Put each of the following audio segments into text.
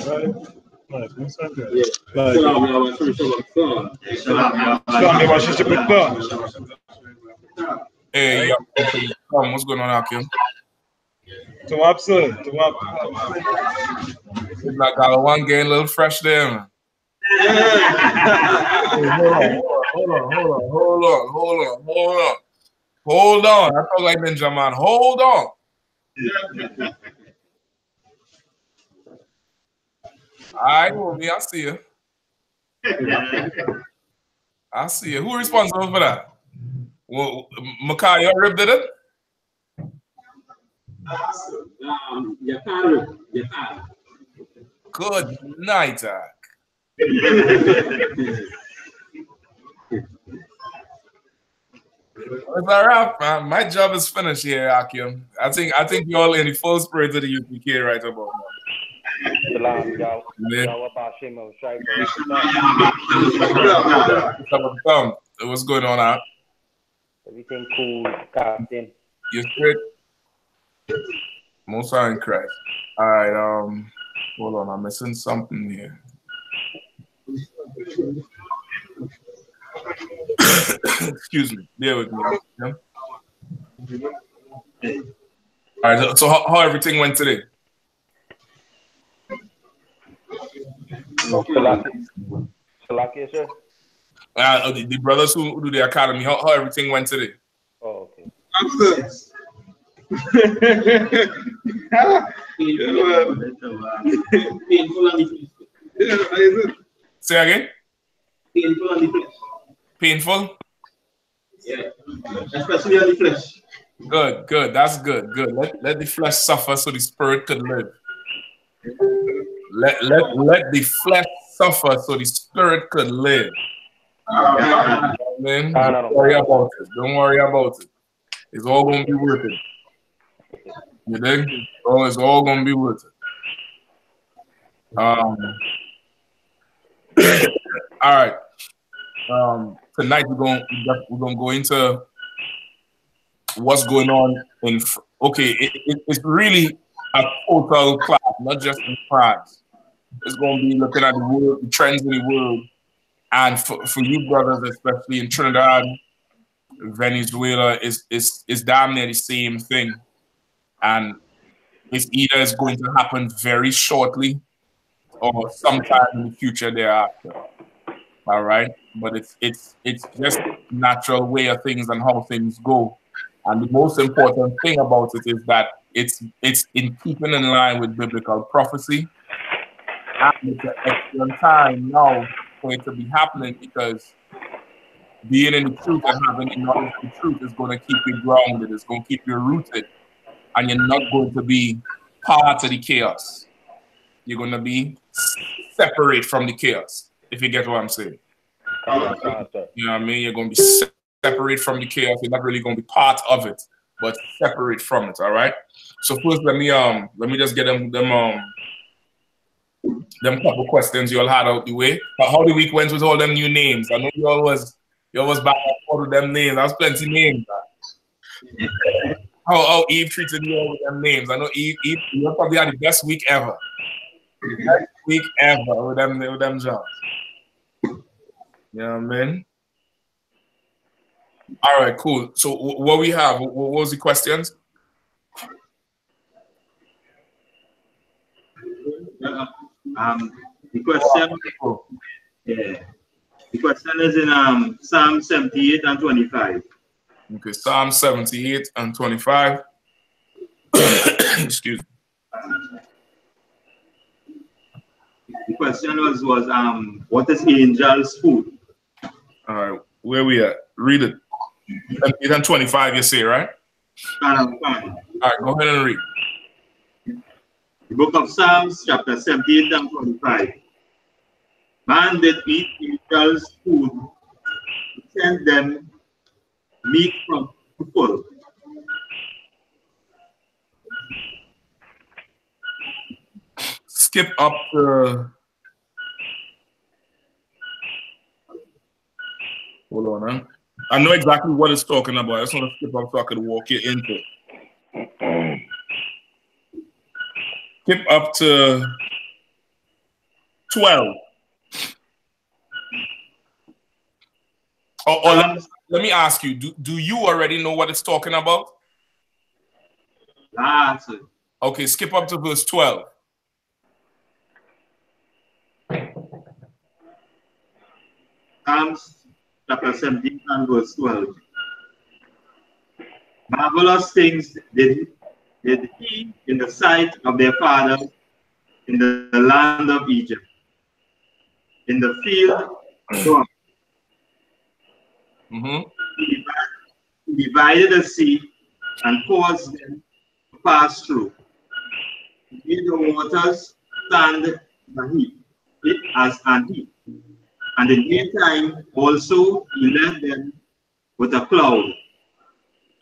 Hey, what's going on, Akim? To up, sir. It's like I one getting a little fresh there, man. Hold on. I talk like Ninja Man. Hold on. All right, Movie, I see you. I see you. Who responsible for that? Well, Makai, your rib did it? Good night, Ak. It's all right, man. My job is finished here, Akim. I think you're all in the full spirit of the UPK right about now. SHALAM, what's going on, Ak? Everything cool, Captain. You straight? Most high in Christ. All right, hold on, I'm missing something here. Excuse me, bear with me. Yeah? All right, so how everything went today? Salaki, sir? The brothers who do the academy, how everything went today? Oh, okay. I'm good. Say again? Painful on the flesh. Painful? Yeah, especially on the flesh. Good. That's good. Let the flesh suffer so the spirit could live. Let the flesh suffer so the spirit could live. Don't worry about it. Don't worry about it. It's all going to be worth it. You dig? Oh, it's all going to be worth it. All right. Tonight we're going to go into what's going on in. Okay, it's really a total class, not just in France. It's going to be looking at the world, the trends in the world, and for you brothers, especially in Trinidad, Venezuela, is damn near the same thing, and it's either is going to happen very shortly or sometime in the future thereafter. All right, but it's just natural way of things and how things go. And the most important thing about it is that it's in keeping in line with biblical prophecy. And it's an excellent time now for it to be happening, because being in the truth and having the knowledge of the truth is going to keep you grounded. It's going to keep you rooted, and you're not going to be part of the chaos. You're going to be separate from the chaos, if you get what I'm saying. You know what I mean? You're going to be separate from the chaos. You're not really going to be part of it, but separate from it. All right. So first, let me just get them couple questions you all had out the way. How the week went with all them new names? I know you all was back and forth with them names. That was plenty names. How Eve treated you all with them names? I know Eve, you probably had the best week ever. Best week ever with them jobs. You know what I mean? All right, cool. So what we have? What was the questions? The question, the question is in Psalm 78 and 25. Okay, Psalm 78 and 25. Excuse me. The question was what is angel's food? All right, where we at? Read it. 78 and 25, you say, right? All right, go ahead and read. The book of Psalms, chapter 78 and 25. Man did eat angel's food, send them meat from the full. Skip up to. Hold on, huh? I know exactly what it's talking about. I just want to skip up so I could walk you into it. Skip up to 12. Or let me ask you, do you already know what it's talking about? That's it. Okay, skip up to verse 12. Psalms chapter 17 and verse 12. Marvelous things did he in the sight of their fathers in the land of Egypt. In the field, God. He divided the sea and caused them to pass through. He made the waters stand the heat, as an heat. And in daytime also he led them with a cloud,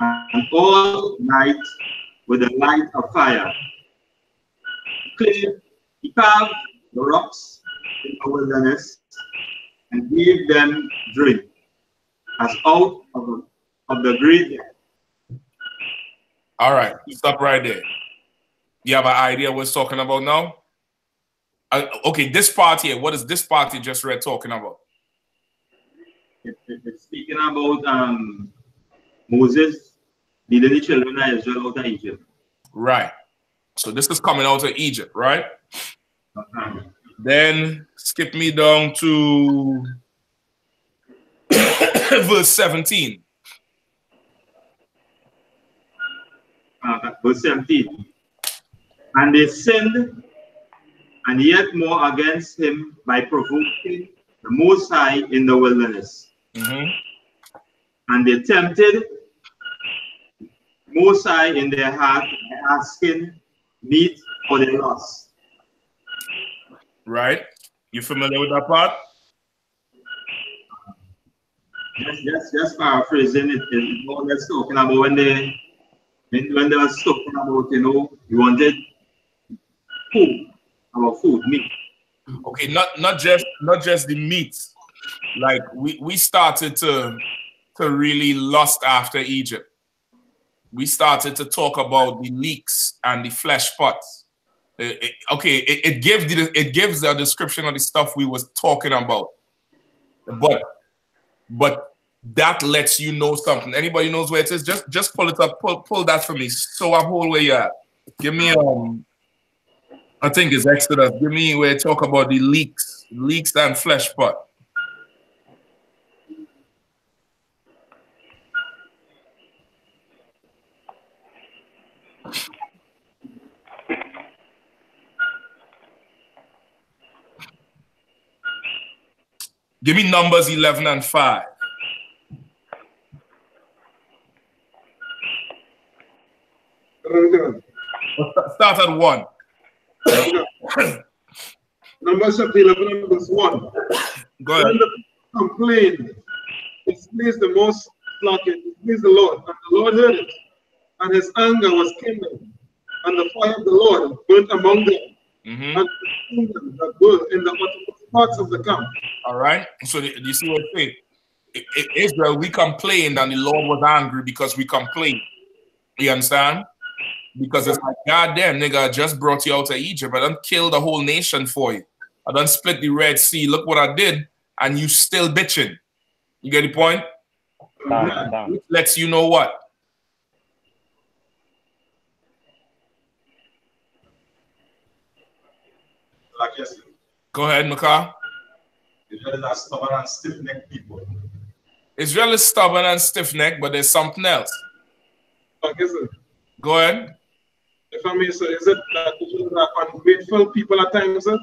and all night with a light of fire. He carved the rocks in the wilderness and gave them drink, as out of the great depth. All right, stop right there. You have an idea what it's talking about now? Okay, this part here, what is this part you just read talking about? It's speaking about Moses leading the children of Israel out of Egypt. Right. So this is coming out of Egypt, right? Then skip me down to verse 17. Verse 17. And they sinned, and yet more against him by provoking the Most High in the wilderness. And they tempted Most High in their heart by asking meat for their loss. Right. You familiar with that part? Just paraphrasing it, more or less talking about when they were talking about, you wanted food, our food, meat. Okay, not just the meat. Like we started to really lust after Egypt. We started to talk about the leeks and the flesh pots. It gives a description of the stuff we was talking about, but that lets you know something. Anybody knows where it is? Just pull it up. Pull that for me. So I'm whole where you at. Give me I think it's Exodus. Give me where it talk about the leeks and flesh pot. Give me Numbers 11 and 5. Start at 1. Numbers chapter 11 and verse 1. Go ahead. When the people complained, it pleased the most flocking, it pleased the Lord, and the Lord heard it, and his anger was kindled, and the fire of the Lord burnt among them, and consumed them that were in the uttermost parts of the camp. All right. So do you see what it says? Israel, we complained, and the Lord was angry because we complained. You understand? Because it's like, God damn, nigga, I just brought you out of Egypt. I done killed the whole nation for you. I done split the Red Sea. Look what I did. And you still bitching. You get the point? It lets you know what? Like yes, Go ahead, Maka. Israel are stubborn and stiff-necked people. Israel is stubborn and stiff-necked, but there's something else. Like is it? Go ahead. If I may say, is it that Israel are ungrateful people at times, sir?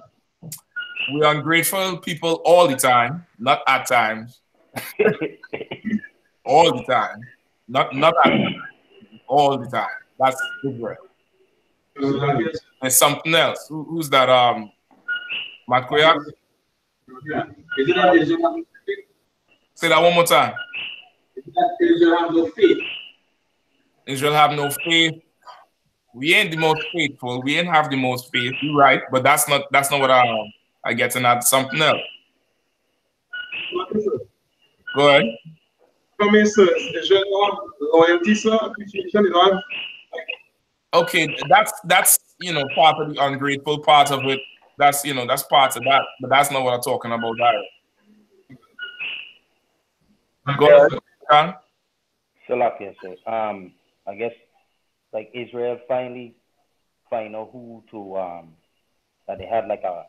We're ungrateful people all the time, not at times. All the time. Not at times. All the time. That's Israel. There's something else. Who's that? Matt Koyak? Yeah. Is it that Israel have no faith? Say that one more time. Is it that Israel have no faith? Israel have no faith. We ain't the most faithful. We ain't have the most faith. You're right, but that's not what I get in at something else. Go ahead. For me, sir, Israel have loyalty, sir, appreciation, you have. Okay, that's part of the ungrateful part of it. that's you know, that's parts of that, but that's not what I'm talking about. That. Go ahead, Khan. Shalakia, sir. I guess like Israel finally find out who to that they had like a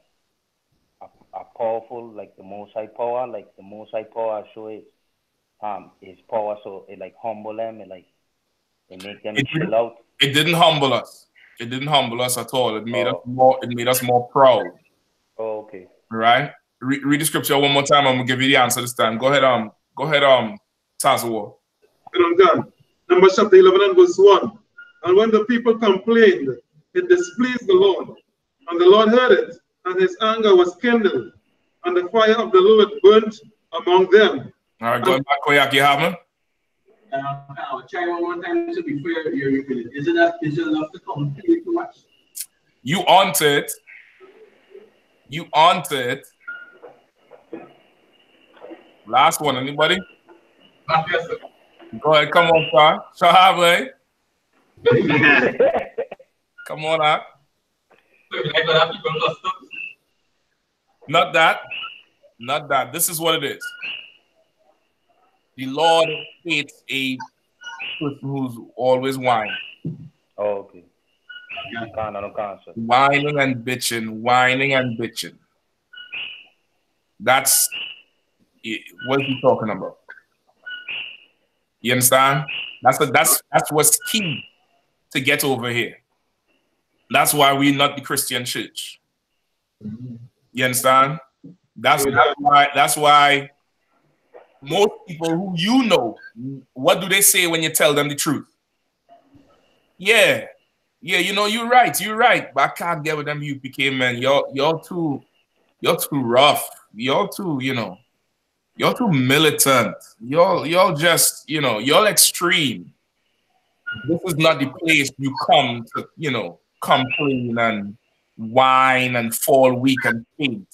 powerful, like the Most High power, like the Most High power show his power, so it like humble them and like it make them chill out. It didn't humble us. It didn't humble us at all. It made us more. It made us more proud. Oh, okay. Right. Read the scripture one more time. I'm gonna give you the answer this time. Go ahead. Tazawa. And I'm done. Numbers chapter 11 and verse 1. And when the people complained, it displeased the Lord. And the Lord heard it, and his anger was kindled, and the fire of the Lord burnt among them. All right, going back, Koyak, you have me? I'll try one more time to be fair. Is it enough to complain too much? You on it. You on it. Last one, anybody? Go ahead, come on, sir. Shahab, come on out. Not that. Not that. This is what it is. The Lord hates a person who's always whining. Oh, okay. Whining and bitching, whining and bitching. That's what is he talking about? You understand? That's what's key to get over here. That's why we're not the Christian church. You understand? That's why most people who you know, what do they say when you tell them the truth? Yeah, you know, you're right, but I can't get with them UPK, man. You're too rough. You're too, you know, you're too militant. You're just, you know, you're extreme. This is not the place you come to, you know, complain and whine and fall weak and faint.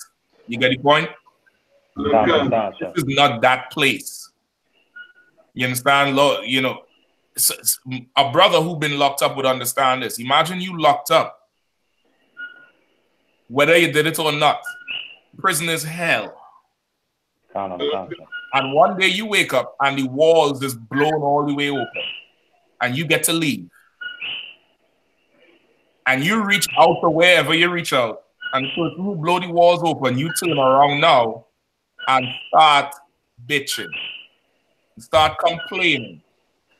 You get the point? This is not that place. You understand? Lord, you know, a brother who been locked up would understand this. Imagine you locked up, whether you did it or not. Prison is hell. And one day you wake up and the walls is blown all the way open, and you get to leave. And you reach out to wherever you reach out, and the person who blow the walls open, you turn around now and start bitching, start complaining,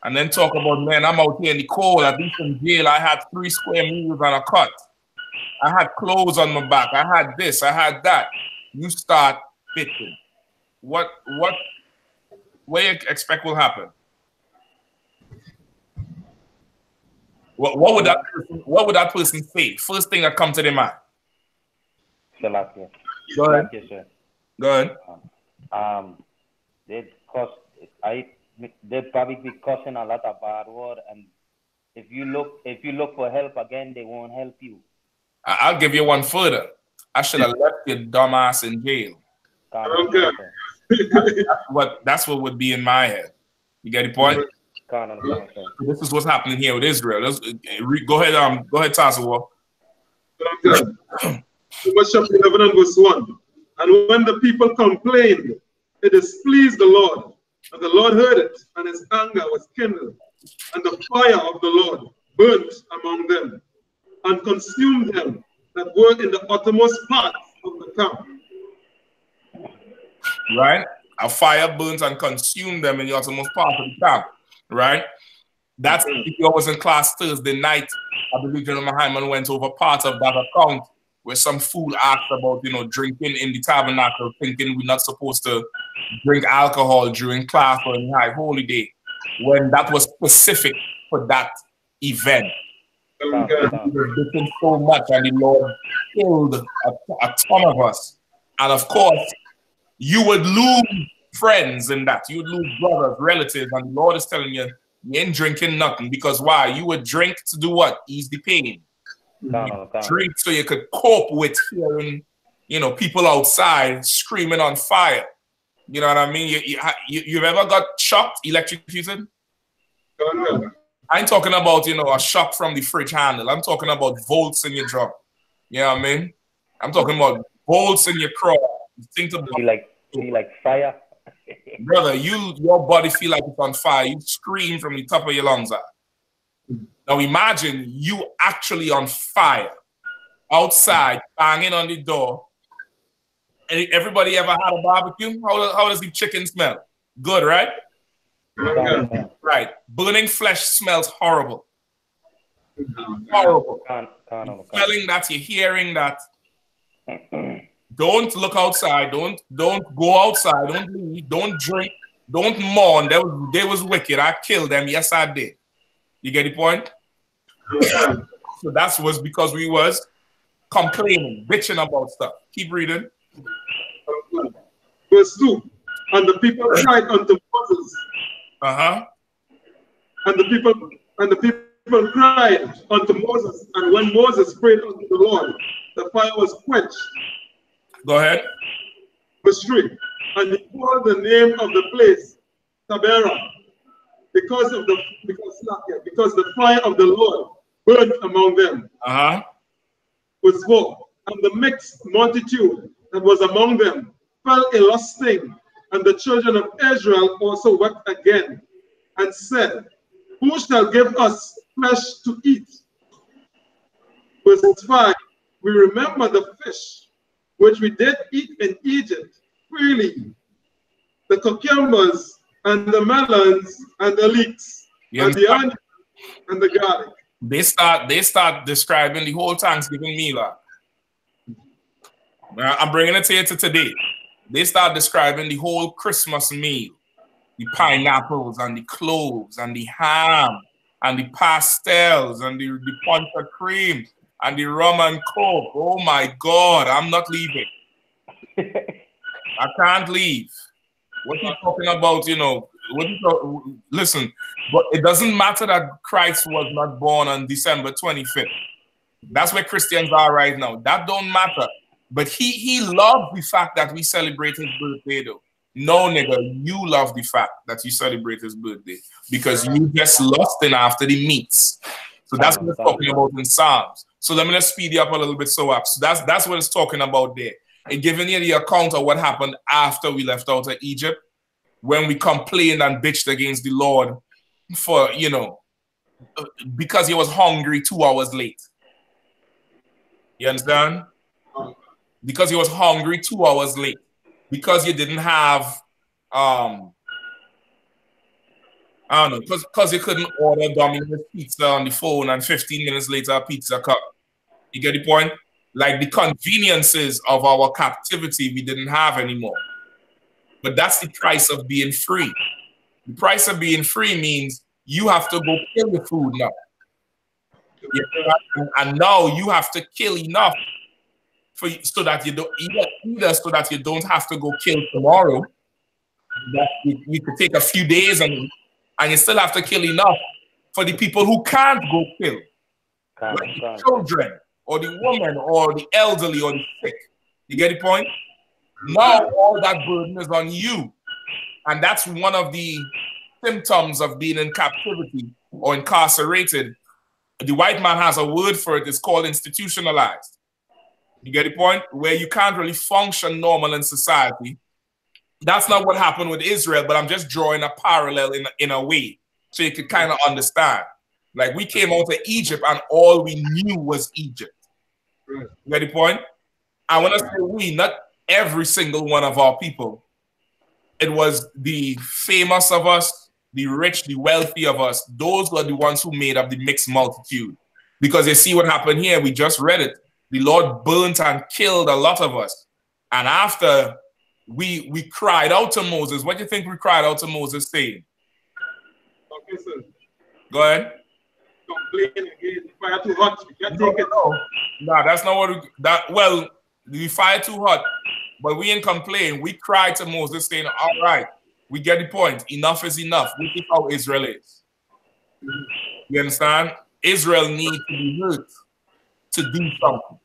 and then talk about, man, I'm out here in the cold. At least in jail, I had 3 square meals and a cut. I had clothes on my back. I had this. I had that. You start bitching. What do you expect will happen? What would that person say? First thing that comes to their mind. Go ahead. Go ahead. They'd probably be cussing a lot of bad word, and if you look for help again, they won't help you. I'll give you one further. I should have left your dumbass in jail. That's what would be in my head. You get the point? This is what's happening here with Israel. Go ahead, Tazawa. Numbers chapter 11 and verse 1. And when the people complained, it displeased the Lord. And the Lord heard it, and his anger was kindled. And the fire of the Lord burnt among them, and consumed them that were in the uttermost part of the camp. Right? A fire burns and consumed them in the uttermost part of the camp. Right? That's if you was in class Thursday night. I believe General Hyman went over part of that account where some fool asked about, you know, drinking in the tabernacle, thinking we're not supposed to drink alcohol during class or any high holy day, when that was specific for that event. We were drinking so much, and the Lord killed a ton of us. And of course, you would lose friends in that. You would lose brothers, relatives, and the Lord is telling you, you ain't drinking nothing. Because why? You would drink to do what? Ease the pain. Drink so you could cope with hearing, you know, people outside screaming on fire. You know what I mean? You've ever got shocked, electrocuted? I ain't talking about, you know, a shock from the fridge handle. I'm talking about volts in your drum. You know what I mean? I'm talking about bolts in your craw. Think about feel like fire. Brother, your body feel like it's on fire. You scream from the top of your lungs out. Now imagine you actually on fire outside, banging on the door. And everybody ever had a barbecue? How does the chicken smell? Good, right? Right. Burning flesh smells horrible. Horrible. Smelling that, you're hearing that. Don't look outside. Don't go outside. Don't leave. Don't drink. Don't mourn. They was wicked. I killed them. Yes, I did. You get the point? So that was because we was complaining, bitching about stuff. Keep reading. Verse 2. And the people cried unto Moses. And the people cried unto Moses. And when Moses prayed unto the Lord, the fire was quenched. Go ahead. Verse 3. And he called the name of the place Taberah, because the fire of the Lord burned among them. Verse 4. And the mixed multitude that was among them fell a lusting, and the children of Israel also wept again, and said, who shall give us flesh to eat? Verse 5. We remember the fish which we did eat in Egypt freely, the cucumbers and the melons and the leeks, and the onions and the garlic. They start describing the whole Thanksgiving meal. I'm bringing it to you today. They start describing the whole Christmas meal. The pineapples and the cloves and the ham and the pastels and the punch of cream and the rum and coke. Oh my God, I'm not leaving. I can't leave. What you talking about, you know? Listen, but it doesn't matter that Christ was not born on December 25th. That's where Christians are right now. That don't matter. But he loved the fact that we celebrate his birthday, though. No, nigga, you love the fact that you celebrate his birthday because you just lusting after the meats. So that's what it's talking about in Psalms. So let me just speed you up a little bit. So that's what it's talking about there. And giving you the account of what happened after we left out of Egypt, when we complained and bitched against the Lord for, you know, because he was hungry 2 hours late. You understand? Because he was hungry 2 hours late. Because you didn't have, I don't know, because you couldn't order Domino's pizza on the phone and 15 minutes later a pizza come. You get the point? Like the conveniences of our captivity we didn't have anymore. But that's the price of being free. The price of being free means you have to go kill the food now. And now you have to kill enough so that you don't either so that you don't have to go kill tomorrow. That you could take a few days and you still have to kill enough for the people who can't go kill. Like the children or the woman or the elderly or the sick. You get the point? Now all that burden is on you. And that's one of the symptoms of being in captivity or incarcerated. The white man has a word for it. It's called institutionalized. You get the point? Where you can't really function normal in society. That's not what happened with Israel, but I'm just drawing a parallel in a way so you could kind of understand. Like we came out of Egypt and all we knew was Egypt. You get the point? I want to say we, not every single one of our people. It was the famous of us, the rich, the wealthy of us. Those were the ones who made up the mixed multitude. Because you see what happened here, we just read it. The Lord burnt and killed a lot of us. And after we cried out to Moses, what do you think we cried out to Moses saying? Okay, sir. Go ahead. Complain again. Fire too hot. You can't take it. No, that's not what the fire too hot. But we ain't complain. We cried to Moses saying, all right, we get the point. Enough is enough. Which is how Israel is. You understand? Israel needs to be hurt to do something.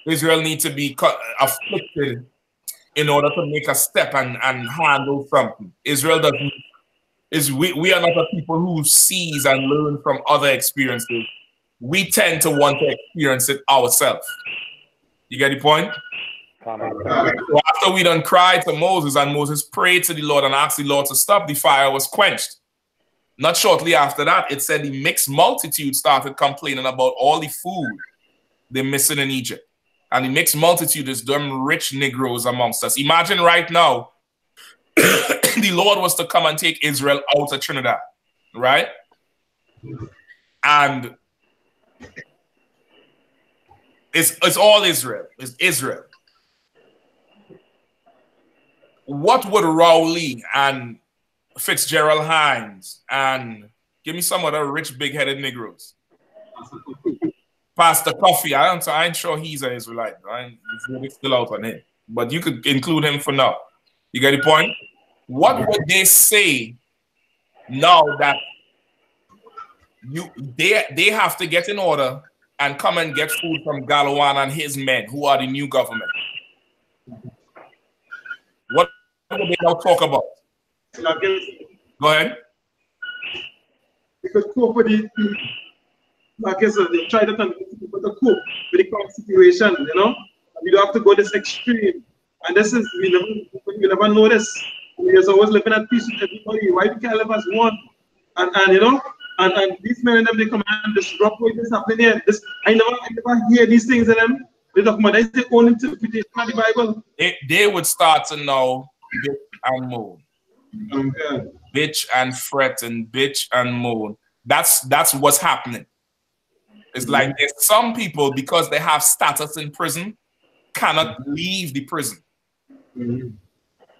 Israel needs to be afflicted in order to make a step and handle something. Israel doesn't. We are not a people who sees and learn from other experiences. We tend to want to experience it ourselves. You get the point? So after we done cried to Moses, and Moses prayed to the Lord and asked the Lord to stop, the fire was quenched. Not shortly after that, it said the mixed multitude started complaining about all the food they're missing in Egypt. And the mixed multitude is them rich Negroes amongst us. Imagine right now, the Lord was to come and take Israel out of Trinidad, right? And it's all Israel. It's Israel. What would Rowley and Fitzgerald Hines and give me some other rich, big-headed Negroes? Pastor Coffee. I ain't sure he's an Israelite. He's really still out on him. But you could include him for now. You get the point? What would they say now that they have to get in order and come and get food from Galawan and his men, who are the new government? What would they now talk about? Go ahead. Because cope with the, like I said, they try to cope with the current situation, you know? You don't have to go this extreme. And this is, we never know this. We're always living at peace with everybody. Why we can't live as one? And you know, and these men and them, they come and disrupt what is happening here. I never hear these things in them. They talk about their own interpretation of the Bible. They would start to know bitch and moan. Okay. Bitch and fret and bitch and moan. That's what's happening. It's like there's some people, because they have status in prison, cannot leave the prison.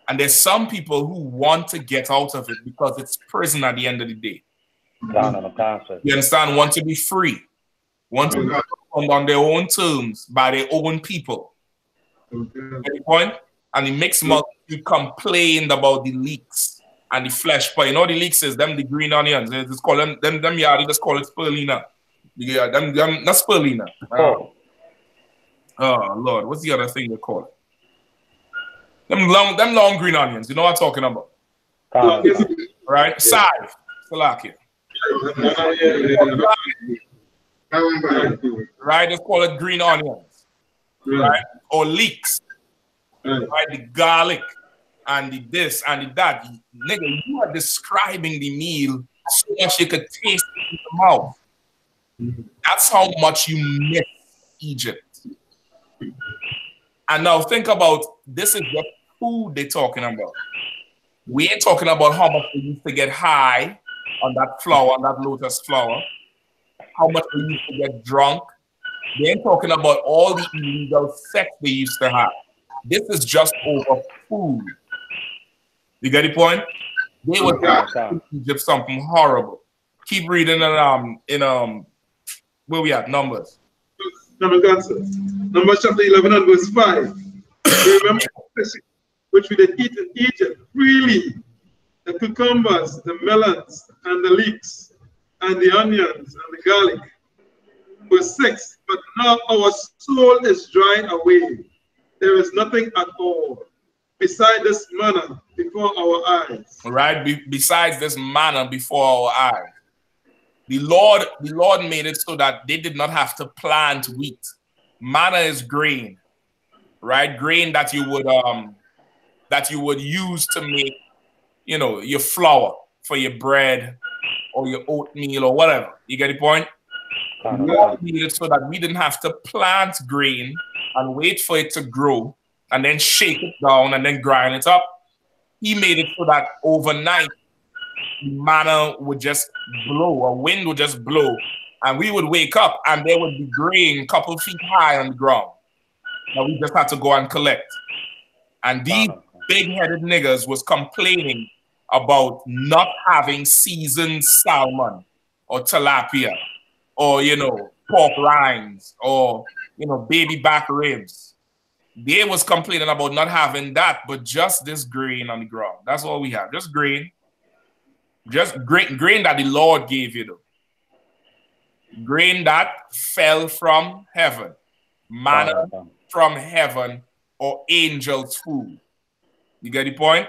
And there's some people who want to get out of it because it's prison at the end of the day. You understand? Want to be free. Want to be on their own terms by their own people. Any point? And the mixed multitude complained about the leeks and the flesh pie. You know the leeks is them the green onions. They just call them yard, just call it spirulina. Yeah, them not spirulina. Oh Lord, what's the other thing they call it? Them long green onions. You know what I'm talking about? Right? Sive. Salakia. Right? Let's call it green onions. Right? Or leeks. Right? The garlic and the this and the that. Nigga, you are describing the meal so much you could taste it in the mouth. That's how much you miss Egypt. And now think about, this is what food they're talking about. We ain't talking about how much they used to get high on that flour, on that lotus flour, how much they used to get drunk. They ain't talking about all the illegal sex they used to have. This is just over food. You get the point? They were in Egypt something horrible. Keep reading in where we at? Numbers. Numbers chapter 11 and verse 5. Remember which we did eat in Egypt freely, the cucumbers, the melons, and the leeks, and the onions, and the garlic. Verse 6, but now our soul is dried away. There is nothing at all beside this manna before our eyes. Right, besides this manna before our eyes. The Lord made it so that they did not have to plant wheat. Manna is grain, right? Grain that you would use to make, you know, your flour for your bread or your oatmeal or whatever. You get the point? The Lord made it so that we didn't have to plant grain and wait for it to grow and then shake it down and then grind it up. He made it so that overnight, manna would just blow, a wind would just blow, and we would wake up and there would be grain a couple feet high on the ground. Now we just had to go and collect. And these big-headed niggas was complaining about not having seasoned salmon or tilapia or, you know, pork rinds or, you know, baby back ribs. They was complaining about not having that, but just this grain on the ground. That's all we have, just grain. Just grain that the Lord gave you, though. Grain that fell from heaven. Manna from heaven or angels' food. You get the point?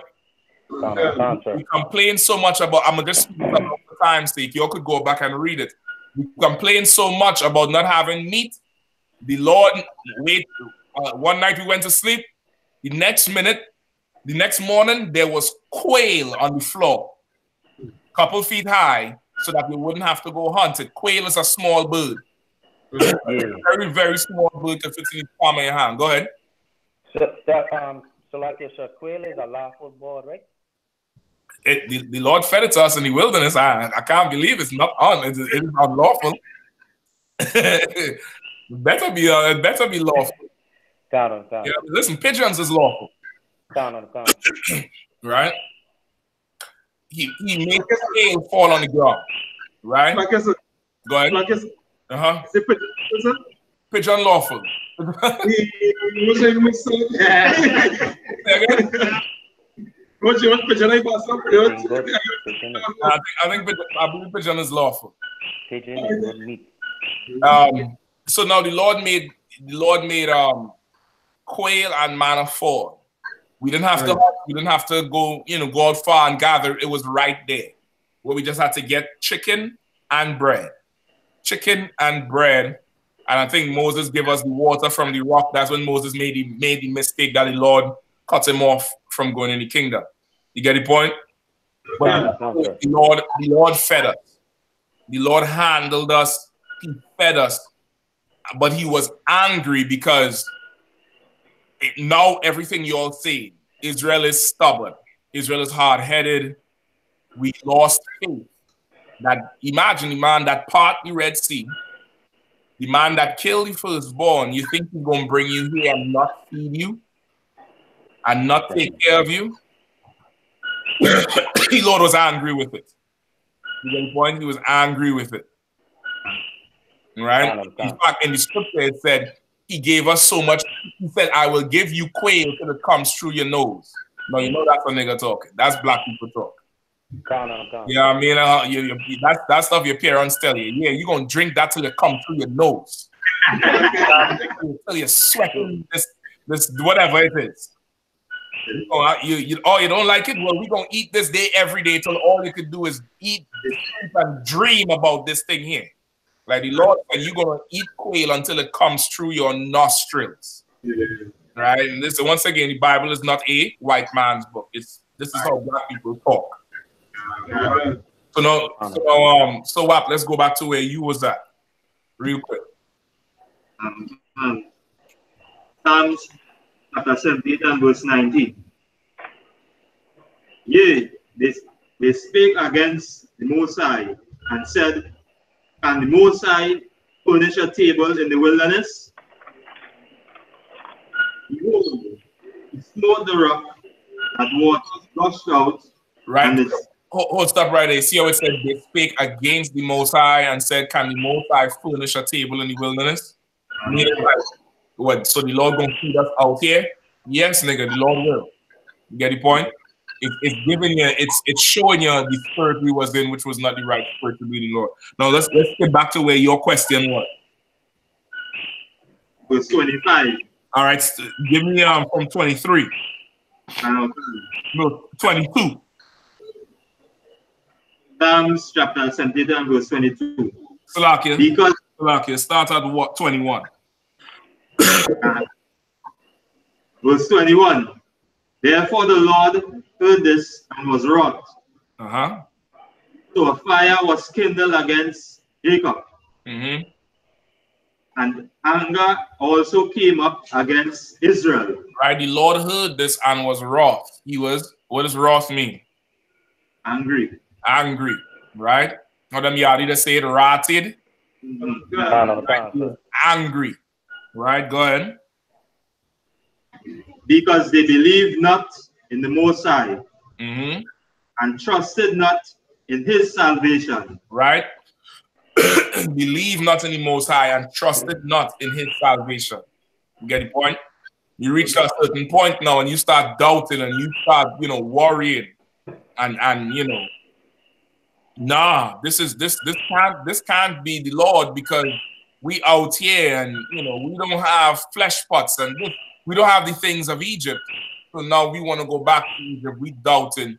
We complain so much about, I'm going to just speak about the time's sake. You all could go back and read it. We complain so much about not having meat. The Lord one night we went to sleep. The next morning, there was quail on the floor, couple feet high, so that we wouldn't have to go hunt it. Quail is a small bird. Very, very small bird to fit in the palm of your hand. Go ahead. So like this, quail is a lawful bird, right? The Lord fed it to us in the wilderness. I can't believe it's not on. It is unlawful. It better be lawful. Count. Yeah, listen, pigeons is lawful. Count. Right? He made the quail fall on the ground. Right? Go ahead. Pigeon lawful. I believe pigeon is lawful. Pigeon is good meat. So now the Lord made quail and manna fall. We didn't have to go go out far and gather. It was right there, where we just had to get chicken and bread. And I think Moses gave us the water from the rock. That's when Moses made the mistake that the Lord cut him off from going in the kingdom. You get the point? But the Lord fed us. The Lord handled us. He fed us. But he was angry because now everything you all say, Israel is stubborn. Israel is hard-headed. We lost faith. Imagine the man that part the Red Sea, the man that killed the firstborn. You think he's going to bring you here and not feed you and not take care of you? The Lord was angry with it. You get the point? He was angry with it. Right? In fact, in the scripture, it said, he gave us so much. He said, I will give you quail till it comes through your nose. Now, you know that's a nigga talking. That's black people talk. Yeah, I mean, that stuff your parents tell you. Yeah, you're going to drink that till it comes through your nose. Till you're sweating this whatever it is. You don't like it? Well, we're going to eat this day every day till all you could do is eat and dream about this thing here. Like the Lord said, you're going to eat quail until it comes through your nostrils. Right? And this, once again, the Bible is not a white man's book. This is how black people talk. So WAP, let's go back to where you was at, real quick. Psalms chapter 17 and verse 19. Yea, they spake against the Most High and said, can the Most High furnish a table in the wilderness? Behold, he smote the rock that waters gushed out. Right. Hold stop right there. See how it said they spake against the Most High and said, can the Most High furnish a table in the wilderness? What? So the Lord gonna feed us out here? Yes, nigga, the Lord will. You get the point? It's giving you, it's showing you the spirit we was in, which was not the right spirit to be the Lord. Now let's get back to where your question was. Verse 25. All right, give me from 23. No, 22. Psalms chapter 17 and verse 22. Salakia, start at what? 21. Verse 21. Therefore the Lord heard this and was wroth. So a fire was kindled against Jacob. And anger also came up against Israel. Right, the Lord heard this and was wroth. He was, what does wroth mean? Angry. Angry, right? Or them yard either say it rotted. Angry, right? Go ahead. Because they believed not in the Most High and trusted not in his salvation. Right? Believe not in the Most High and trusted not in his salvation. You get the point? You reach a certain point now and you start doubting and you start, worrying and nah, this can't be the Lord because we out here and we don't have flesh pots and we don't have the things of Egypt. So now we want to go back to Egypt. We doubting,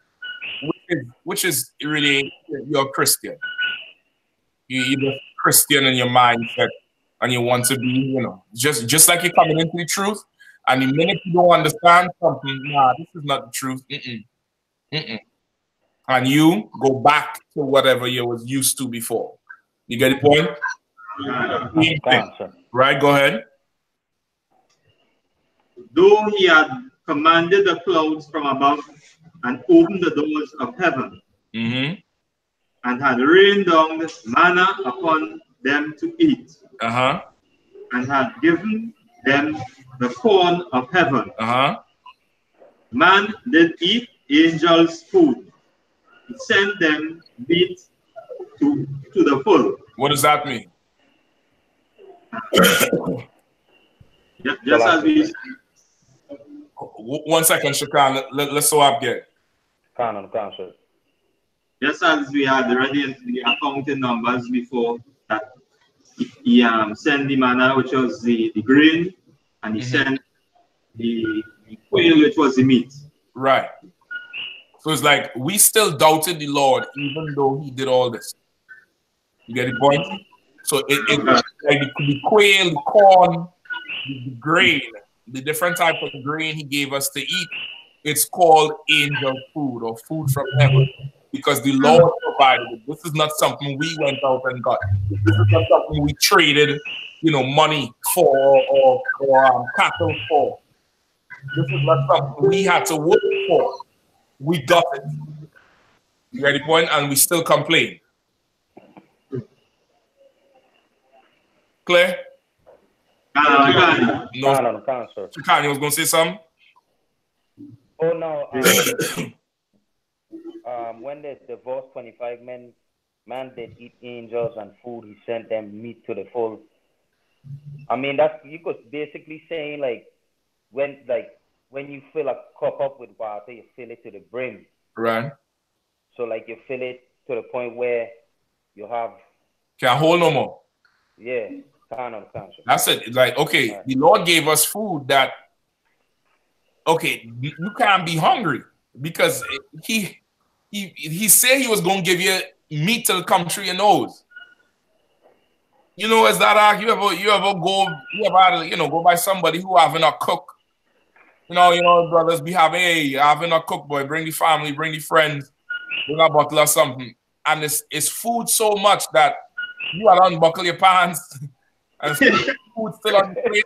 which is really, you're a Christian. You're just Christian in your mindset. and you want to be, you know, just like you're coming into the truth, and the minute you don't understand something, nah, this is not the truth. And you go back to whatever you was used to before. You get the point? Right, go ahead. Though he had commanded the clouds from above and opened the doors of heaven, and had rained down manna upon them to eat, and had given them the corn of heaven. Man did eat angels' food. He sent them meat to the full. What does that mean? Just as we... 1 second, Shakan. Let's so up get. Just as we had already in the accounting numbers before, that he sent the manna, which was the grain, and he sent the quail, which was the meat. Right. So it's like we still doubted the Lord, even though he did all this. You get the point? So it's like the quail, the corn, the grain, the different type of grain he gave us to eat, it's called angel food or food from heaven, because the Lord provided it. This is not something we went out and got. This is not something we traded, you know, money for or cattle for. This is not something we had to work for. We got it. You get the point? And we still complain. Claire? No, Chikani was going to say something? Oh, no. When the verse 25, man did eat angels and food, he sent them meat to the full. I mean, that's, you could basically say, like when you fill a cup up with water, you fill it to the brim. Right. So, like, you fill it to the point where you have... Can't hold no more. Yeah. That's it. Like, okay, right. The Lord gave us food that, okay, you can't be hungry because he said he was going to give you meat till come through your nose. You know, as that you ever go by somebody who having a cook. You know, brothers be having a cook, boy, bring the family, bring the friends, bring a bottle or something. And it's food so much that you gotta unbuckle your pants and food still on the plate.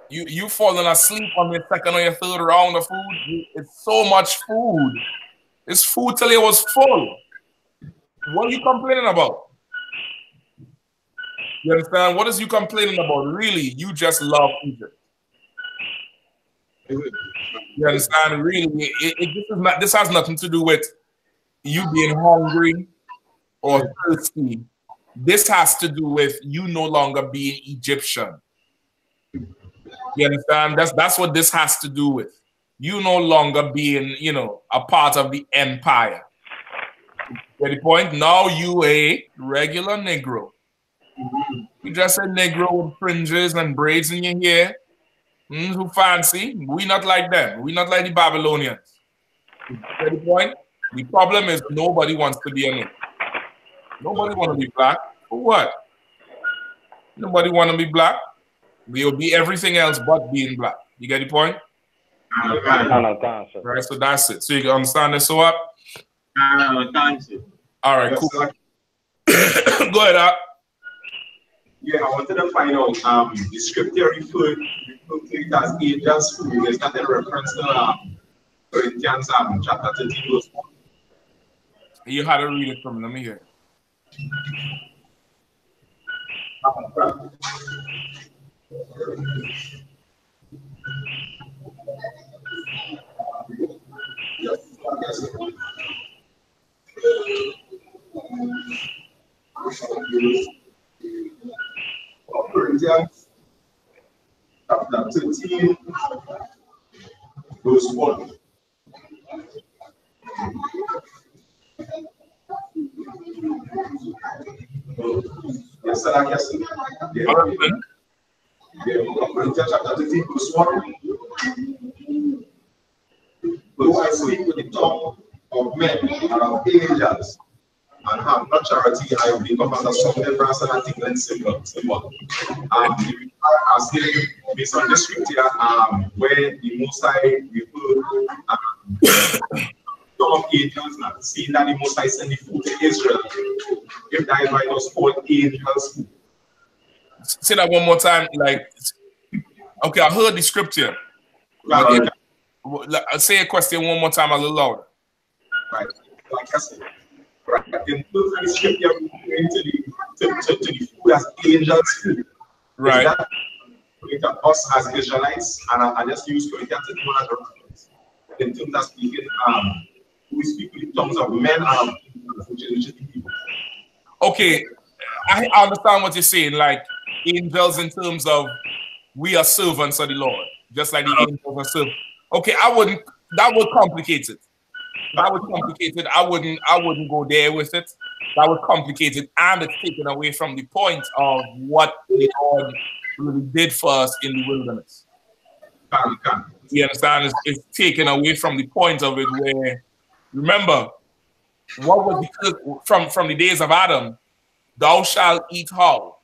You falling asleep on your second or your third round of food. It's so much food. It's food till it was full. What are you complaining about? You understand? What is you complaining about? Really, you just love Egypt. You understand? Really, this has nothing to do with you being hungry or thirsty. This has to do with you no longer being Egyptian. You understand? That's what this has to do with. You no longer being, a part of the empire. Get the point? Now you a regular Negro. You just a Negro with fringes and braids in your hair. Who fancy? We not like them. We not like the Babylonians. Get the point? The problem is nobody wants to be a Negro. Nobody want to be black. For what? Nobody want to be black. We'll be everything else but being black. You get the point? Right, so that's it. So you can understand this so up? All right, cool. Go ahead, Up. Yeah, I wanted to find out the scripture referred to it as angels' food. Is that a reference to Corinthians chapter 13, verse 1? You had to read it from me. Let me hear it. Corinthians chapter 13, verse 1. Yes, sir, I guess. Yeah, Corinthians chapter 13, verse 1. Though I speak with the tongue of men and of angels, and have not charity, I will become as a sounding brass and a tingling cymbal. Are still based on the scripture where the Most High some of angels not seeing that the Most High send the food to Israel. If that is why it was called angels' food. Say that one more time. Like, okay, I heard the scripture. Say a question one more time a little louder. Right. Like I said, right. In terms of the scripture, to the food as angels' food. Right. That us as Israelites, and I just use Corinthians as a reference. In terms of speaking, we speak with the tongues of men and which is people. Okay, I understand what you're saying. Like angels, in terms of we are servants of the Lord, just like the angels are servants. Okay, that would complicate it. That would complicate it. I wouldn't go there with it. That would complicate it, and it's taken away from the point of what the Lord really did for us in the wilderness. You understand? It's taken away from the point of it where, remember, what was from the days of Adam, thou shalt eat how?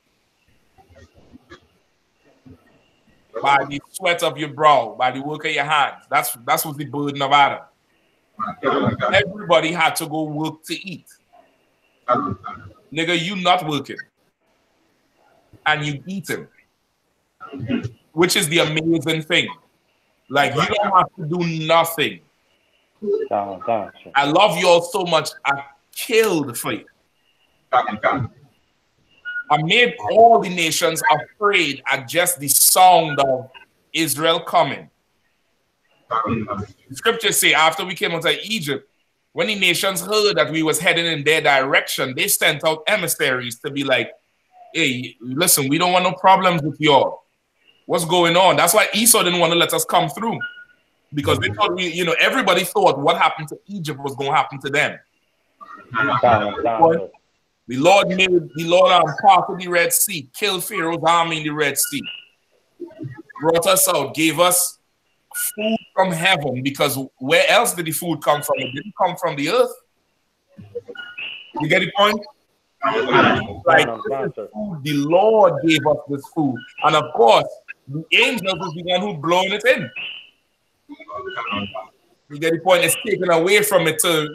By the sweat of your brow, by the work of your hands. That's was the burden of Adam. Everybody had to go work to eat. Nigga, you not working. And you eating. Which is the amazing thing. Like, you don't have to do nothing. I love you all so much, I killed for you. I made all the nations afraid at just the sound of Israel coming. The scriptures say after we came out of Egypt, when the nations heard that we was heading in their direction, they sent out emissaries to be like, hey, listen, we don't want no problems with y'all. What's going on? That's why Esau didn't want to let us come through. Because they thought everybody thought what happened to Egypt was going to happen to them. The Lord parted the Red Sea, killed Pharaoh's army in the Red Sea, brought us out, gave us food from heaven, because where else did the food come from? It didn't come from the earth. You get the point? Like, this is food. The Lord gave us this food. And of course, the angels is the one who blowing it in. You get the point? It's taken away from it to,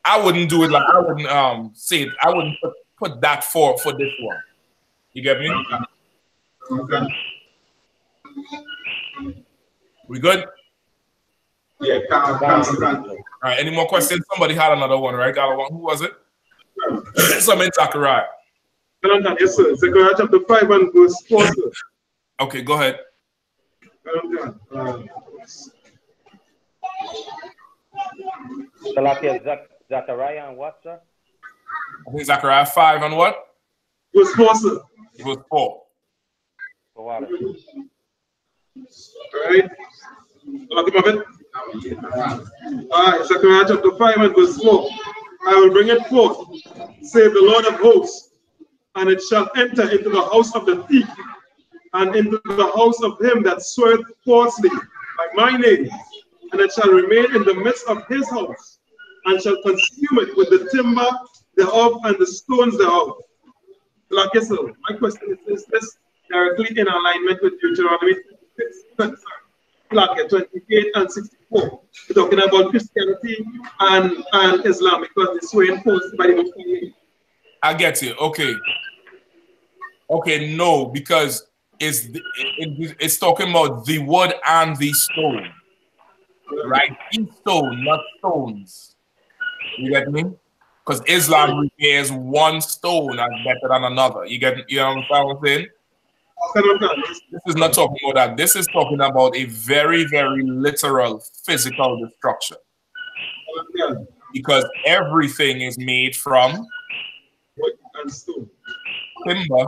I wouldn't do it like, I wouldn't say it. I wouldn't put that for this one. You get me? Okay. We good? Yeah, all right, any more questions? Somebody had another one, right? Got one. Who was it? Some in Zechariah. Yes, sir. Zechariah chapter 5 and verse 4. Sir. Okay, go ahead. Zechariah and what, sir? I think Zechariah 5 and what? Verse 4, sir. Verse 4. All right. All right, Zechariah chapter 5 and verse 4. I will bring it forth, save the Lord of hosts, and it shall enter into the house of the thief, and into the house of him that sweareth falsely by my name, and it shall remain in the midst of his house, and shall consume it with the timber thereof and the stones thereof. Like I said, my question is this directly in alignment with Deuteronomy 28 and 64. We're talking about Christianity and Islam, because it's so enforced by the Muslim. I get you. Okay. Okay, no, because it's talking about the wood and the stone. Right? The stone, not stones. You get me? Because Islam reveres one stone as better than another. You know what I'm saying? This is not talking about that. This is talking about a very, very literal physical destruction. Because everything is made from timber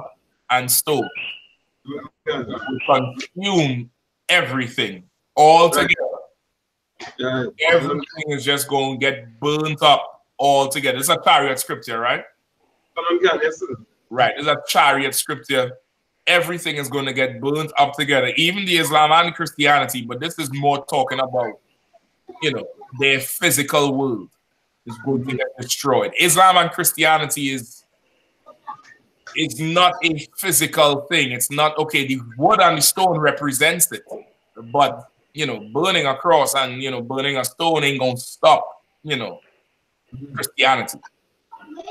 and stone. We consume everything all together. Everything is just going to get burnt up all together. It's a chariot scripture, right? Right. It's a chariot scripture. Everything is going to get burnt up together, even the Islam and Christianity. But this is more talking about, their physical world. is going to get destroyed. Islam and Christianity is not a physical thing. It's not, okay, the wood and the stone represents it. But, you know, burning a cross and, you know, burning a stone ain't going to stop, you know, Christianity.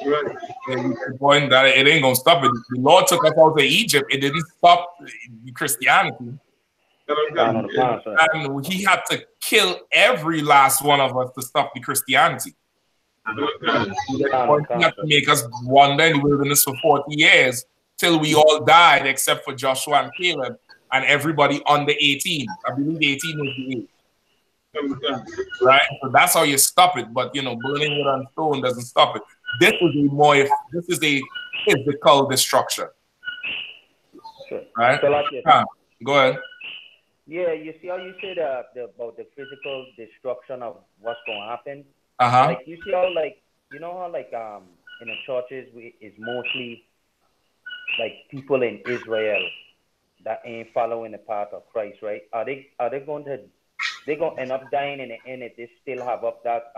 Right. The point that it ain't going to stop it. The Lord took us out of Egypt. It didn't stop Christianity. And he had to kill every last one of us to stop the Christianity. He had to make us wander in the wilderness for 40 years till we all died except for Joshua and Caleb and everybody under 18. I believe 18 was the age. Right? So that's how you stop it. But, you know, burning wood and stone doesn't stop it. This is a physical destruction. Right? Go ahead. Yeah, you see how you said about the physical destruction of what's going to happen? Like, you see how, like, you know how, like, in the churches, it's mostly, like, people in Israel that ain't following the path of Christ, right? Are they going to end up dying in the end if they still have up that,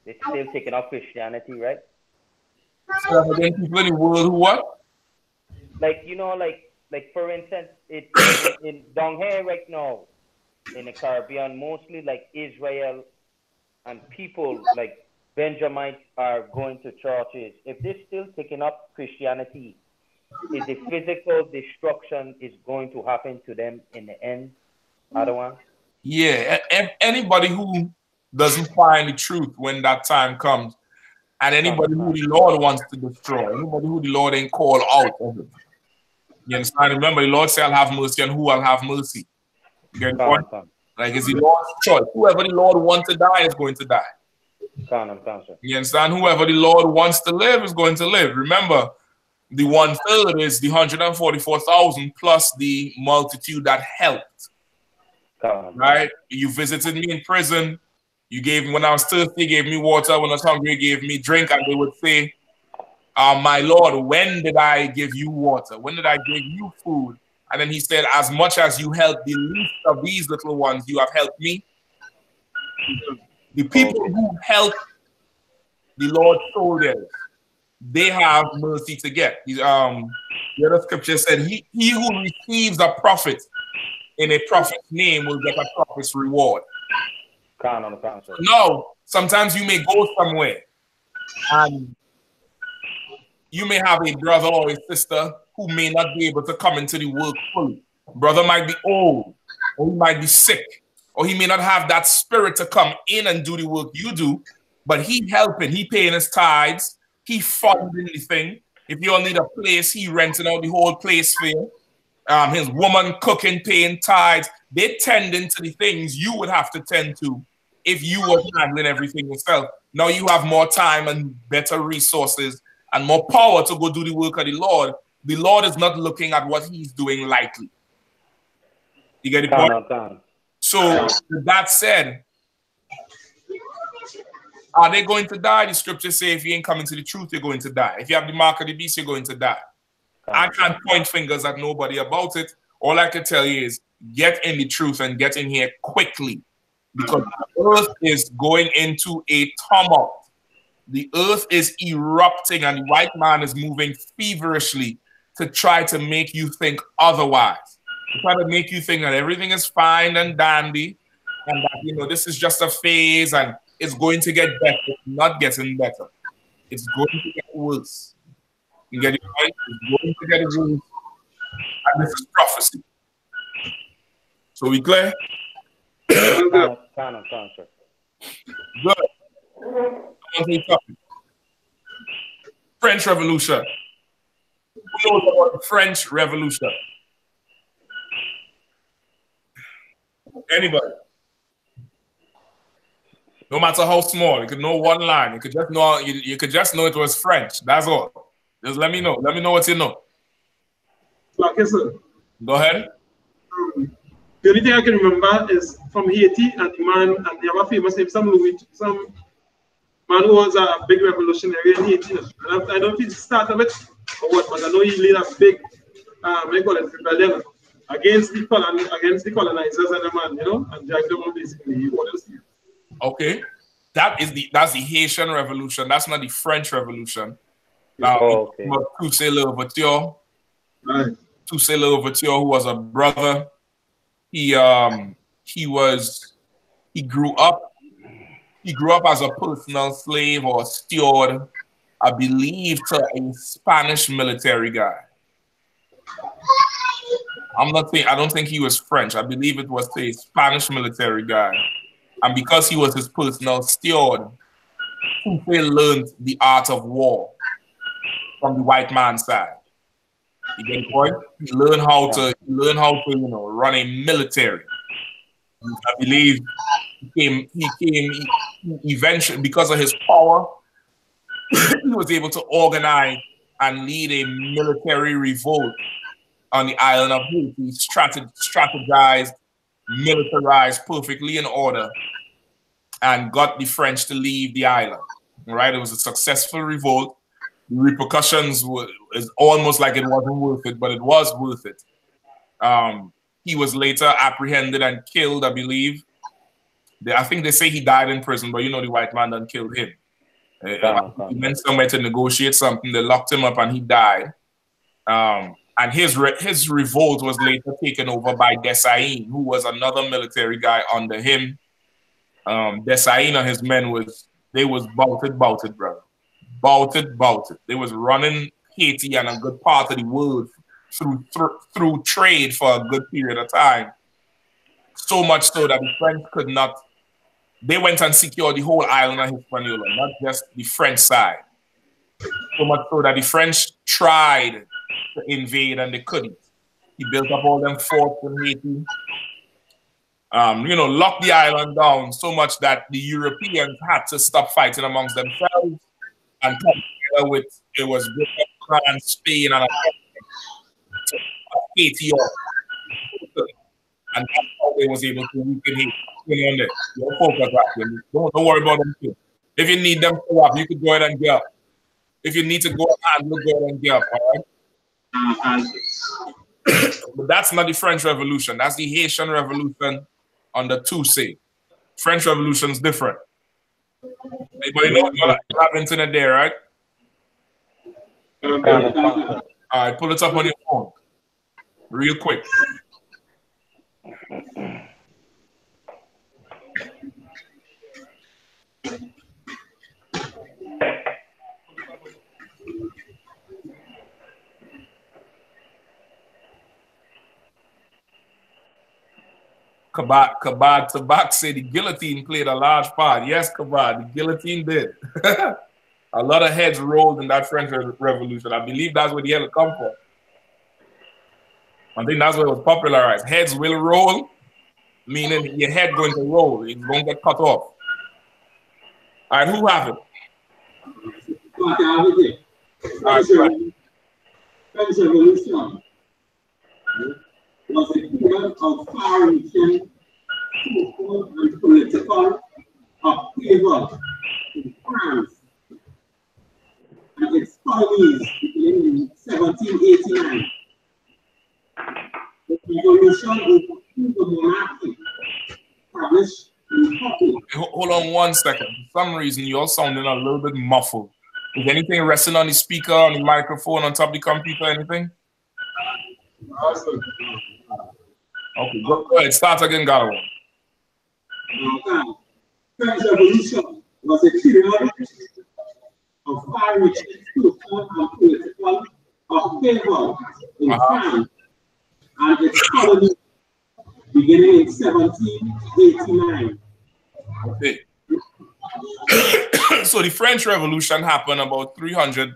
they're still taking up Christianity, right? So then people in the world who what? Like, you know, like for instance, in down here right now in the Caribbean, mostly like Israel and people like Benjamites are going to churches. If they're still taking up Christianity, is the physical destruction is going to happen to them in the end? Otherwise? Yeah, anybody who doesn't find the truth when that time comes, and anybody who the Lord wants to destroy, anybody who the Lord ain't called out of it. You understand? Remember, the Lord said, I'll have mercy on who I'll have mercy. You get the point? Like, it's the Lord's choice. Whoever the Lord wants to die is going to die. You understand? Whoever the Lord wants to live is going to live. Remember, the 1/3 is the 144,000 plus the multitude that helped. Right? You visited me in prison. You gave me, when I was thirsty, you gave me water. When I was hungry, you gave me drink. And they would say, my Lord, when did I give you water? When did I give you food? And then he said, as much as you helped the least of these little ones, you have helped me. The people who help the Lord's soldiers, they have mercy to get. The other scripture said, he who receives a prophet in a prophet's name will get a prophet's reward. No, sometimes you may go somewhere and you may have a brother or a sister who may not be able to come into the work fully. Brother might be old, or he might be sick, or he may not have that spirit to come in and do the work you do, but he helping, he paying his tithes, he funding the thing. If you all need a place, he renting out the whole place for you. His woman cooking, paying tithes. They tending to the things you would have to tend to if you were handling everything yourself. Now you have more time and better resources and more power to go do the work of the Lord. The Lord is not looking at what he's doing lightly. You get the point? So, with that said, are they going to die? The scriptures say if you ain't coming to the truth, you're going to die. If you have the mark of the beast, you're going to die. I can't point fingers at nobody about it. All I can tell you is get in the truth and get in here quickly, because the earth is going into a tumult. The earth is erupting and the white man is moving feverishly to try to make you think otherwise. To try to make you think that everything is fine and dandy and that, you know, this is just a phase and it's going to get better. It's not getting better. It's going to get worse. You get it right? It's going to get worse. And this is prophecy. So we clear? Good. French Revolution. Who knows about the French Revolution? Anybody? No matter how small, you could know one line. You could just know. You could just know it was French. That's all. Just let me know. Let me know what you know. Okay, sir. Go ahead. The only thing I can remember is from Haiti, and the man, and they have a famous name, some man who was a big revolutionary in Haiti. And I don't know if he started with or what, but I know he led a big, rebellion against the colonizers and the man, you know, and dragged them out basically. Okay. that's the Haitian Revolution. That's not the French Revolution. Now, okay. Toussaint Louverture, Right. Toussaint Louverture, who was a brother. He grew up as a personal slave or a steward, I believe, to a Spanish military guy. I don't think he was French. I believe it was to a Spanish military guy. And because he was his personal steward, Toussaint learned the art of war from the white man's side. You get the point? He learned how to run a military. I believe he came eventually, because of his power, he was able to organize and lead a military revolt on the island of Haiti. He strategized, militarized perfectly in order, and got the French to leave the island. Right? It was a successful revolt. The repercussions is almost like it wasn't worth it, but it was worth it. He was later apprehended and killed, I believe. I think they say he died in prison, but the white man done killed him. He went somewhere to negotiate something. They locked him up and he died. And his revolt was later taken over by Desailly, who was another military guy under him. Desailly and his men was bouted, brother. Bouted. They was running Haiti and a good part of the world through trade for a good period of time. So much so that the French could not. They went and secured the whole island of Hispaniola, not just the French side. So much so that the French tried to invade and they couldn't. He built up all them forts in Haiti. Locked the island down so much that the Europeans had to stop fighting amongst themselves and come together with Britain, France, Spain, and Haiti. And that's how they was able to weaken Haiti. Don't focus right. Don't worry about them too. If you need them to up, you could go ahead and get up. If you need to go ahead and get up, all right? But that's not the French Revolution. That's the Haitian Revolution under Toussaint. French Revolution is different. Anybody know you have internet there, right? All right, pull it up on your phone. Real quick. Kabad Tabak said the guillotine played a large part. Yes, Kabad, the guillotine did. A lot of heads rolled in that French Revolution. I believe that's where the hell it come from. I think that's where it was popularized. Heads will roll, meaning your head going to roll. It's going to get cut off. All right, who have it? French Revolution was a period of far-reaching social and political upheaval in France and its colonies beginning in 1789. The revolution overthrew the monarchy, established the republic. Hold on 1 second. For some reason, you're sounding a little bit muffled. Is anything resting on the speaker, on the microphone, on top of the computer, anything? Awesome. Okay, go ahead. Start again, Galloway. French Revolution was a period of far-reaching social and political upheaval in France and its colonies beginning in 1789. Okay. So the French Revolution happened about 300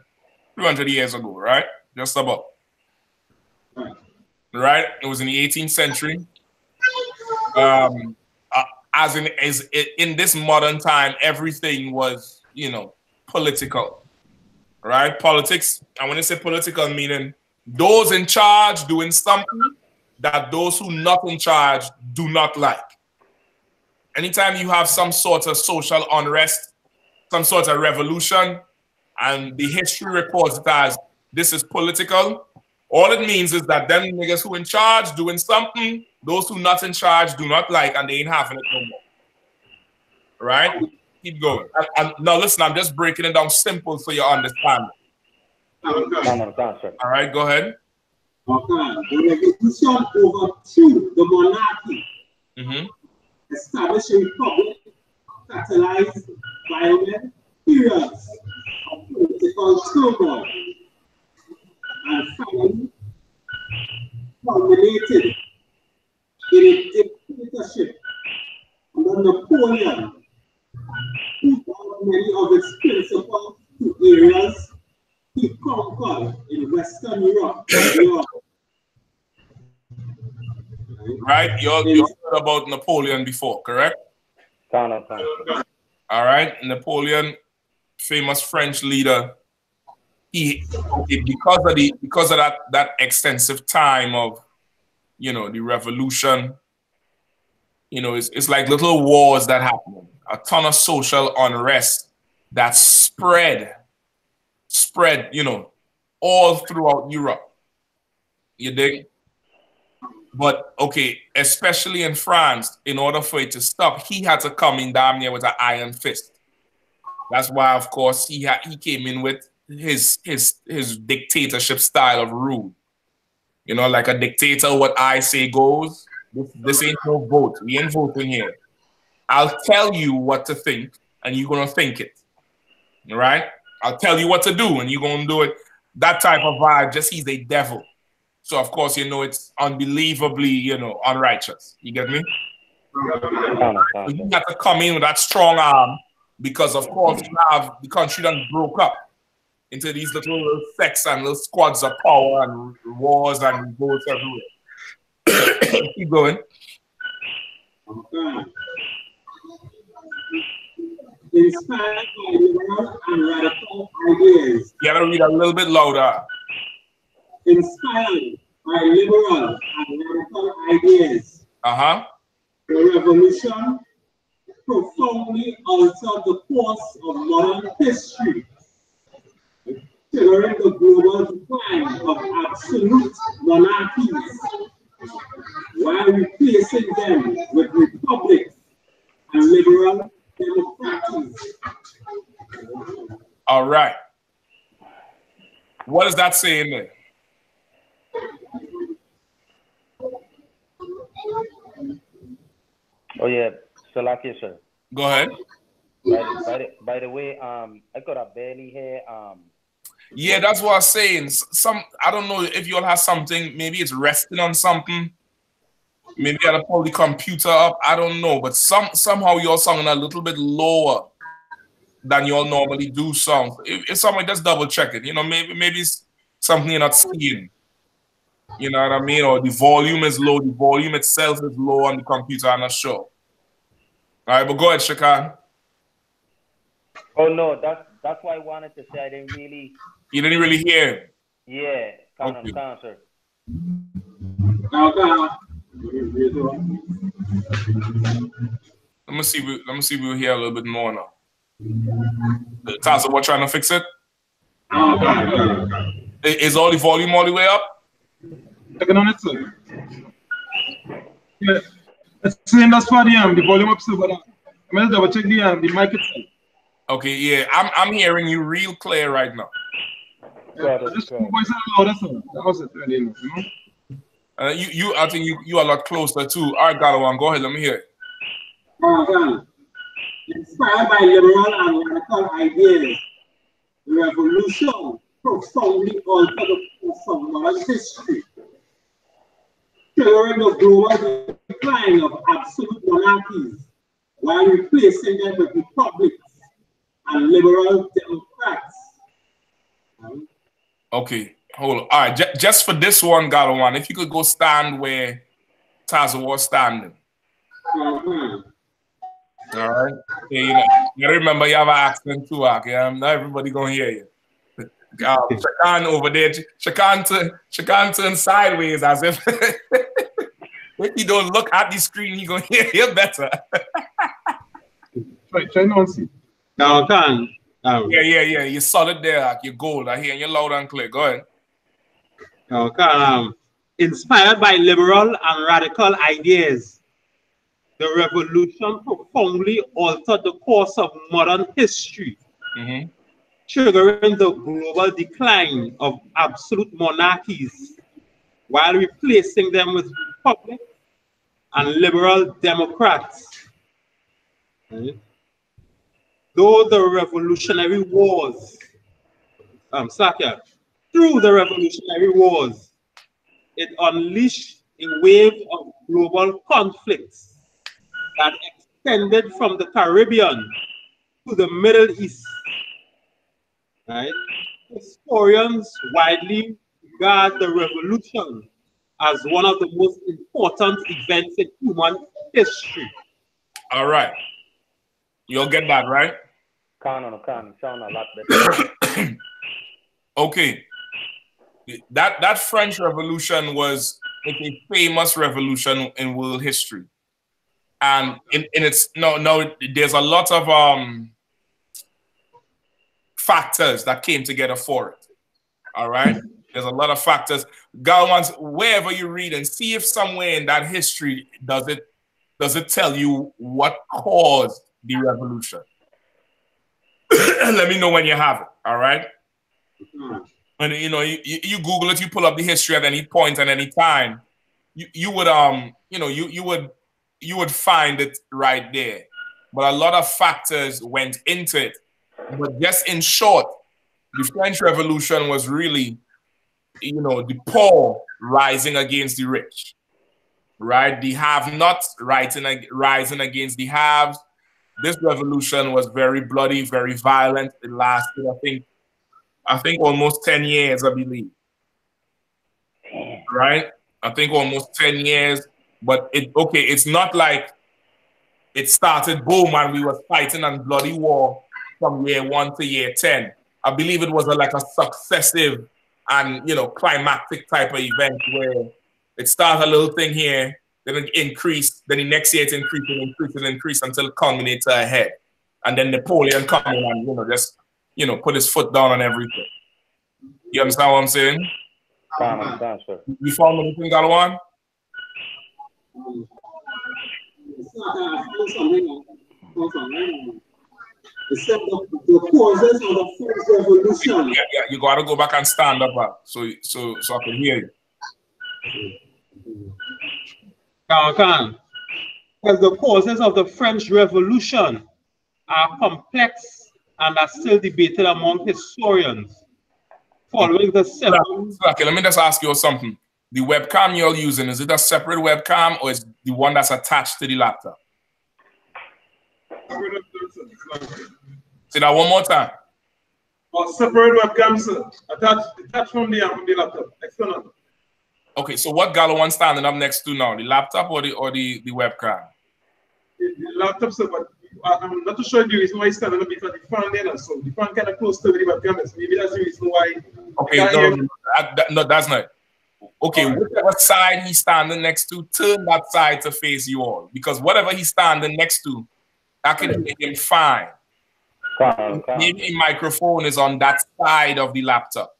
years ago, right? Just about. Right? It was in the 18th century. As in this modern time, everything was, political. Right? Politics. And when I say political, meaning those in charge doing something that those who not in charge do not like. Anytime you have some sort of social unrest, some sort of revolution, and the history reports it as this is political, all it means is that them niggas who in charge doing something, those who not in charge do not like, and they ain't having it no more. Right? Keep going. And now listen, I'm just breaking it down simple so you understand. All right, go ahead. Okay. The revolution overthrew the monarchy, established a republic catalyzed violent periods of political turmoil, and finally culminated in a dictatorship under Napoleon, who brought many of its principles to areas he conquered in Western Europe. Right? You heard about Napoleon before, correct? All right. Napoleon, famous French leader. Because of that extensive time of, you know, the revolution, you know, it's like little wars that happen, a ton of social unrest that spread, you know, all throughout Europe. You dig? But okay, especially in France, in order for it to stop, he had to come in damn near with an iron fist. That's why, of course, he came in with his dictatorship style of rule. You know, like a dictator, what I say goes. This ain't no vote. We ain't voting here. I'll tell you what to think, and you're gonna think it. All right? I'll tell you what to do, and you're gonna do it. That type of vibe. Just he's a devil. So of course, you know, it's unbelievably, you know, unrighteous. You get me? So you have to come in with that strong arm because, of course, you have the country done broke up into these little sects and little squads of power and wars and revolts everywhere. Keep going. Inspired by liberal and radical ideas. You gotta read a little bit louder. Inspired by liberal and radical ideas. The revolution profoundly altered the course of modern history, triggering the global decline of absolute monarchies, while replacing them with republics and liberal democracies. All right. What does that say in there? Oh yeah, Salaki, sir. Go ahead. By the way, I got a belly here. Yeah, that's what I was saying. I don't know if you all have something. Maybe it's resting on something. Maybe I gotta pull the computer up. I don't know, but somehow you're sounding a little bit lower than you all normally do sound. If somebody just double check it, you know, maybe it's something you're not seeing. You know what I mean? Or the volume is low. The volume itself is low on the computer. I'm not sure. All right, but go ahead, Shakan. Oh no, that's why I wanted to say I didn't really. You didn't really hear. Yeah, sir. Let me see if we'll hear a little bit more now. Taza, what, trying to fix it? Is all the volume all the way up? Checking on it, sir. Yeah, it's saying that's for the volume up, sir, but I'm gonna double check the mic itself. Okay, yeah, I'm hearing you real clear right now. Yeah, just voice louder, sir. That was it, really, you know? I think you are a lot closer too. All right, Galawan, go ahead. Let me hear it. Inspired by liberal and radical ideas, the revolution profoundly altered the course of modern history, triggering the global decline of absolute monarchies, while replacing them with republics and liberal democrats. Okay, hold on. All right, just for this one, Galawan, if you could go stand where Taza was standing. All right. Yeah, you remember you have an accent too, okay? Not everybody gonna hear you. Shakan over there, Shakan turn sideways as if if he don't look at the screen, he gonna hear you better. Try not to see. Now, can. Yeah. You're solid there, like you're gold. I hear you loud and clear. Go ahead. Okay. Inspired by liberal and radical ideas, the revolution profoundly altered the course of modern history, triggering the global decline of absolute monarchies while replacing them with republics and liberal democrats. Right? Though the revolutionary wars, through the revolutionary wars, it unleashed a wave of global conflicts that extended from the Caribbean to the Middle East. Right? Historians widely regard the revolution as one of the most important events in human history. All right. You'll get that, right? Sound a lot better. Okay. That French Revolution was a famous revolution in world history. And in its there's a lot of factors that came together for it. All right. There's a lot of factors. God, wherever you read and see if somewhere in that history does it tell you what caused the revolution. Let me know when you have it. All right. And you Google it, you pull up the history at any point at any time, you would find it right there. But a lot of factors went into it. But just in short, the French Revolution was really, the poor rising against the rich, right? The have-nots rising against the haves. This revolution was very bloody, very violent. It lasted, I think almost 10 years, I believe. Right? I think almost 10 years. But it's not like it started boom and we were fighting on bloody war from year 1 to year 10. I believe it was like a successive and climactic type of event where it started a little thing here, then it increased, then the next year it increased until it culminated to a head. And then Napoleon coming and just put his foot down on everything. You understand what I'm saying? You found anything, Galawan? The causes of the French Revolution. Yeah, you gotta go back and stand up, so I can hear you. Because the causes of the French Revolution are complex and are still debated among historians. Following the Okay, let me just ask you something. The webcam you're using, is it a separate webcam or is the one that's attached to the laptop? Say that one more time. Separate webcam, sir. Attached from the laptop. External. Okay, so what Galawan standing up next to now? The laptop or the webcam? The laptop, sir, but I'm not too sure the reason why he's standing up because the fan there, so the fan kind of close to the webcam. So maybe that's the reason why. Okay, no, that's not. Okay, whichever side he's standing next to, turn that side to face you all. Because whatever he's standing next to, that can make him fine. Maybe the microphone is on that side of the laptop.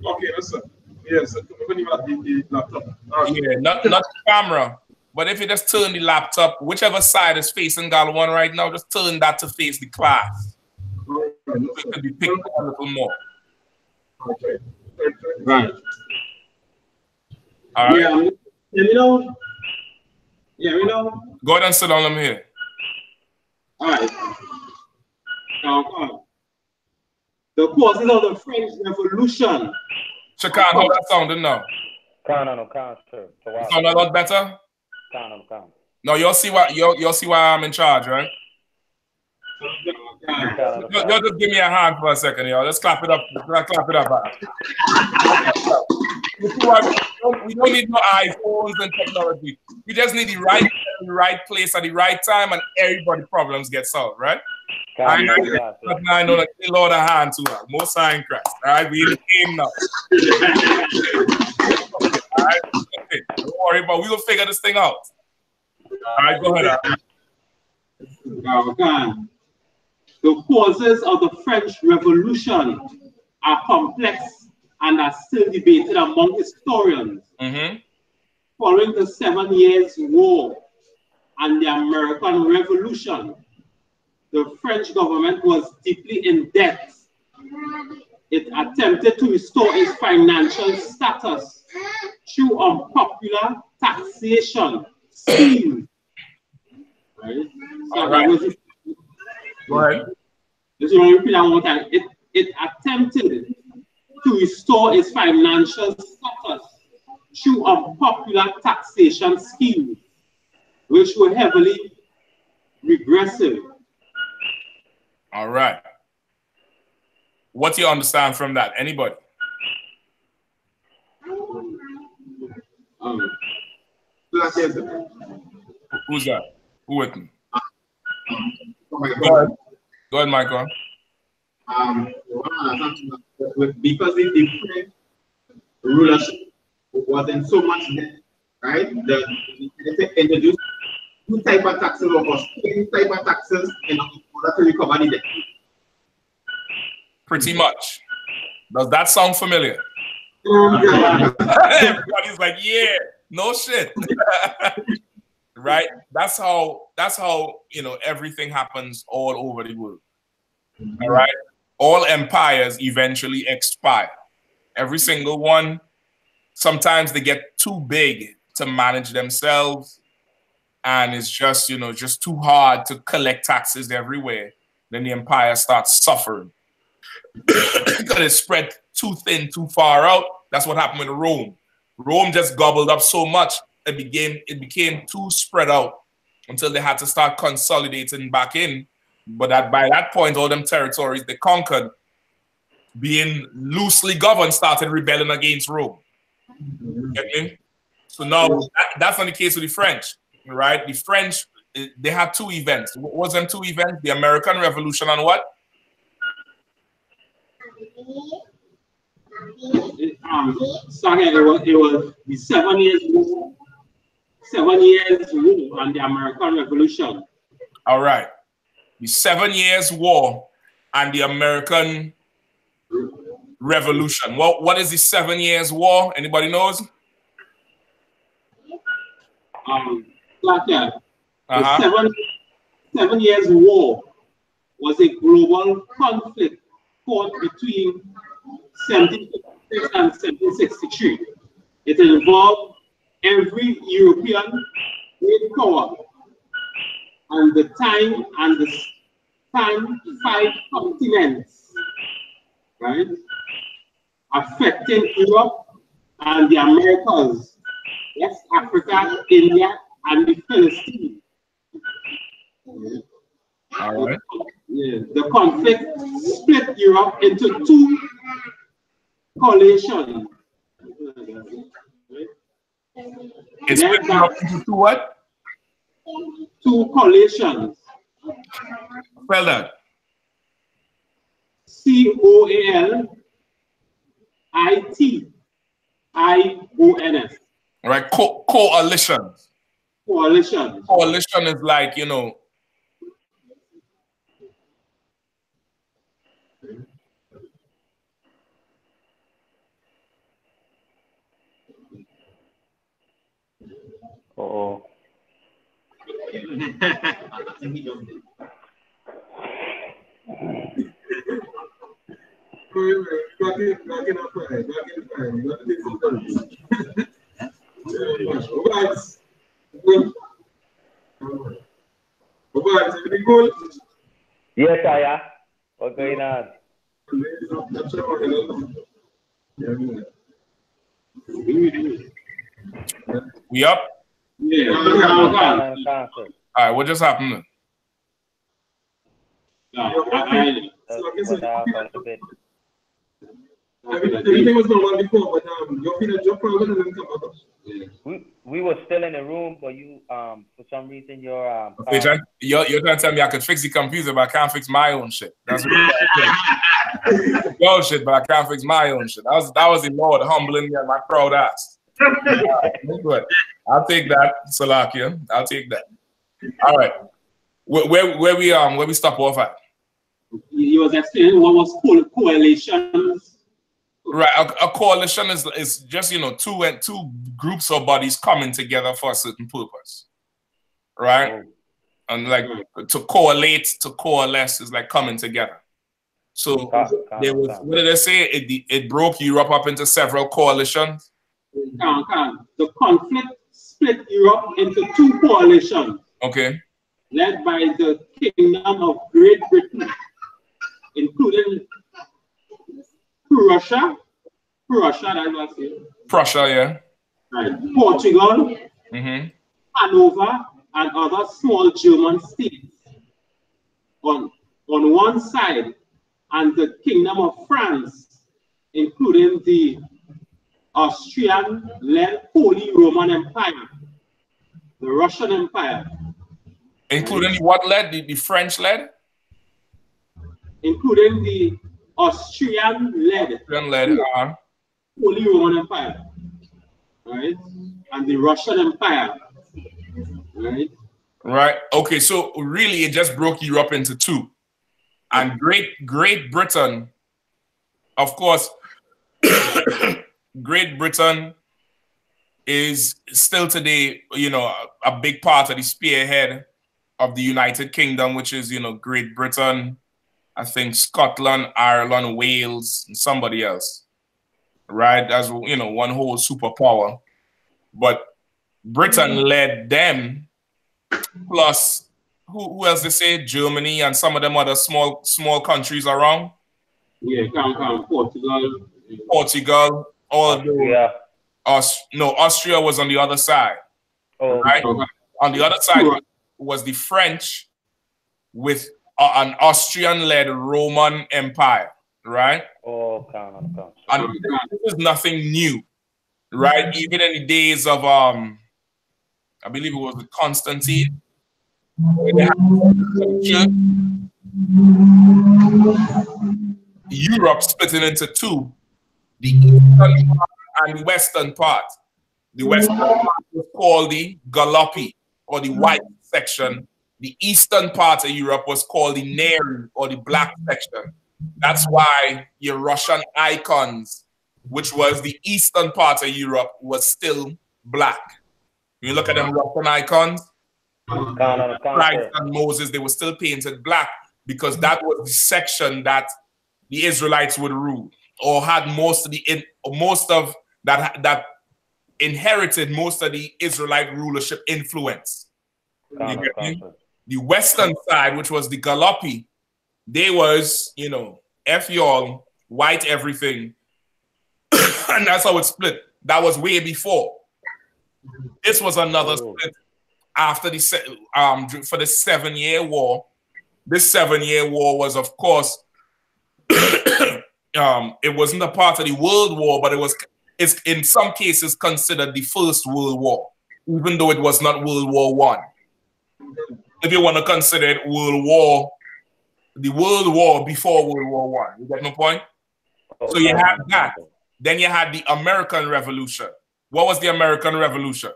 Okay, that's sir. Yes, the laptop. Yeah, not the camera. But if you just turn the laptop, whichever side is facing Galawan right now, just turn that to face the class. It could be picked up a little more. Okay. Right. All right. Go ahead and sit down. I'm here. All right. The causes of the French Revolution. Shakan, how that sounding now? Sound a lot better? No, you'll see why I'm in charge, right? You'll just give me a hand for a second, y'all. Let's clap it up. Clap it up. We don't need no iPhones and technology. We just need the right place at the right time, and everybody's problems get solved, right? I know that the Lord a hand to her. Most high in Christ. All right, we in the game now. All right, okay. Don't worry, but we will figure this thing out. All right, go ahead. The causes of the French Revolution are complex and are still debated among historians. Following the 7 Years' War, and the American Revolution, the French government was deeply in debt. It attempted to restore its financial status through unpopular taxation schemes. Right? So that was Go ahead. Just want to repeat that one more time. It attempted to restore its financial status through unpopular taxation schemes, which were heavily regressive. All right. What do you understand from that? Anybody? Who's that? Who with me? Go ahead. Go ahead, Michael. Because the French rulership wasn't so much debt, right? They introduced two type of taxes or two type of taxes in order to recover the debt. Pretty much. Does that sound familiar? Everybody's like, yeah, no shit. Right? That's how everything happens all over the world. All right. All empires eventually expire. Every single one. Sometimes they get too big to manage themselves, and it's just just too hard to collect taxes everywhere. Then the empire starts suffering because it spread too thin, too far out. That's what happened with Rome. Rome just gobbled up so much it became too spread out until they had to start consolidating back in. But by that point, all them territories they conquered, being loosely governed, started rebelling against Rome. Get me? So now that's not the case with the French, right? The French, they had two events. What was them two events? The American Revolution and what? It was the 7 years war. 7 years war and the American Revolution. All right. The 7 years war and the American Revolution. What is the 7 years war? Anybody knows? The 7 years war was a global conflict fought between 1756 and 1763. It involved every European great power and the time and the span 5 continents, right? Affecting Europe and the Americas, West Africa, India, and the Philippines. All right. The conflict split Europe into 2 coalitions. It's split Europe into 2 what? 2 coalitions. Spell that. COALITIONS. All right. Coalitions. Coalition. Coalition is like, Uh-oh. Yes, Aya. What's going on? we up? Yeah. All right, what just happened? Everything was going on before, but your problem didn't come up. We were still in the room, but you for some reason you're you're trying to tell me I could fix the computer, but I can't fix my own shit. That's what your shit, but I can't fix my own shit. That was the Lord humbling me and my proud ass. Right, I'll take that, Salakia. I'll take that. All right. Where we stop off at? You was explaining what was coalitions. Right, a coalition is just two groups or bodies coming together for a certain purpose. right? And like to coalesce is like coming together. So there was, what did I say? It broke Europe up into several coalitions. The conflict split Europe into 2 coalitions. Okay. Led by the Kingdom of Great Britain, including Prussia, yeah. Right. Portugal, Hanover, and other small German states on one side, and the Kingdom of France, including the Austrian-led Holy Roman Empire, the Russian Empire. Including what led? The French led? Including the Austrian-led Holy Roman Empire, right? And the Russian Empire, right? Right. Okay, so really it just broke Europe into 2. And Great Britain, of course, Great Britain is still today, you know, a big part of the spearhead of the United Kingdom, which is, you know, Great Britain, I think Scotland, Ireland, Wales, and somebody else, right? As, you know, one whole superpower. But Britain led them, plus who else they say? Germany and some of them other small countries around. Yeah, Portugal. Portugal, all of those. No, Austria was on the other side. Oh, right? Okay. On the other side was the French with an Austrian-led Roman Empire, right? Oh, and this is nothing new, right? Even in the days of I believe it was Constantine. Europe splitting into 2, the eastern part and the western part. The western part was called the Gallipoli, or the white section. The eastern part of Europe was called the Neri, or the black section. That's why your Russian icons, which was the eastern part of Europe, was still black. You look at them Russian icons, Christ and Moses, they were still painted black because that was the section that the Israelites would rule, or had that inherited most of the Israelite rulership influence. The western side, which was the Gallipoli, they was, you know, F y'all, white everything. And that's how it split. That was way before. This was another split after for the 7-year war. This 7-year war was, of course, it wasn't a part of the World War, but it's in some cases considered the First World War, even though it was not World War I. If you want to consider it World War, the World War before World War I. You get my point? So you had that. Then you had the American Revolution. What was the American Revolution?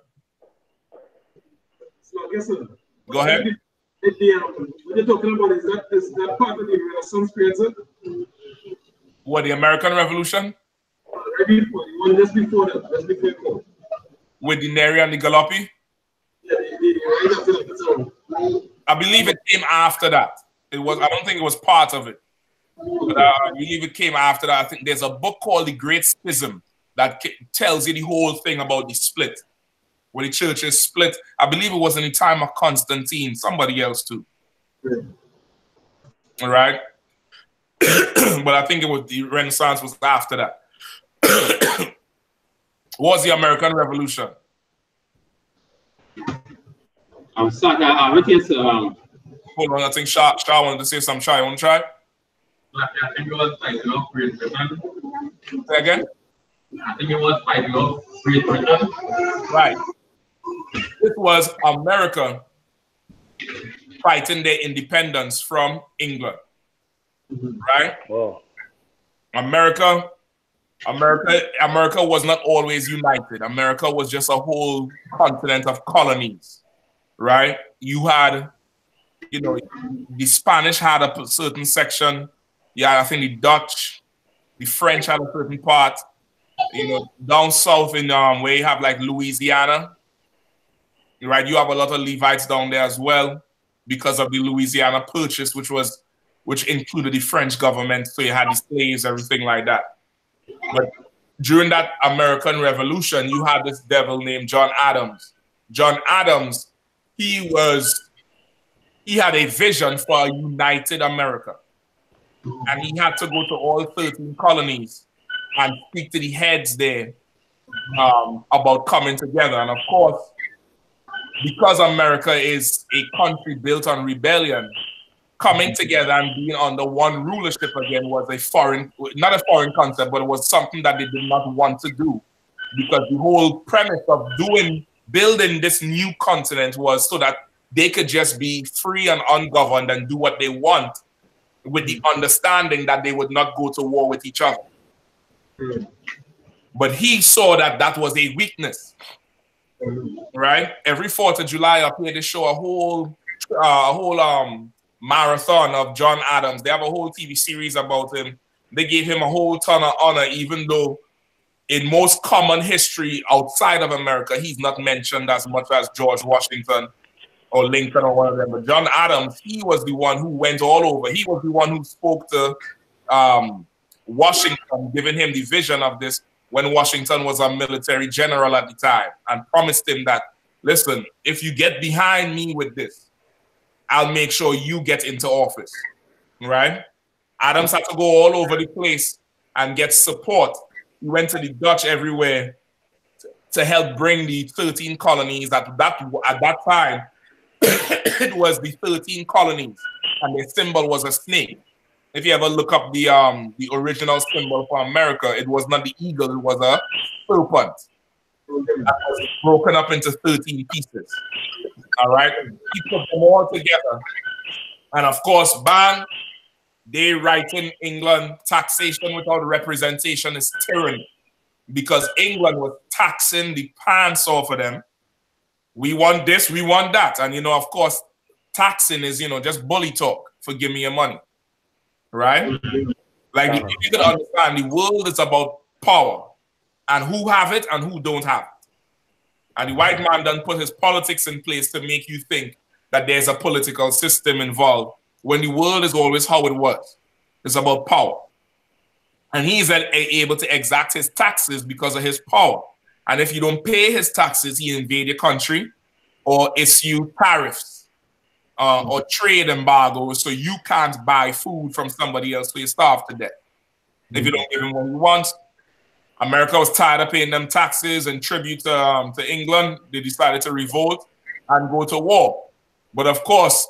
So I guess, go ahead. What you're talking about is that part of the Renaissance period? What, the American Revolution? Just before that. With the Neri and the Gallipoli? I believe it came after that. I don't think it was part of it. But I believe it came after that. I think there's a book called The Great Schism that tells you the whole thing about the split. When the churches split, I believe it was in the time of Constantine, somebody else too. All right. But I think it was the Renaissance was after that. What was the American Revolution? I'm sorry, I hold on, I think Shah wanted to say something. Shah, you want to try? I think it was fighting off Great Britain. Say again? I think it was fighting off Great Britain. Right. This was America fighting their independence from England. Right? Whoa. America was not always united. America was just a whole continent of colonies. Right? You had, you know, the Spanish had a certain section. Yeah, I think the Dutch, the French had a certain part. You know, down south in where you have like Louisiana, right? You have a lot of Levites down there as well because of the Louisiana Purchase, which included the French government. So you had the slaves, everything like that. But during that American Revolution, you had this devil named John Adams. John Adams, he had a vision for a united America. And he had to go to all 13 colonies and speak to the heads there about coming together. And of course, because America is a country built on rebellion, coming together and being under one rulership again was not a foreign concept, but it was something that they did not want to do. Because the whole premise of building this new continent was so that they could just be free and ungoverned and do what they want, with the understanding that they would not go to war with each other. But he saw that that was a weakness, right? Every 4th of July up here, they show a whole marathon of John Adams. They have a whole TV series about him. They gave him a whole ton of honor, even though in most common history outside of America, he's not mentioned as much as George Washington or Lincoln or one of them. But John Adams, he was the one who went all over. He was the one who spoke to Washington, giving him the vision of this when Washington was a military general at the time, and promised him that, listen, if you get behind me with this, I'll make sure you get into office, right? Adams had to go all over the place and get support. He went to the Dutch everywhere to help bring the 13 colonies. At that time, it was the 13 colonies, and their symbol was a snake. If you ever look up the original symbol for America, it was not the eagle, it was a serpent that was broken up into 13 pieces. All right? He put them all together. And of course, bang, they write in England, taxation without representation is tyranny. Because England was taxing the pants off of them. We want this, we want that. And, of course, taxing is, just bully talk for give me your money. Right? Like, if you can understand, the world is about power and who have it and who don't have it. And the white man done put his politics in place to make you think that there's a political system involved when the world is always how it was. It's about power. And he's able to exact his taxes because of his power. And if you don't pay his taxes, he invade your country or issue tariffs. Or trade embargoes, so you can't buy food from somebody else, so you starve to death. If you don't give him what he wants, America was tired of paying them taxes and tribute to England. They decided to revolt and go to war. But of course,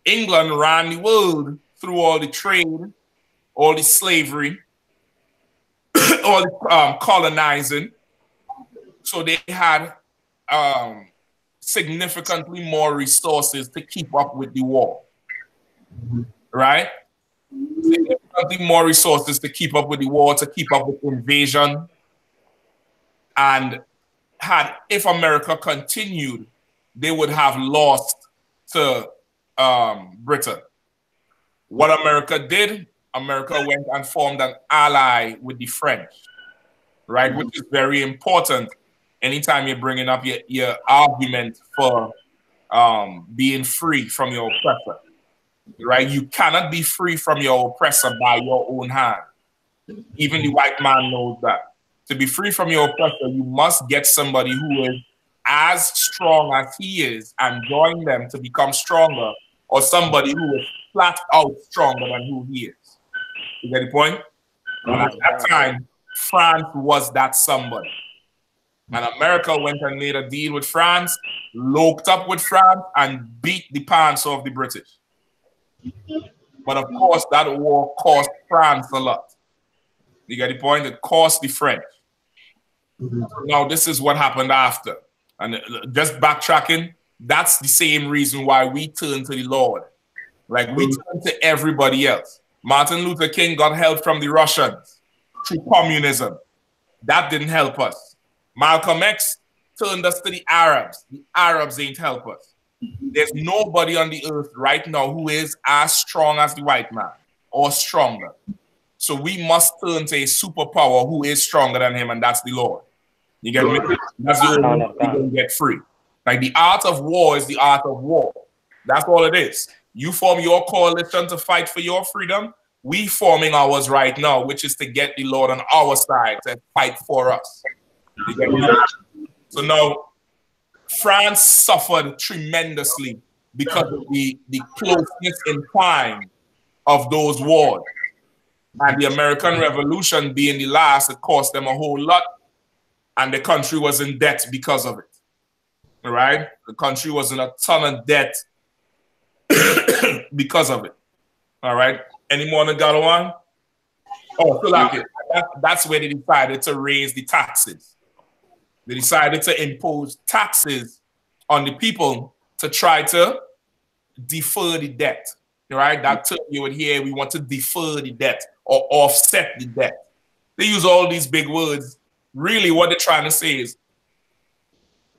England ran the world through all the trade, all the slavery, all the colonizing. So they had significantly more resources to keep up with the war, right? Significantly more resources to keep up with the war, to keep up with invasion. And if America continued, they would have lost to Britain. What America did, America went and formed an ally with the French, right? Which is very important. Anytime you're bringing up your argument for being free from your oppressor, right? You cannot be free from your oppressor by your own hand. Even the white man knows that. To be free from your oppressor, you must get somebody who is as strong as he is and join them to become stronger, or somebody who is flat out stronger than who he is. You get the point? And at that time, France was that somebody. And America went and made a deal with France, loked up with France, and beat the pants off the British. But of course, that war cost France a lot. You get the point? It cost the French. Now, this is what happened after. And just backtracking, that's the same reason why we turn to the Lord. Like, we turn to everybody else. Martin Luther King got help from the Russians through communism. That didn't help us. Malcolm X turned us to the Arabs. The Arabs ain't help us. There's nobody on the earth right now who is as strong as the white man or stronger. So we must turn to a superpower who is stronger than him, and that's the Lord. You get me? That's the only way we can get free. Like the art of war is the art of war. That's all it is. You form your coalition to fight for your freedom. We forming ours right now, which is to get the Lord on our side to fight for us. So now, France suffered tremendously because of the closeness in time of those wars. And the American Revolution being the last, it cost them a whole lot. And the country was in debt because of it. All right? The country was in a ton of debt because of it. All right? Any more on the Galawan? Oh, so like that's where they decided to raise the taxes. They decided to impose taxes on the people to try to defer the debt. All right? That term you would hear, we want to defer the debt or offset the debt. They use all these big words. Really, what they're trying to say is,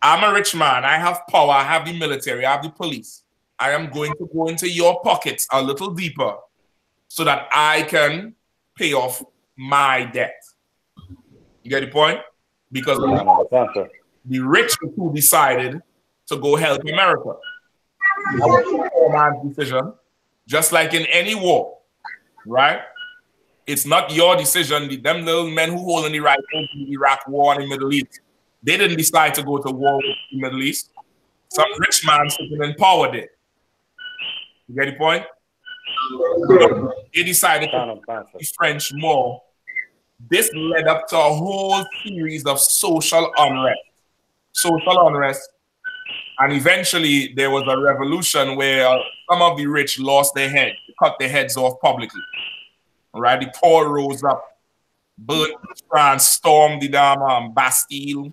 I'm a rich man. I have power. I have the military. I have the police. I am going to go into your pockets a little deeper so that I can pay off my debt. You get the point? Because the rich who decided to go help America. That was a man's decision, just like in any war, right? It's not your decision. Them little men who hold in the right in the Iraq war and the Middle East, they didn't decide to go to war with the Middle East. Some rich man sitting in power did. You get the point? They decided to the French more. This led up to a whole series of social unrest. And eventually there was a revolution where some of the rich lost their head, cut their heads off publicly. Right, the poor rose up, burnt France, stormed the damn Bastille,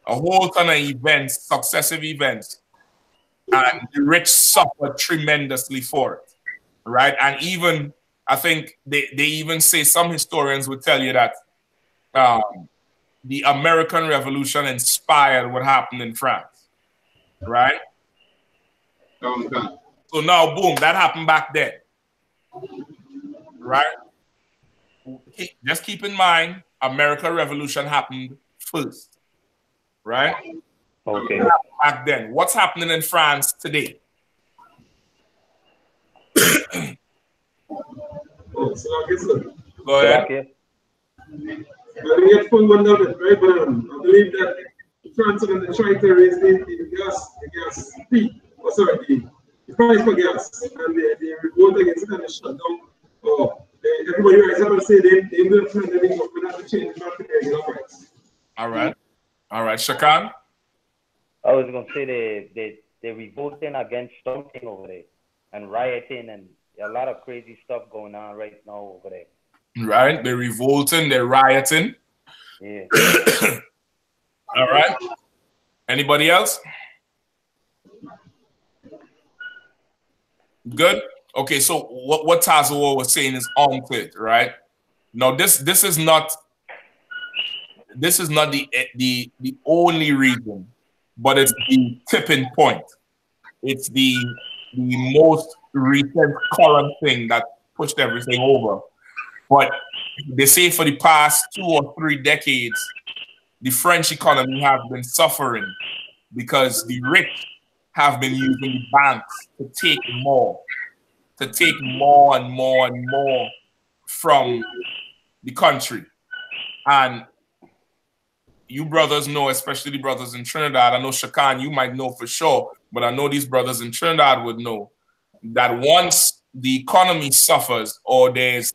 a whole ton of events, successive events, and the rich suffered tremendously for it, right? And even, I think they even say, some historians would tell you that the American Revolution inspired what happened in France, right? So now, boom, that happened back then. Right? Just keep in mind, American Revolution happened first. Right? Okay. Back then. What's happening in France today? Go ahead. I believe that France are going to try to raise the gas fee. The price for gas, and they revolt against it and they shut down. Everybody rise up and say they will find the link up to change the market regular price. All right. Shakan? I was going to say they're revolting against something over there and rioting and a lot of crazy stuff going on right now over there. Right. They're revolting. They're rioting. Yeah. All right. Anybody else? Good. Okay. So what Tazawa was saying is on it, right? Now this is not the only reason, but it's the tipping point. It's the most recent current thing that pushed everything over. But they say for the past 2 or 3 decades, the French economy has been suffering because the rich have been using the banks to take more and more and more from the country. And you brothers know, especially the brothers in Trinidad, I know Shakan, you might know for sure, but I know these brothers in Trinidad would know that once the economy suffers or there's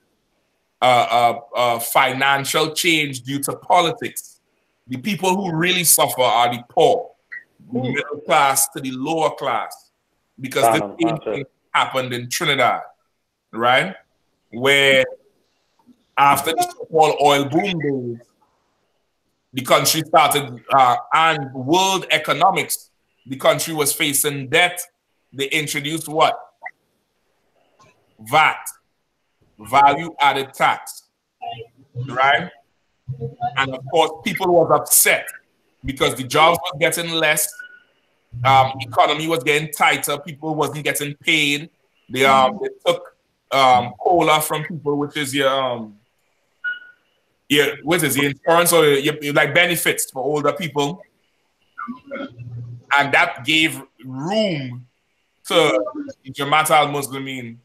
a financial change due to politics, the people who really suffer are the poor, the middle class to the lower class, because the same thing happened in Trinidad, right? Where after the so-called oil boom days, the country started, and world economics, the country was facing debt. They introduced what? VAT, value added tax, right? And of course, people was upset because the jobs were getting less, economy was getting tighter, people wasn't getting paid. They took COLA from people, which is your what is the insurance or your like benefits for older people. And that gave room to Jamaat al-Muslimin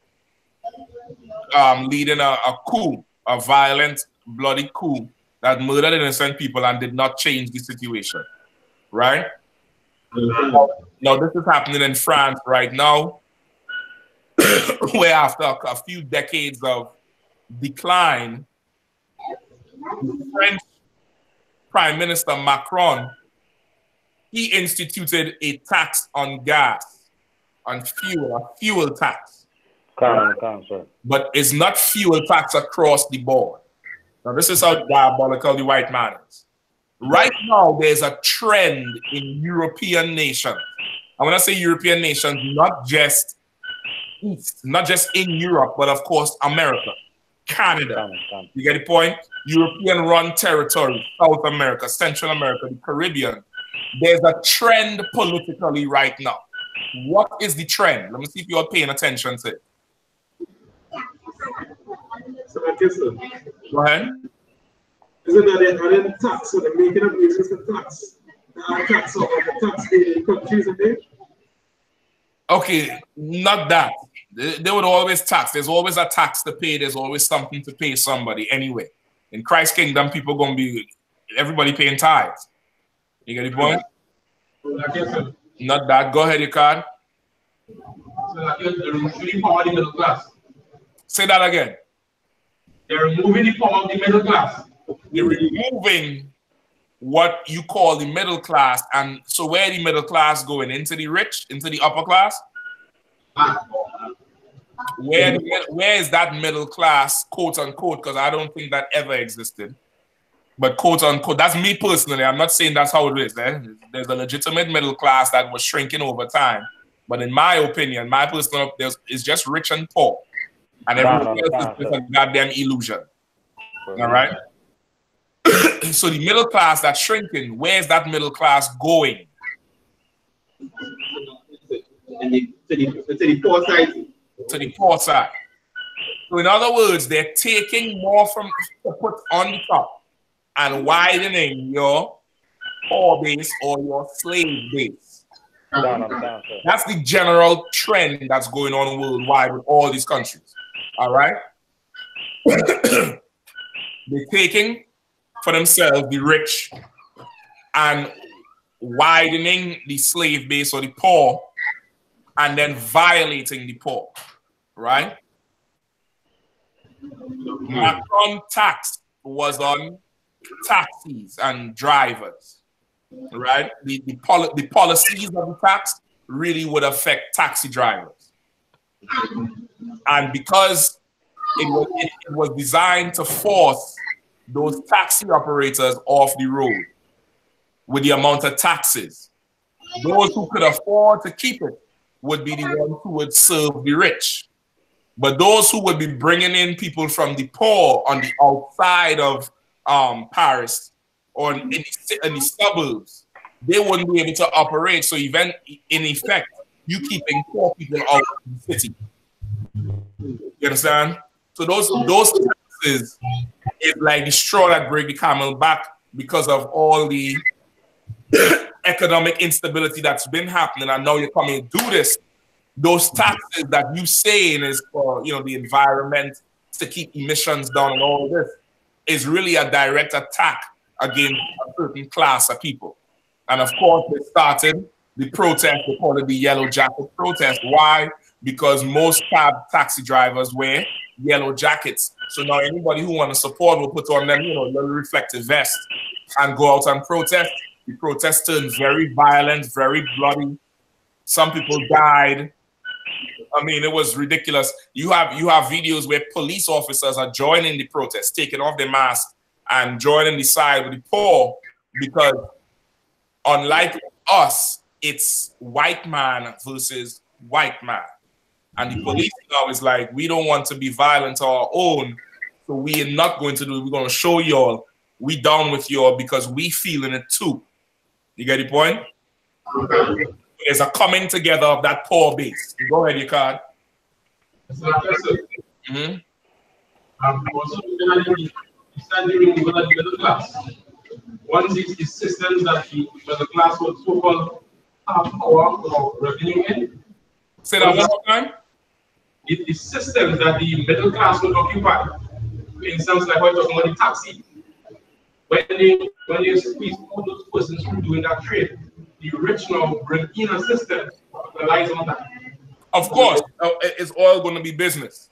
leading a coup, a violent, bloody coup that murdered innocent people and did not change the situation, right? Now this is happening in France right now, where after a few decades of decline, the French Prime Minister Macron, he instituted a tax on gas, on fuel, a fuel tax. But it's not fuel tax across the board. Now, this is how diabolical the white man is. Right now, there's a trend in European nations. And when I say European nations, not just East, not just in Europe, but of course, America, Canada. You get the point? European-run territory, South America, Central America, the Caribbean. There's a trend politically right now. What is the trend? Let me see if you're paying attention to it. Go ahead. Isn't that a tax? So they're making up the existing tax. Tax of the tax the countries in there? Okay, not that. They would always tax. There's always a tax to pay. There's always something to pay somebody anyway. In Christ's kingdom, people going to be, everybody paying tithes. You get the point? Not that. Go ahead, you can. So like you're removing power of the middle class. Say that again. They're removing the power of the middle class. They're removing what you call the middle class. And so where the middle class going? Into the rich? Into the upper class? Where is that middle class, quote unquote? Because I don't think that ever existed. But quote unquote, that's me personally. I'm not saying that's how it is. There's a legitimate middle class that was shrinking over time. But in my opinion, my personal, it's just rich and poor. And everything else is just a goddamn illusion. All right? So the middle class that's shrinking, where's that middle class going? To the poor side. To the poor side. So in other words, they're taking more from to put on the top and widening your poor base or your slave base. That's the general trend that's going on worldwide with all these countries. All right? They're taking for themselves the rich and widening the slave base or the poor and then violating the poor. Right? Macron tax was on taxis and drivers. Right? The policies of the tax really would affect taxi drivers. And because it was designed to force those taxi operators off the road with the amount of taxes, those who could afford to keep it would be the ones who would serve the rich. But those who would be bringing in people from the poor on the outside of Paris or in the suburbs, they wouldn't be able to operate. So in effect, you keeping poor people out of the city. You understand? So those taxes is like the straw that break the camel back because of all the economic instability that's been happening. And now you're coming to do this. Those taxes that you saying is for the environment to keep emissions down and all this is really a direct attack against a certain class of people. And of course, they started the protest. They call it the Yellow Jacket protest. Why? Because most taxi drivers wear yellow jackets. So now anybody who want to support will put on them, little reflective vest and go out and protest. The protest turned very violent, very bloody. Some people died. I mean, it was ridiculous. You have videos where police officers are joining the protest, taking off their masks and joining the side with the poor, because unlike us, it's white man versus white man. And the police now is like, we don't want to be violent to our own, so we are not going to do it. We're going to show y'all we down with y'all because we feeling it too. You get the point? There's a coming together of that poor base. Go ahead, you can. So also standing with the middle class. Once these systems that the middle class was so-called power or revenue in. Say that one more time. The system that the middle class will occupy. For instance, like we're talking about the taxi. When you squeeze all those persons from doing that trade, the rich now bring in a system that relies on that. Of course, it's all going to be business.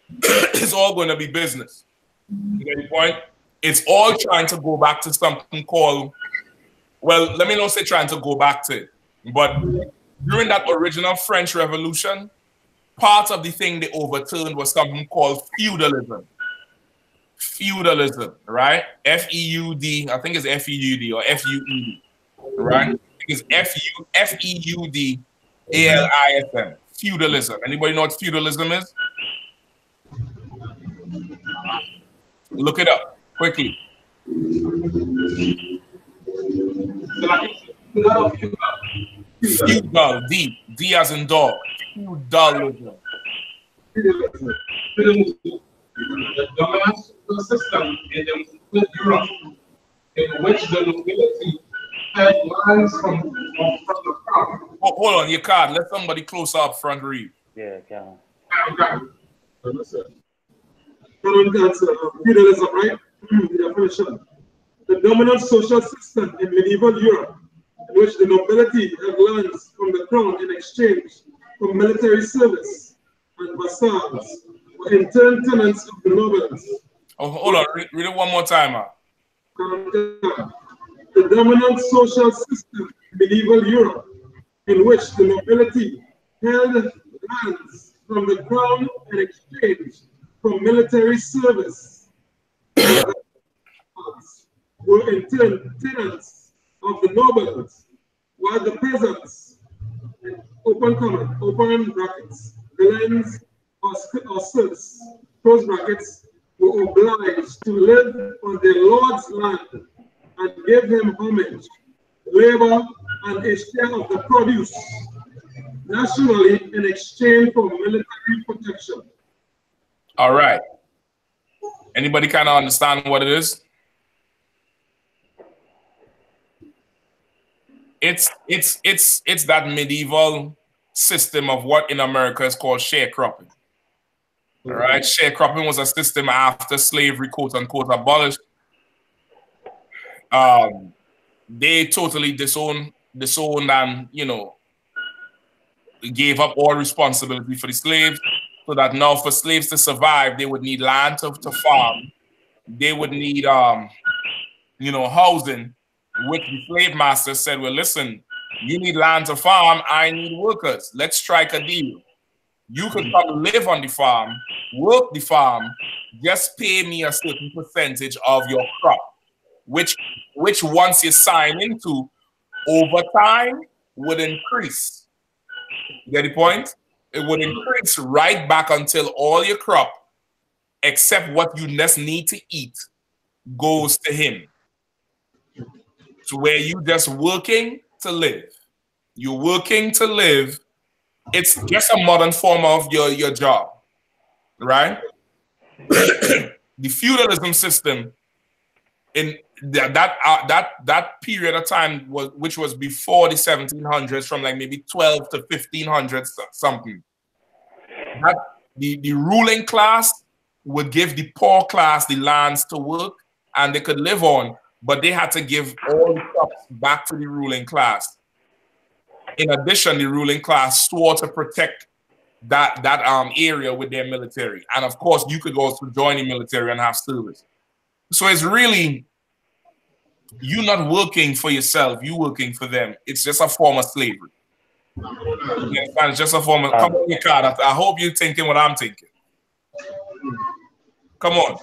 It's all going to be business. You get the point? It's all trying to go back to something called, well, let me not say trying to go back to it, but during that original French Revolution, part of the thing they overturned was something called feudalism. Feudalism, right? F-E-U-D, I think it's F-E-U-D or F-U-E-D, right? I think it's F-E-U-D-A-L-I-S-M. Feudalism. Anybody know what feudalism is? Look it up quickly. Feudal, D as in dog. Feudalism. The dominant system in Europe, in which the nobility had lands from the crown. Hold on, your card. Let somebody close up front read. Yeah, can. Feudalism, right? The definition. The dominant social system in medieval Europe, in which the nobility had lands from the crown in exchange for military service and vassals, were in turn tenants of the nobles. Oh, hold on, read it one more time, man. The dominant social system in medieval Europe, in which the nobility held lands from the crown in exchange for military service, were in turn tenants of the nobles, while the peasants, open brackets, villains or serfs, close brackets, were obliged to live on their lord's land and give him homage, labor, and a share of the produce nationally in exchange for military protection. All right. Anybody kind of understand what it is? It's that medieval system of what in America is called sharecropping. All right, sharecropping was a system after slavery, quote unquote, abolished. They totally disowned and, you know, gave up all responsibility for the slaves, so that now for slaves to survive, they would need land to farm. They would need, you know, housing, which the slave master said, well, listen, you need land to farm, I need workers. Let's strike a deal. You could come live on the farm, work the farm, just pay me a certain percentage of your crop, which once you sign into, over time would increase. You get the point? It would increase right back until all your crop, except what you just need to eat, goes to him. So where you just working to live. You're working to live. It's just a modern form of your job, right? The feudalism system in that period of time which was before the 1700s, from like maybe 12 to 1500 something. That the ruling class would give the poor class the lands to work and they could live on, but they had to give all the crops back to the ruling class. In addition, the ruling class swore to protect that area with their military. And of course, you could also join the military and have service. So it's really, you not working for yourself, you working for them. It's just a form of slavery. It's just a form of, come on, Ricardo. I hope you're thinking what I'm thinking. Come on.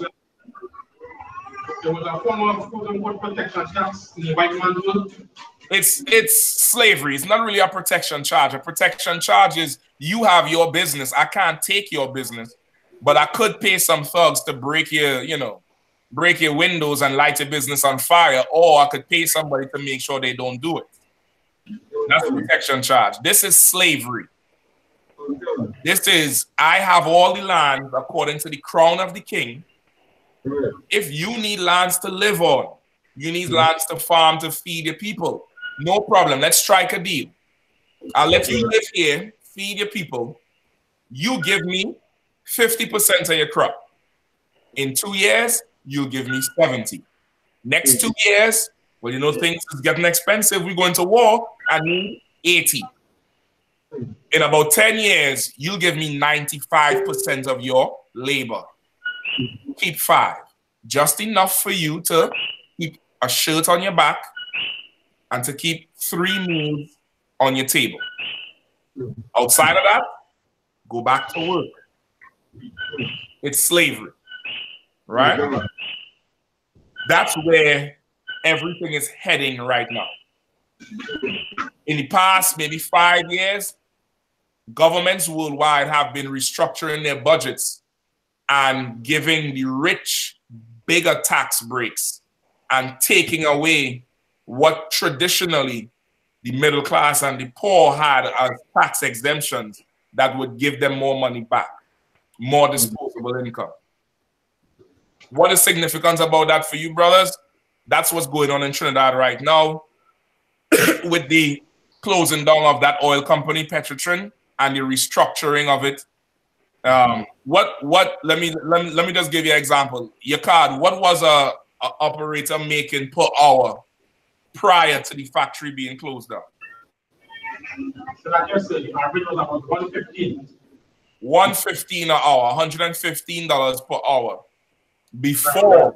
There was a form of protection tax in the white man's world. It's slavery. It's not really a protection charge. A protection charge is you have your business. I can't take your business, but I could pay some thugs to break your, you know, break your windows and light your business on fire, or I could pay somebody to make sure they don't do it. That's a protection charge. This is slavery. This is, I have all the land according to the crown of the king. If you need lands to live on, you need lands to farm to feed your people, No problem. Let's strike a deal. I'll let you live here, feed your people. You give me 50% of your crop. In 2 years, you'll give me 70. Next 2 years, well, you know, things is getting expensive. We're going to war. I need 80. In about 10 years, you'll give me 95% of your labor. Keep 5. Just enough for you to keep a shirt on your back and to keep 3 meals on your table. Outside of that, go back to work. It's slavery, right? That's where everything is heading right now. In the past, maybe 5 years, governments worldwide have been restructuring their budgets and giving the rich bigger tax breaks and taking away what traditionally the middle class and the poor had as tax exemptions that would give them more money back, more disposable income. What is significant about that for you, brothers? That's what's going on in Trinidad right now with the closing down of that oil company, Petrotrin, and the restructuring of it. Let me just give you an example. Your card, what was a operator making per hour prior to the factory being closed down? So like I said, the average was about 115. 115 an hour, $115 per hour. Before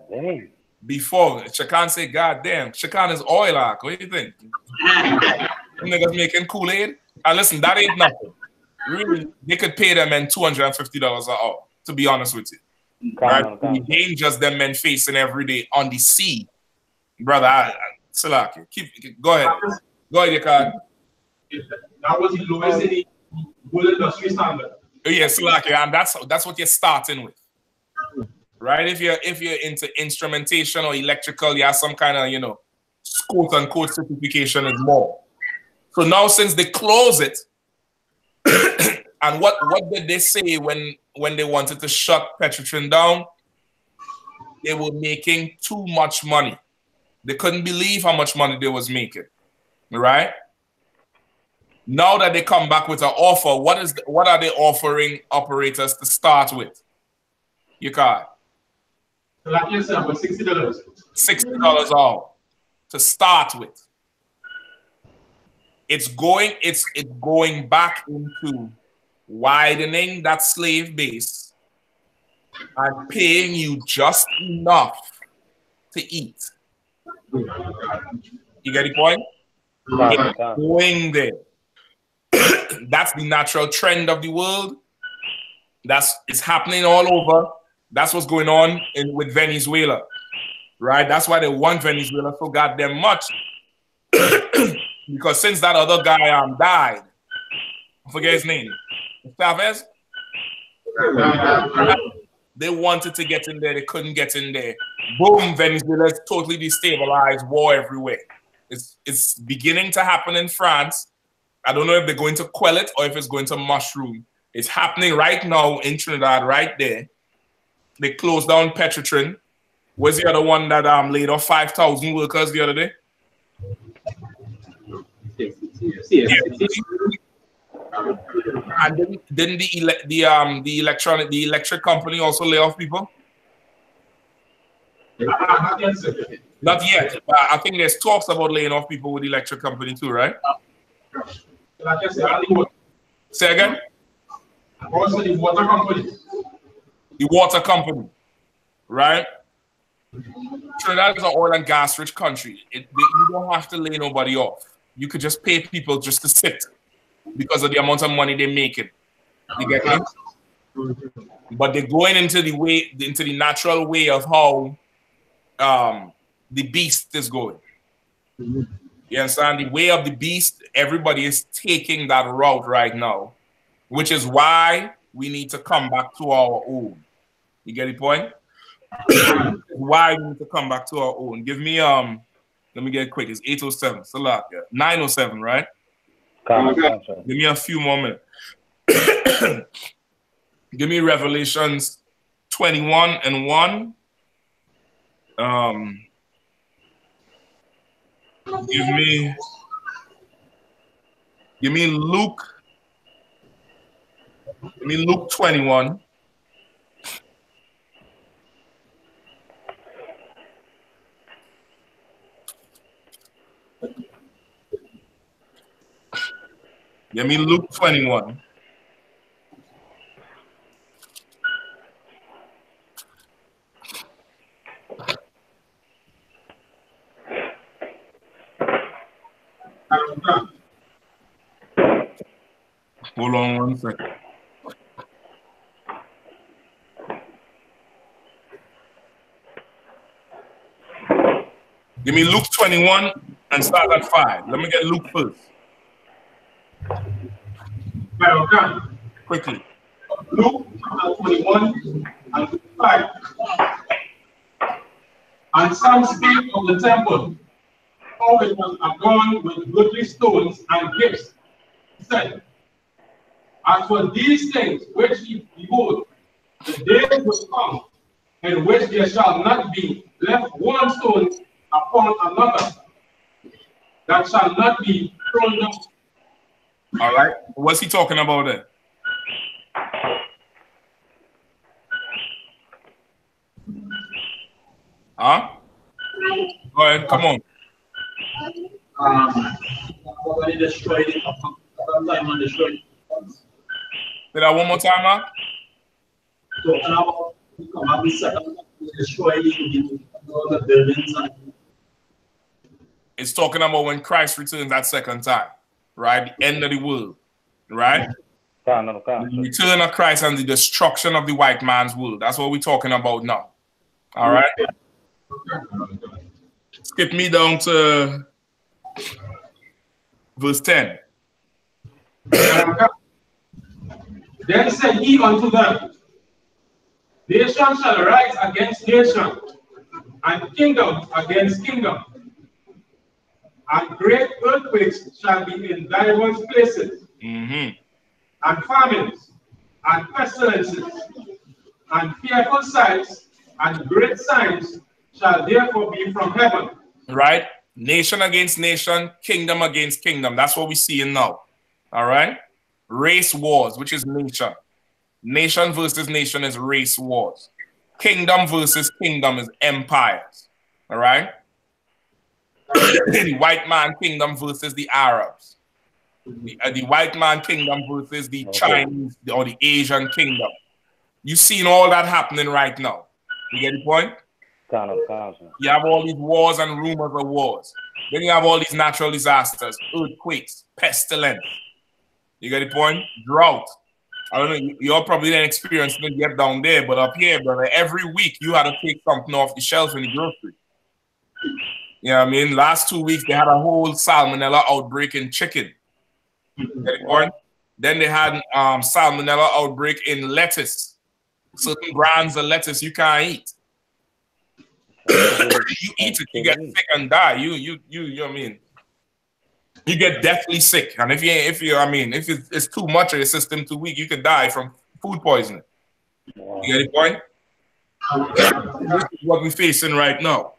Shakan say, God damn, Shakan is oil arc. What do you think? Niggas making Kool-Aid? And listen, that ain't nothing. Really, they could pay them men $250 an hour, to be honest with you. Right? The dangers them men facing every day on the sea. Brother, Salaki, go ahead. Go ahead, your card. That was the lowest in the world industry standard. Yeah, Salaki, and that's what you're starting with. Right? If you're into instrumentation or electrical, you have some kind of, you know, quote unquote certification is more. So now since they close it, and what did they say when they wanted to shut Petrotrin down? They were making too much money. They couldn't believe how much money they was making. Right? Now that they come back with an offer, what are they offering operators to start with? Your card. Like you said, about $60. $60 an hour to start with. It's going back into widening that slave base and paying you just enough to eat. You get the point? It's going there. That's the natural trend of the world. It's happening all over. That's what's going on with Venezuela, right? That's why they want Venezuela so goddamn much. Because since that other guy died, I forget his name, Chavez, they wanted to get in there, they couldn't get in there. Boom, Venezuela is totally destabilized, war everywhere. It's beginning to happen in France. I don't know if they're going to quell it or if it's going to mushroom. It's happening right now in Trinidad, right there. They closed down Petrotrin. Where's the other one that laid off 5,000 workers the other day? And didn't the electric company also lay off people? Not yet. But I think there's talks about laying off people with the electric company too, right? Say again? Also the water company. The water company, right? Trinidad is an oil and gas rich country. You don't have to lay nobody off. You could just pay people just to sit because of the amount of money they're making. You get me? But they're going into the natural way of how the beast is going. You understand? The way of the beast, everybody is taking that route right now, which is why we need to come back to our own. You get the point? Why we need to come back to our own. Give me let me get it quick. It's 8:07. Salak, 9:07, right? Give me a few more minutes. Give me Revelations 21:1. Give me Give me Luke 21. Give me Luke 21. Hold on 1 second. Give me Luke 21 and start at 5. Let me get Luke first. Quickly. Luke 21 and 5. And some speak of the temple, how it was adorned with goodly stones and gifts. He said, as for these things which ye behold, the days will come in which there shall not be left one stone upon another that shall not be thrown down. All right. What's he talking about there? Huh? Go ahead. Come on. Somebody destroyed it. Sometime destroyed it. Say that one more time, Mark. So now we come up with destroy all the buildings. It's talking about when Christ returns that second time, right? The end of the world, right? The return of Christ and the destruction of the white man's world. That's what we're talking about now. All right? Skip me down to verse 10. Then said he unto them, nation shall rise against nation, and kingdom against kingdom. And great earthquakes shall be in divers places, and famines, and pestilences, and fearful sights, and great signs shall therefore be from heaven. Right? Nation against nation, kingdom against kingdom. That's what we're seeing now. All right? Race wars, which is nation. Nation versus nation is race wars. Kingdom versus kingdom is empires. All right? The white man kingdom versus the Arabs. The white man kingdom versus the Chinese or the Asian kingdom. You've seen all that happening right now. You get the point? You have all these wars and rumors of wars. Then you have all these natural disasters, earthquakes, pestilence. You get the point? Drought. I don't know, you all probably didn't experience it yet down there, but up here, brother, every week you had to take something off the shelf in the grocery. You know what I mean? Last 2 weeks, they had a whole salmonella outbreak in chicken. You get the point? Then they had salmonella outbreak in lettuce. Certain brands of lettuce you can't eat. You eat it, you get sick and die. You know what I mean? You get deathly sick. And if it's too much of your system too weak, you could die from food poisoning. You get the point? This is what we're facing right now.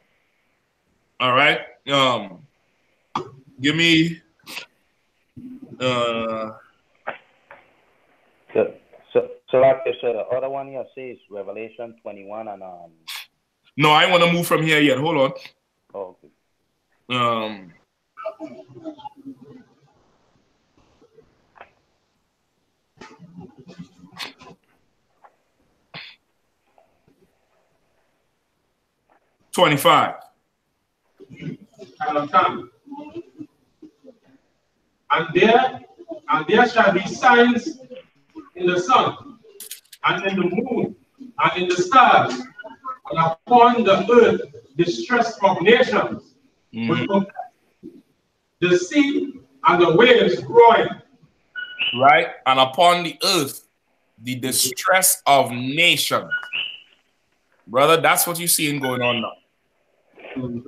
All right. Give me So like I said, the other one you say is Revelation 21 and No, I want to move from here yet. Hold on. Oh, okay. 25. And there shall be signs in the sun, and in the moon, and in the stars, and upon the earth distress of nations, the sea and the waves roaring. Right? And upon the earth, the distress of nations. Brother, that's what you're seeing going on now. The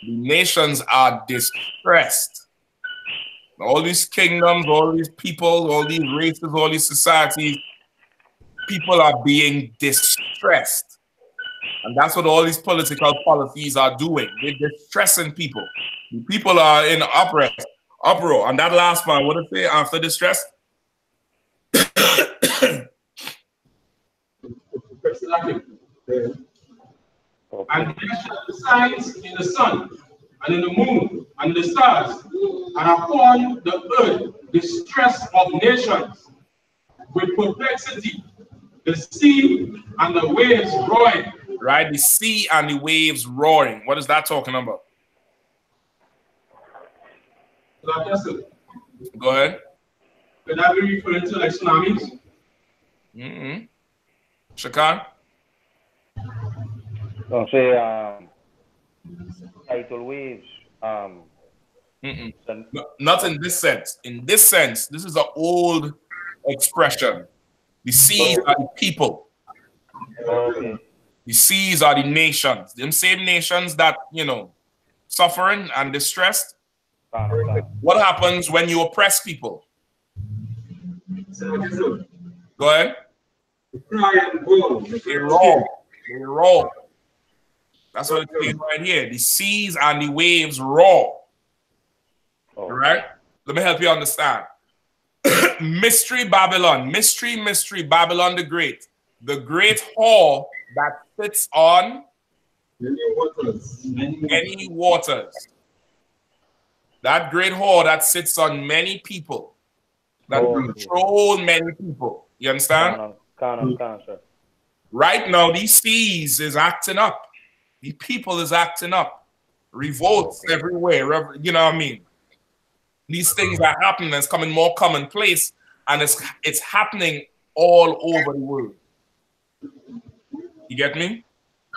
nations are distressed. All these kingdoms, all these people, all these races, all these societies, people are being distressed. And that's what all these political policies are doing. They're distressing people. The people are in uprest. Uproar. And that last part, what did it say after distress? And there shall be signs in the sun, and in the moon, and in the stars, and upon the earth distress of nations, with perplexity, the sea and the waves roaring. Right, the sea and the waves roaring. What is that talking about? Go ahead. Could that be referring to like tsunamis? Shakan? Don't say tidal waves. Not in this sense. In this sense, this is an old expression. The seas are the people. Okay. The seas are the nations. Them same nations that, you know, suffering and distressed. What happens when you oppress people? Go ahead. They roar. They roar. That's what it's saying right here. The seas and the waves roar. All right? Let me help you understand. Mystery Babylon. Mystery Babylon the Great. The great hall that sits on many waters. That great hall that sits on many people. That control many people. You understand? Right now, these seas is acting up. The people is acting up. Revolts everywhere. You know what I mean? These things are happening. It's coming more commonplace, and it's happening all over the world. You get me?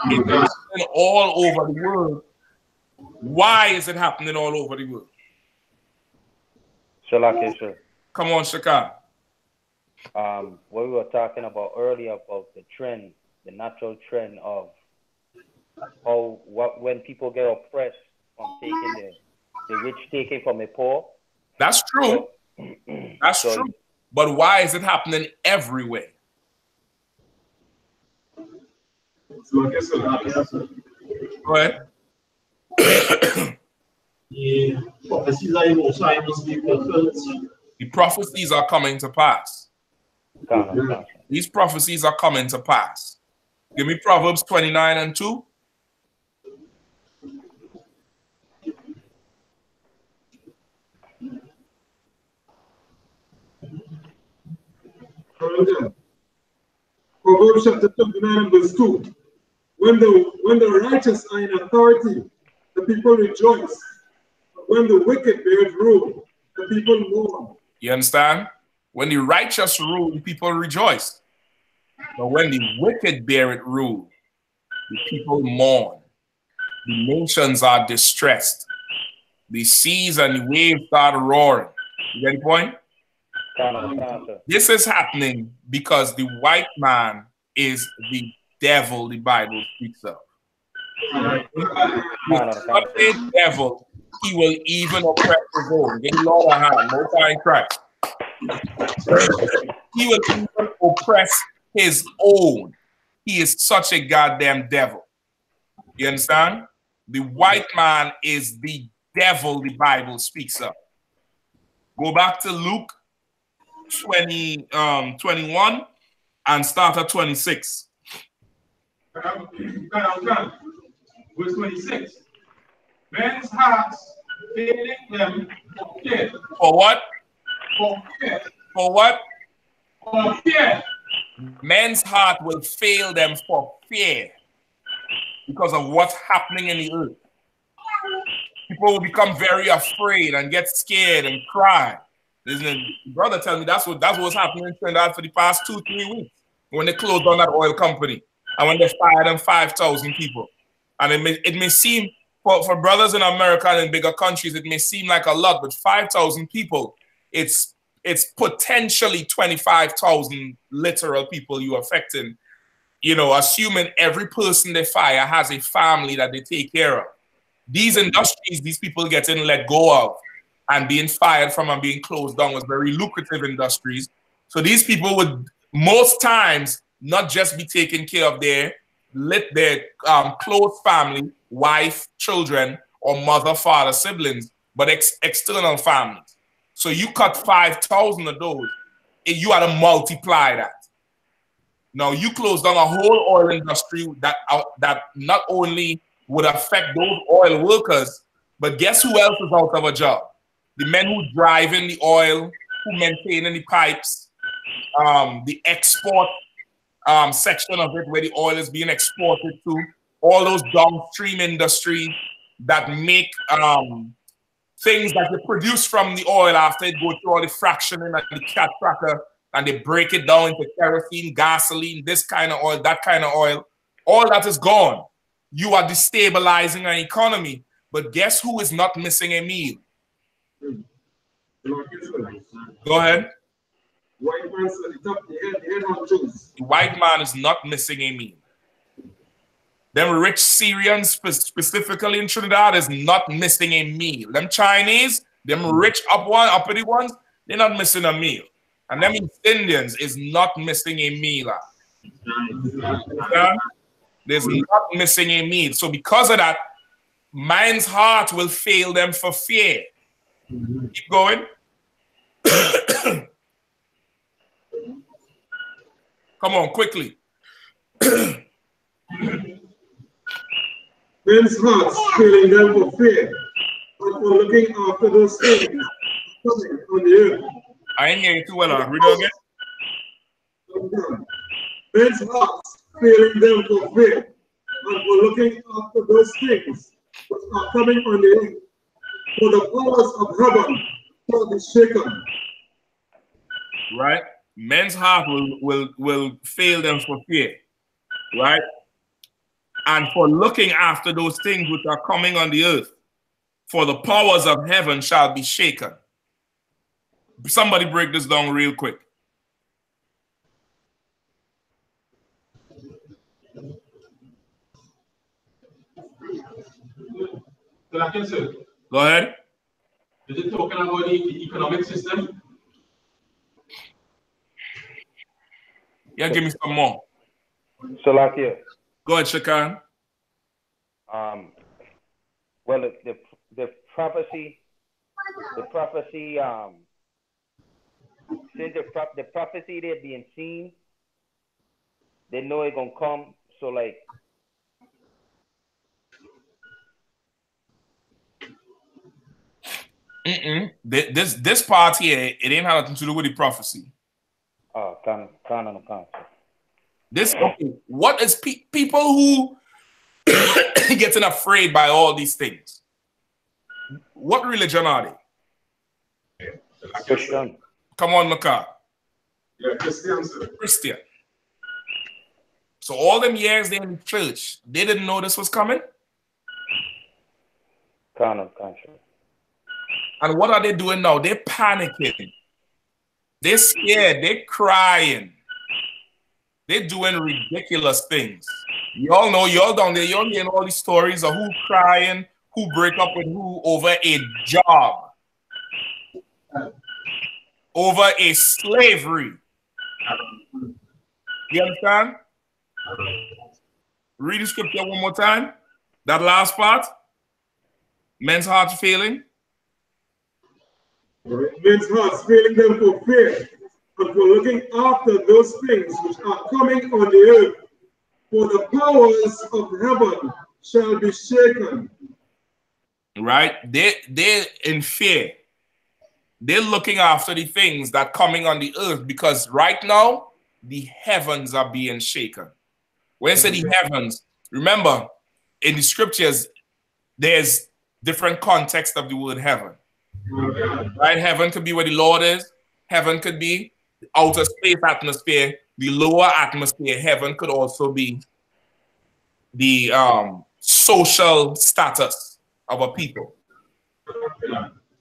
It's happening all over the world. Why is it happening all over the world? Come on, Shaka. What we were talking about earlier about the trend, the natural trend of how when people get oppressed from taking the rich taking from the poor. That's true. That's true. But why is it happening everywhere? So I guess Go ahead. The prophecies are also must be fulfilled. The prophecies are coming to pass. These prophecies are coming to pass. Give me Proverbs 29:2. Proverbs chapter 29 verse 2. When the righteous are in authority, the people rejoice. But when the wicked bear rule, the people mourn. You understand? When the righteous rule, the people rejoice. But when the wicked bear it rule, the people mourn. The nations are distressed. The seas and the waves start roaring. You get the point? This is happening because the white man is the devil the Bible speaks of. The devil, he will even oppress his own. Get the Lord on hand, Most High in Christ. He will even oppress his own. He is such a goddamn devil. You understand? The white man is the devil the Bible speaks of. Go back to Luke 21 and start at 26. Verse 26. Men's hearts failing them for fear. For what? For fear. For what? For fear. Men's heart will fail them for fear because of what's happening in the earth. People will become very afraid and get scared and cry. Brother tell me that's what's happening in Trinidad for the past 2-3 weeks when they closed down that oil company and when they fired them 5,000 people. And it may seem for brothers in America and in bigger countries, it may seem like a lot, but 5,000 people, it's potentially 25,000 literal people you affecting. You know, assuming every person they fire has a family that they take care of. These industries, these people getting let go of and being fired from and being closed down was very lucrative industries. So these people would most times not just be taking care of their close family, wife, children, or mother, father, siblings, but external families. So you cut 5,000 of those, you had to multiply that. Now you close down a whole oil industry that not only would affect those oil workers, but guess who else is out of a job? The men who drive in the oil, who maintain the pipes, the export section of it where the oil is being exported to, all those downstream industries that make things that they produce from the oil after it goes through all the fractioning and the cat cracker, and they break it down into kerosene, gasoline, this kind of oil, that kind of oil. All that is gone. You are destabilizing an economy. But guess who is not missing a meal? Go ahead. White man said the head on Jews. The white man is not missing a meal. Them rich Syrians, specifically in Trinidad, is not missing a meal. Them Chinese, them rich uppity ones, they're not missing a meal. And them East Indians is not missing a meal. There's not missing a meal. So because of that, man's heart will fail them for fear. Keep going. Come on, quickly. Men's hearts failing them for fear, but for looking after those things coming on the earth. I ain't hearing too well. Read it again. Men's hearts failing them for fear, and for looking after those things which are coming on the earth. For the powers of heaven shall be shaken. Right? Men's heart will fail them for fear. Right? And for looking after those things which are coming on the earth. For the powers of heaven shall be shaken. Somebody break this down real quick. Go ahead. Is it talking about the economic system? Yeah, give me some more. Salakia. Go ahead, Shakan. Well, the prophecy, since the prophecy they're being seen, they know it's gonna come. So like, This part here, it ain't had nothing to do with the prophecy. oh, can't. This, okay, what is people who getting afraid by all these things? What religion are they? Christian. Come on, Maka. Yeah, Christians. Christian. So all them years they in the church, they didn't know this was coming? Can't. And what are they doing now? They're panicking. They're scared. They're crying. They're doing ridiculous things. Y'all know, y'all down there, y'all hearing all these stories of who crying, who break up with who over a job, over a slavery. You understand? Read the scripture one more time. That last part. Men's hearts failing. Men's hearts failing them for fear, and for looking after those things which are coming on the earth. For the powers of heaven shall be shaken. Right? They're in fear. They're looking after the things that are coming on the earth, because right now, the heavens are being shaken. When I say the heavens, remember, in the scriptures, there's different context of the word heaven. Right? Heaven could be where the Lord is. Heaven could be the outer space atmosphere, the lower atmosphere. Heaven could also be the social status of a people.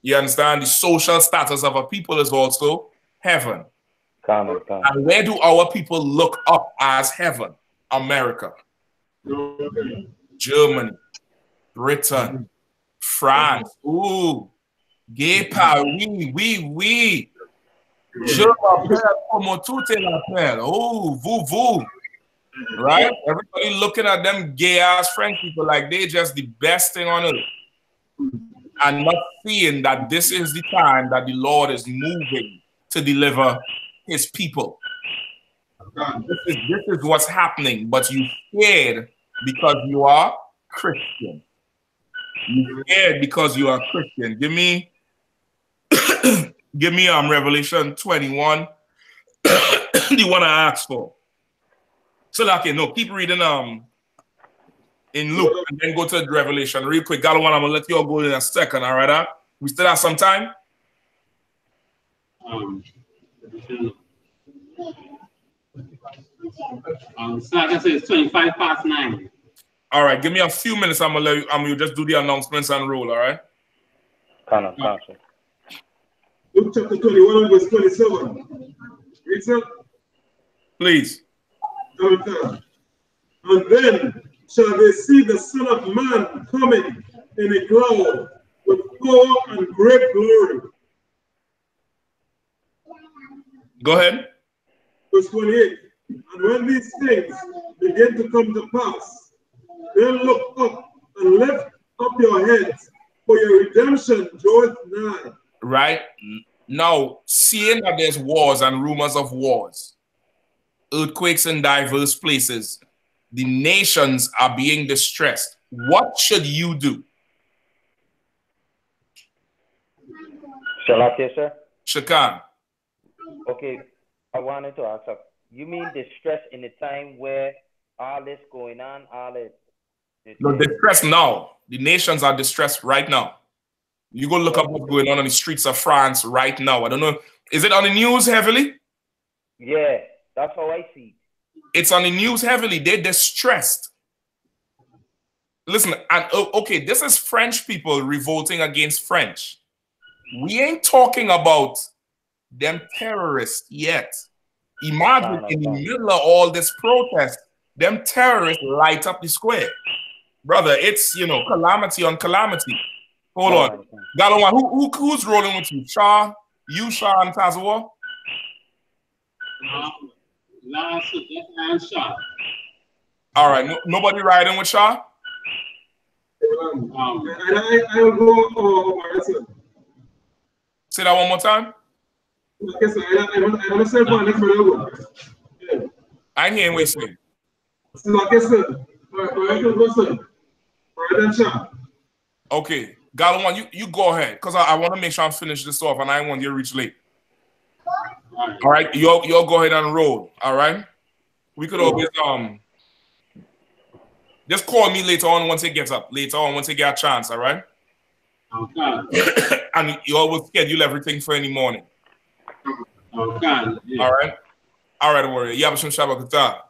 You understand? The social status of a people is also heaven. And where do our people look up as heaven? America, Germany, Britain, France. Ooh, gay power. Oui. Je m'appelle comme tout est l'appelle. Oh, vous. Right? Everybody looking at them gay ass French people like they just the best thing on earth. and not seeing that this is the time that the Lord is moving to deliver his people. This is what's happening, but you scared because you are Christian. You scared because you are Christian. Give me Revelation 21, the one I asked for. So okay, no, keep reading in Luke and then go to Revelation real quick. Galawan, I'm gonna let you all go in a second, all right? Huh? We still have some time? So like I said, it's 25 past 9. All right, give me a few minutes. I'm gonna just do the announcements and roll, all right? Luke chapter 21, verse 27. Read, sir. Please. And then shall they see the Son of Man coming in a cloud with power and great glory. Go ahead. Verse 28. And when these things begin to come to pass, then look up and lift up your heads, for your redemption draweth nigh. Right? Now, seeing that there's wars and rumors of wars, earthquakes in diverse places, the nations are being distressed. What should you do? Shall I say, sir? Shakan. Okay, I wanted to ask, you mean distress in the time where all this going on, all it? No, distressed now. The nations are distressed right now. You go look up what's going on the streets of France right now. I don't know. Is it on the news heavily? Yeah, that's how I see. It's on the news heavily. They're distressed. Listen, and okay, this is French people revolting against French. We ain't talking about them terrorists yet. Imagine in the middle of all this protest, them terrorists light up the square. Brother, it's, you know, calamity on calamity. Hold on. Galawan, who's rolling with you? Shah, and Tazawa? Last and Shah. All right, nobody riding with Shah? I will go. Say that one more time. Yes, I myself one next one. I ain't hearing what you're saying. Okay, Galawan, you go ahead, because I want to make sure I finish this off, and I want you to reach late. All right, you all go ahead and roll. All right, we could always just call me later on once it gets up. Later on once you get a chance. All right. Okay. And you always schedule everything for any morning. Okay. Yeah. All right, warrior. Yabashim Shabakata.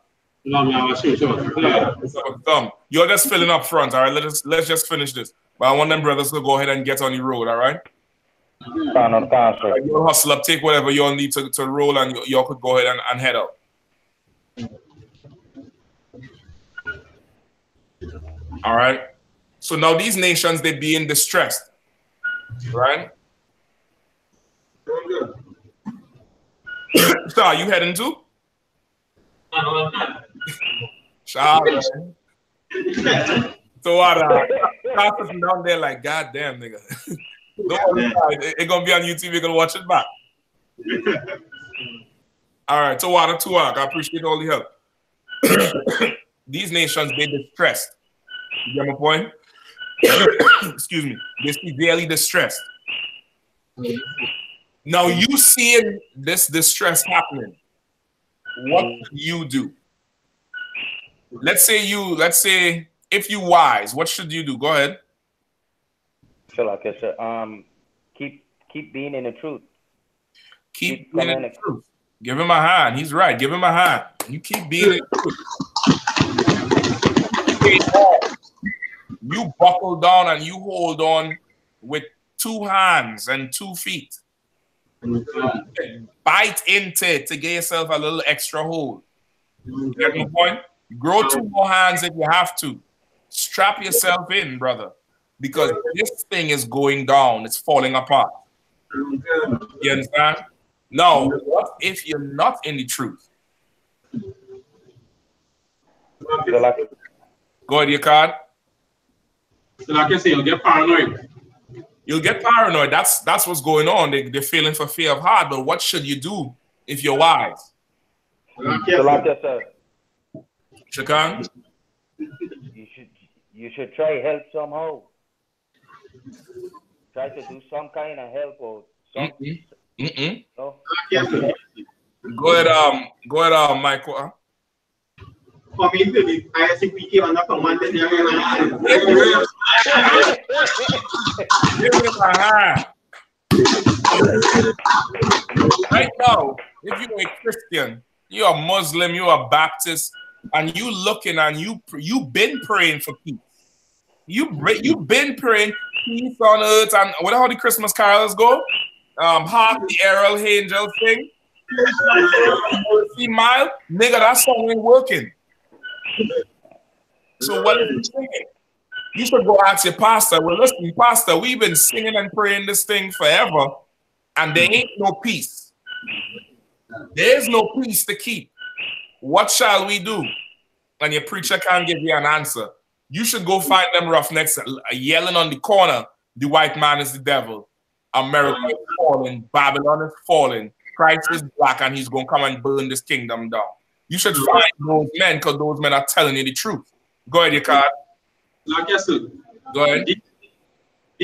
You're just filling up front. All right. Let's just finish this. But I want them brothers to go ahead and get on the road. All right. You'll hustle up, take whatever you all need to roll, and y'all could go ahead and head out. All right. So now these nations, they're being distressed. Right? Shah, you heading to? Shah, so what? Shah sitting down there like, God damn, nigga. It's gonna be on YouTube. You're gonna watch it back. All right, Tawada Tuak, I appreciate all the help. These nations, they're distressed. You get my point? Excuse me. They're severely distressed. Now you seeing this distress happening. What do you do? Let's say if you wise, what should you do? Go ahead. Keep being in the truth. Keep being in the truth. Give him a hand. He's right. Give him a hand. You keep being in the truth. You buckle down and you hold on with 2 hands and 2 feet. Bite into it to get yourself a little extra hold. You get my point? Grow 2 more hands if you have to. Strap yourself in, brother, because this thing is going down. It's falling apart. You understand? Now, what if you're not in the truth? Go ahead, your card. So like I say, you'll get paranoid. You'll get paranoid. That's what's going on. They're feeling for fear of heart. But what should you do if you're wise? Shakan? You should try help somehow. Try to do some kind of help or something. No? Go ahead, Michael. Coming to the I.S.U.P.K on the commanded Right now, if you're a Christian, you're a Muslim, you're a Baptist, and you looking and you've been praying for peace. You've been praying peace on earth, and what how the Christmas carols go? Hark the Errol Angel thing. Mile, nigga, that song ain't working. So what are you thinking? You should go ask your pastor. Well, listen, pastor, we've been singing and praying this thing forever, and there ain't no peace. There's no peace to keep. What shall we do? And your preacher can't give you an answer. You should go find them roughnecks yelling on the corner, the white man is the devil. America is falling. Babylon is falling. Christ is black, and he's going to come and burn this kingdom down. You should find those men, because those men are telling you the truth. Go ahead, your card. Go ahead.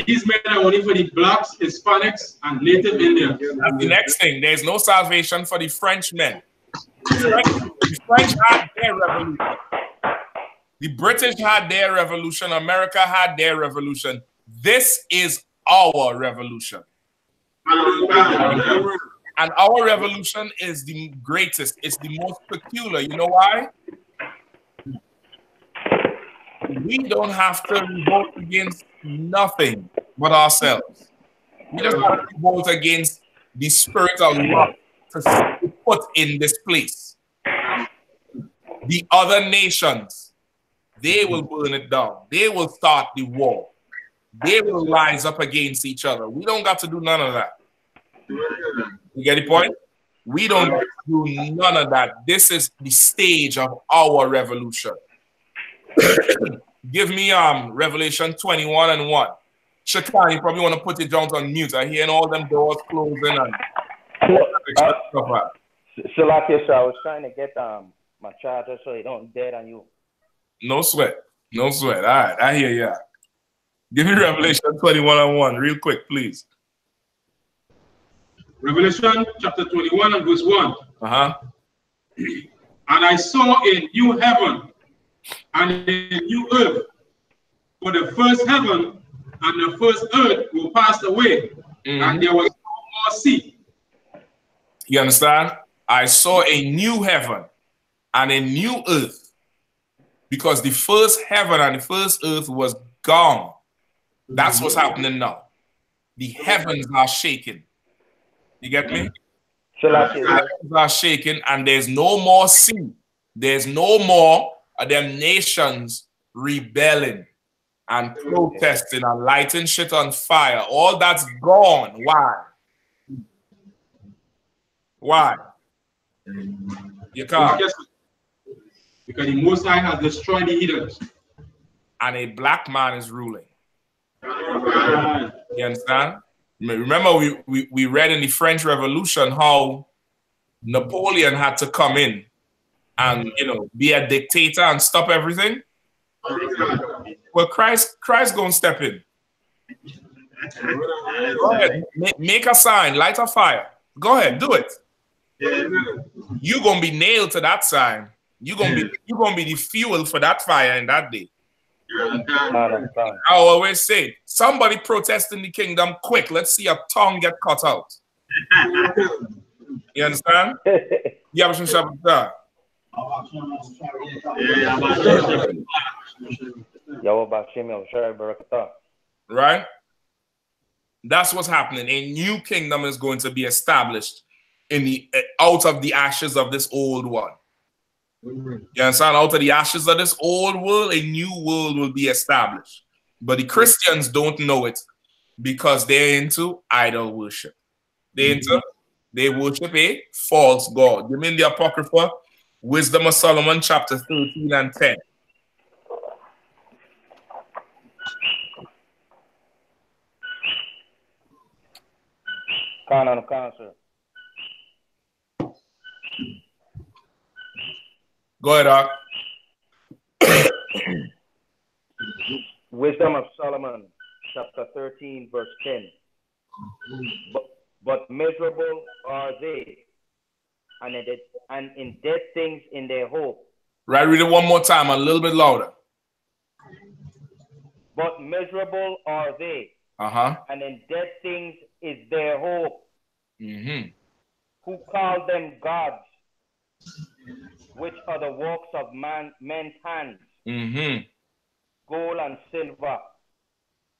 These men are only for the blacks, Hispanics, and Native Indians. That's the next thing. There's no salvation for the French men. The French had their revolution. The British had their revolution. America had their revolution. This is our revolution. And our revolution is the greatest. It's the most peculiar. You know why? We don't have to revolt against nothing but ourselves. We just have to revolt against the spirit of love to put in this place. The other nations, they will burn it down. They will start the war. They will rise up against each other. We don't got to do none of that. You get the point? We don't got to do none of that. This is the stage of our revolution. Give me Revelation 21:1. Shakan, you probably want to put it down on mute. I hear all them doors closing and Shalakia, I was trying to get my charger so it don't dead on you. No sweat. No sweat. All right, I hear ya. Give me Revelation 21:1 real quick, please. Revelation chapter 21 and verse 1. And I saw a new heaven and a new earth, for the first heaven and the first earth were passed away, and there was no more sea. You understand? I saw a new heaven and a new earth, because the first heaven and the first earth was gone. That's what's happening now. The heavens are shaking. You get me? The heavens are shaking, and there's no more sea. There's no more of them nations rebelling and protesting and lighting shit on fire. All that's gone. Why? Why? You can't. Because the Most High has destroyed the heathens. And a black man is ruling. You understand? Remember, we read in the French Revolution how Napoleon had to come in and, you know, be a dictator and stop everything. Well, Christ gonna step in. Go ahead, make a sign, light a fire. Go ahead, do it. You're gonna be nailed to that sign. You're gonna be the fuel for that fire in that day. I always say, somebody protesting the kingdom quick. Let's see a tongue get cut out. You understand? Right? That's what's happening. A new kingdom is going to be established in the out of the ashes of this old one. You understand? Out of the ashes of this old world, a new world will be established. But the Christians don't know it because they're into idol worship. They worship a false god. You mean the Apocrypha, Wisdom of Solomon, chapter 13 and 10. Canon, sir. Go ahead, Doc. Wisdom of Solomon, chapter 13, verse 10. But miserable are they, and in dead things in their hope. Right, read it one more time, a little bit louder. But miserable are they, and in dead things is their hope. Who call them gods, which are the works of men's hands, gold and silver,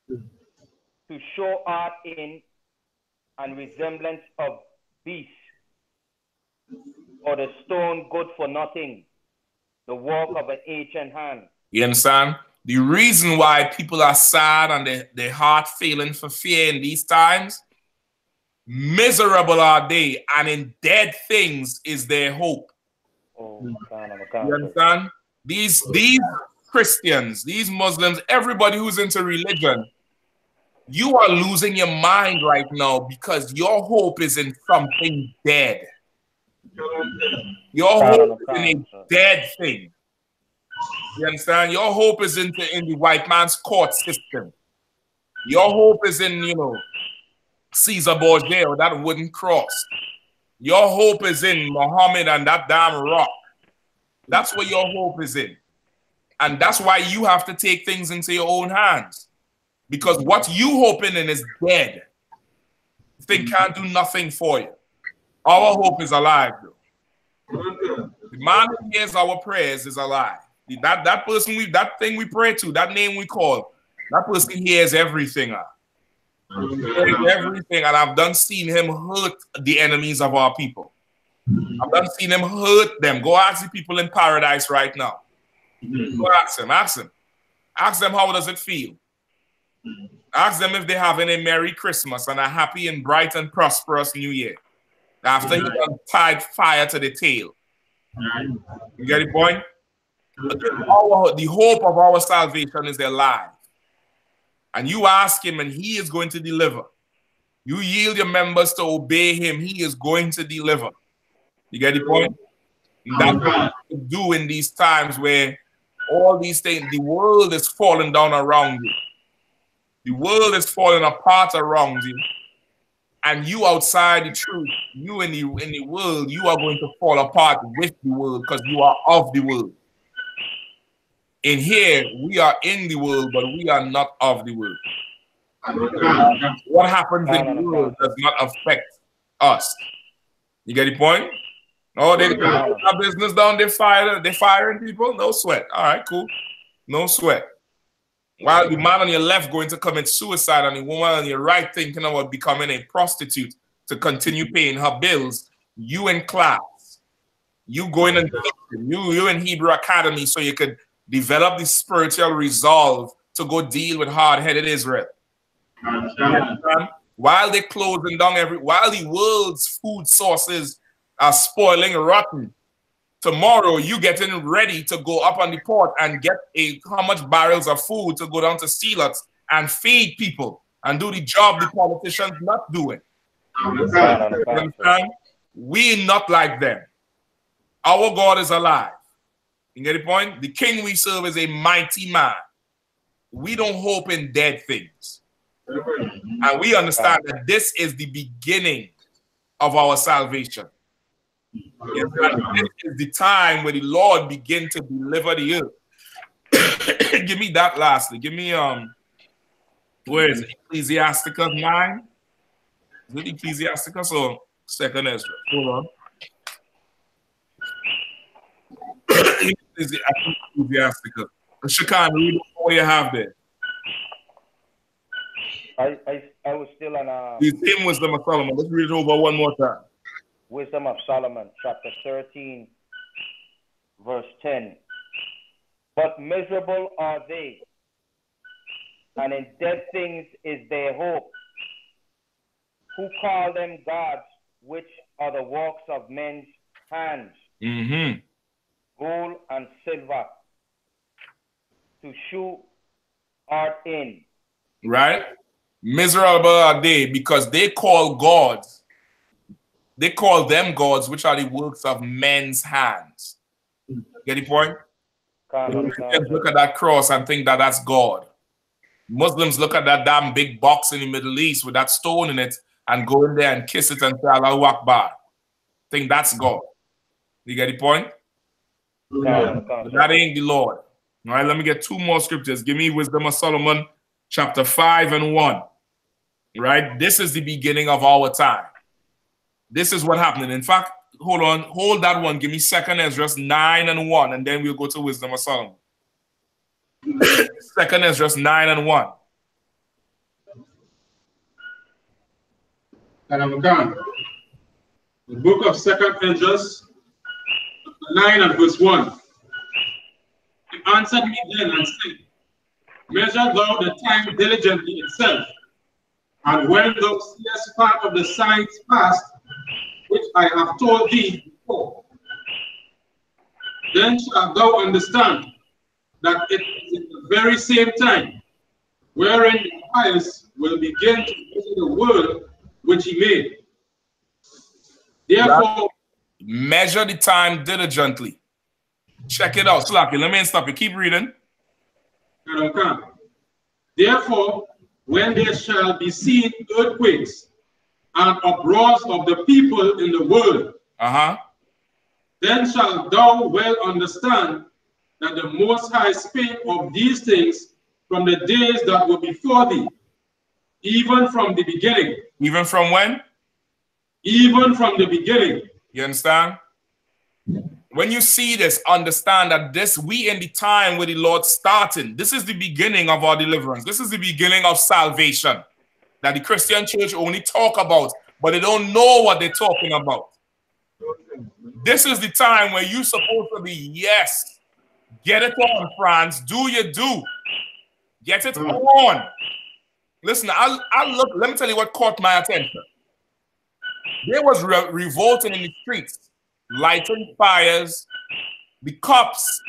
to show art in and resemblance of beasts, or the stone good for nothing, the work of an ancient hand. You understand? The reason why people are sad and their heart failing for fear in these times, miserable are they, and in dead things is their hope. You understand? These Christians, these Muslims, everybody who's into religion, you are losing your mind right now because your hope is in something dead. Your hope is in a dead thing. You understand? Your hope is in the white man's court system. Your hope is in, Caesar Borgia or that wooden cross. Your hope is in Muhammad and that damn rock. That's what your hope is in. And that's why you have to take things into your own hands. Because what you hoping in is dead. Thing can't do nothing for you. Our hope is alive, though. The man who hears our prayers is alive. That person, that thing we pray to, that name we call, that person hears everything. Everything, and I've done seen him hurt the enemies of our people. I've done seen him hurt them. Go ask the people in paradise right now. Go ask them. Ask them how does it feel. Ask them if they're having a Merry Christmas and a happy and bright and prosperous New Year. After he done tied fire to the tail. You get the point? The hope of our salvation is alive. And you ask him and he is going to deliver. You yield your members to obey him, he is going to deliver. You get the point? That's what we do in these times where all these things, the world is falling down around you. The world is falling apart around you. And you outside the truth, you in the world, you are going to fall apart with the world because you are of the world. In here, we are in the world, but we are not of the world. What happens in the world does not affect us. You get the point? Oh, they got business down, they're firing people? No sweat. All right, cool. No sweat. While the man on your left going to commit suicide and the woman on your right thinking about becoming a prostitute to continue paying her bills, you in class, you going in, you in Hebrew Academy so you could develop the spiritual resolve to go deal with hard-headed Israel. While they're closing down while the world's food sources are spoiling rotten, tomorrow you getting ready to go up on the port and get how much barrels of food to go down to Steelers and feed people and do the job the politicians not doing. We not like them. Our God is alive. You get the point? The king we serve is a mighty man. We don't hope in dead things. And we understand that this is the beginning of our salvation. This is the time where the Lord begin to deliver the earth. Give me that lastly. Give me where is it? Ecclesiasticus 9? Is it Ecclesiasticus or 2nd Ezra? Hold on. Ecclesiasticus. Shakan, read what you have there. I was still on the same Wisdom of Solomon. Let's read it over one more time. Wisdom of Solomon, chapter 13, verse 10. But miserable are they, and in dead things is their hope. Who call them gods, which are the works of men's hands, gold and silver, to shew art in. Right? Miserable are they because they call gods they call them gods, which are the works of men's hands. Get the point? Christians look at that cross and think that that's God. Muslims look at that damn big box in the Middle East with that stone in it and go in there and kiss it and say Allahu Akbar. Think that's God. You get the point? But that ain't the Lord. All right, let me get 2 more scriptures. Give me Wisdom of Solomon, chapter 5 and 1. Right? This is the beginning of our time. This is what happened. In fact, hold that one. Give me 2nd Ezra 9 and 1, and then we'll go to Wisdom of Solomon. 2nd Ezra 9 and 1. And I'm gone. The book of 2nd Ezra 9 and verse 1. He answered me then and said, measure thou the time diligently itself, and when thou seest part of the signs past, which I have told thee before, then shalt thou understand that it is in the very same time wherein the highest will begin to measure the world which he made. Therefore, measure the time diligently. Check it out. Slacky, let me stop you. Keep reading. Therefore, when there shall be seen earthquakes and uproars of the people in the world, then shalt thou well understand that the Most High spake of these things from the days that were before thee, even from the beginning. Even from when? Even from the beginning. You understand? When you see this, understand that we in the time where the Lord starting. This is the beginning of our deliverance. This is the beginning of salvation that the Christian church only talk about, but they don't know what they're talking about. This is the time where you're supposed to be, yes, get it on, France. Do you do? Get it on. Listen, let me tell you what caught my attention. There was revolting in the streets, lighting fires. The cops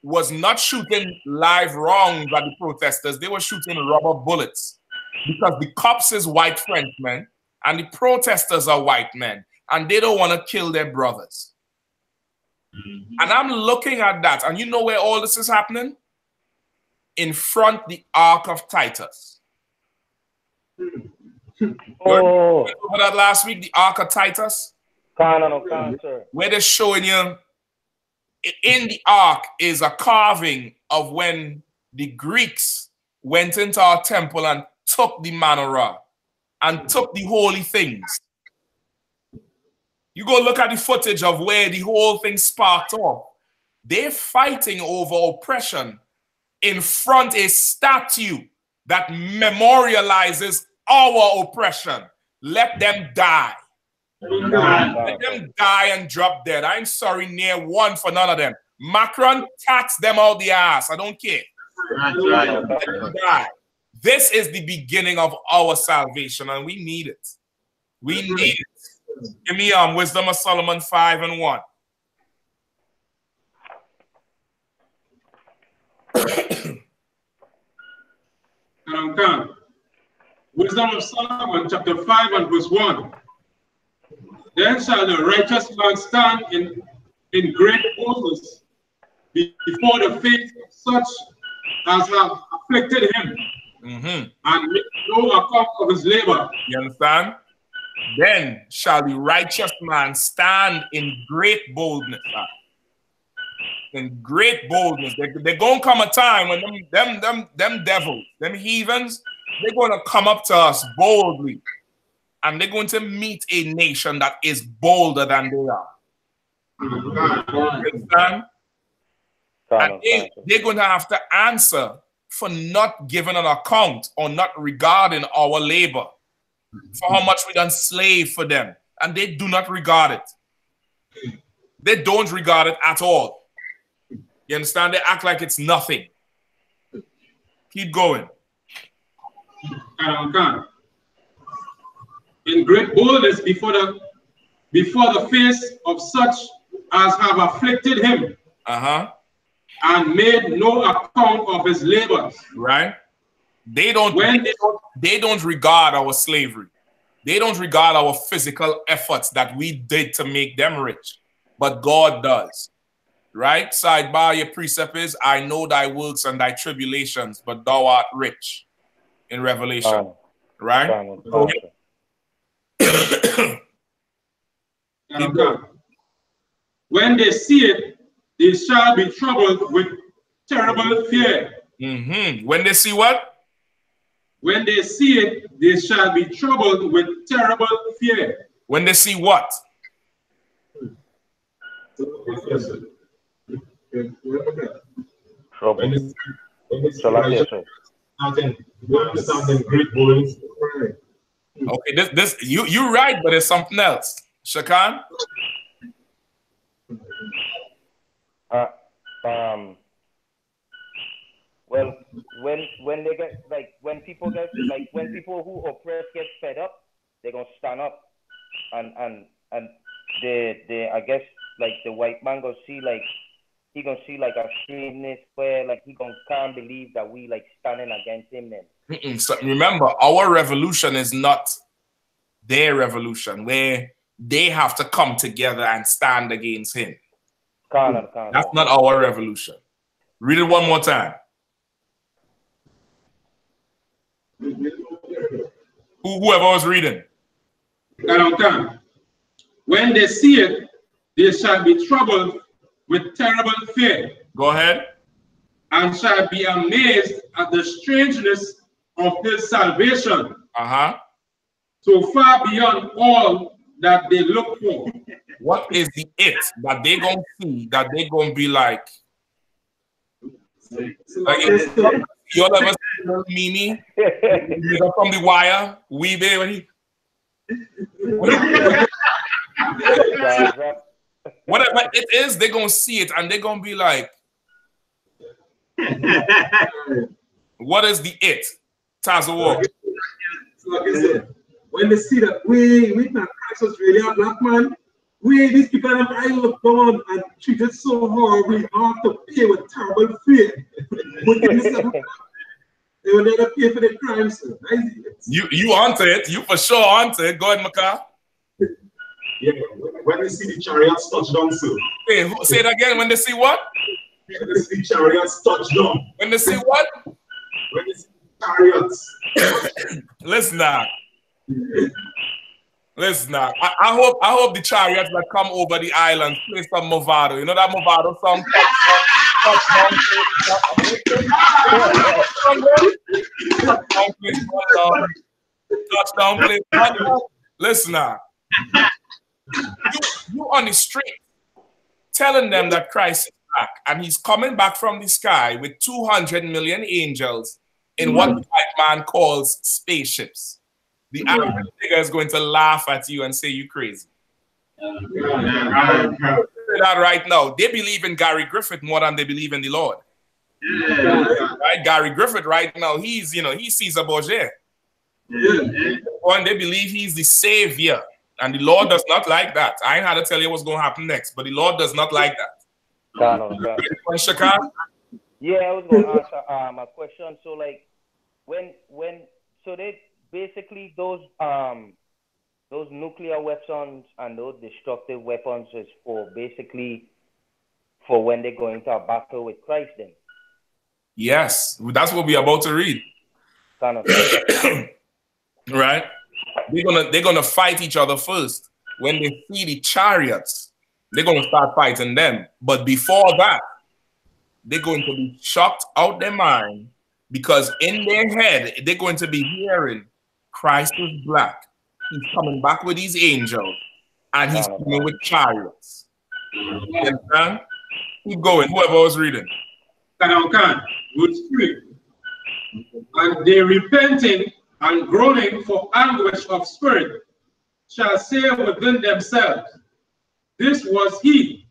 was not shooting live rounds at the protesters. They were shooting rubber bullets because the cops is white Frenchmen and the protesters are white men and they don't want to kill their brothers. And I'm looking at that, and you know where all this is happening? In front the Ark of Titus. Oh, over that last week, the Ark of Titus, where they're showing you in the Ark is a carving of when the Greeks went into our temple and took the menorah and took the holy things. You go look at the footage of where the whole thing sparked off. They're fighting over oppression in front of a statue that memorializes our oppression. Let them die. Let them die and drop dead. I'm sorry, near one for none of them. Macron, tax them out the ass. I don't care. Let them die. This is the beginning of our salvation, and we need it. We need it. Give me Wisdom of Solomon 5 and 1. Wisdom of Solomon, chapter 5 and verse 1. Then shall the righteous man stand in great boldness before the face of such as have afflicted him, and make no account of his labor. You understand? Then shall the righteous man stand in great boldness. In great boldness. They're going to come a time when them devils, them heathens, they're going to come up to us boldly. And they're going to meet a nation that is bolder than they are. You understand? And they're going to have to answer for not giving an account or not regarding our labor, for how much we done slave for them. And they do not regard it. They don't regard it at all. You understand? They act like it's nothing. Keep going. In great boldness before the face of such as have afflicted him, and made no account of his labors. Right? They don't regard our slavery. They don't regard our physical efforts that we did to make them rich, but God does. Right? Sidebar, your precept is, I know thy works and thy tribulations, but thou art rich in Revelation. Right? When they see it, they shall be troubled with terrible fear. When they see what? When they see it, they shall be troubled with terrible fear. When they see what? Trouble. Okay, this you right, but it's something else. Shakan? Well, when they get when people who oppress get fed up, they're gonna stand up, and they I guess like the white man gonna see he gonna see like a strangeness where he can't believe that we standing against him then. So remember, our revolution is not their revolution where they have to come together and stand against him. That's not our revolution. Read it one more time. Whoever was reading. When they see it, they shall be troubled with terrible fear. Go ahead. And shall be amazed at the strangeness of his salvation. So far beyond all that they look for. What is the it that they gonna see that they gonna be like y'all ever see Mimi from The Wire? We baby. Whatever it is, they're gonna see it and they're gonna be like, what is the it? Tazo. When they see that we not Christ was really a black man, these people have idol gone and treated so horribly, have to pay with terrible fear. They will never pay for their crimes. You onto it. You for sure onto it. Go ahead, Maka. Yeah, when they see the chariots touch down, sir. Hey, say it again. When they see what? When they see chariots touch down. When they see what? When they see chariots. Listen now. Listen now. I hope the chariots that come over the island play some Movado. You know that Movado song? Touchdown, please. Listen now. You on the street telling them that Christ is back and he's coming back from the sky with 200 million angels in what the white man calls spaceships. The African figure is going to laugh at you and say you crazy. That right now, they believe in Gary Griffith more than they believe in the Lord. Right? Gary Griffith right now, he's Caesar Borgia. And they believe he's the savior. And the Lord does not like that. I ain't had to tell you what's going to happen next, but the Lord does not like that. Yeah, I was going to ask a question. So, like, so they basically those nuclear weapons and those destructive weapons is for when they go into a battle with Christ. Then. Yes, that's what we're about to read. Right. They're gonna fight each other first. When they see the chariots, they're gonna start fighting them. But before that, they're going to be shocked out their mind because in their head they're going to be hearing Christ is black. He's coming back with these angels, and he's coming with chariots. You understand? Keep going. Whoever was reading. Verse 3. And they repenting and groaning for anguish of spirit shall say within themselves, this was he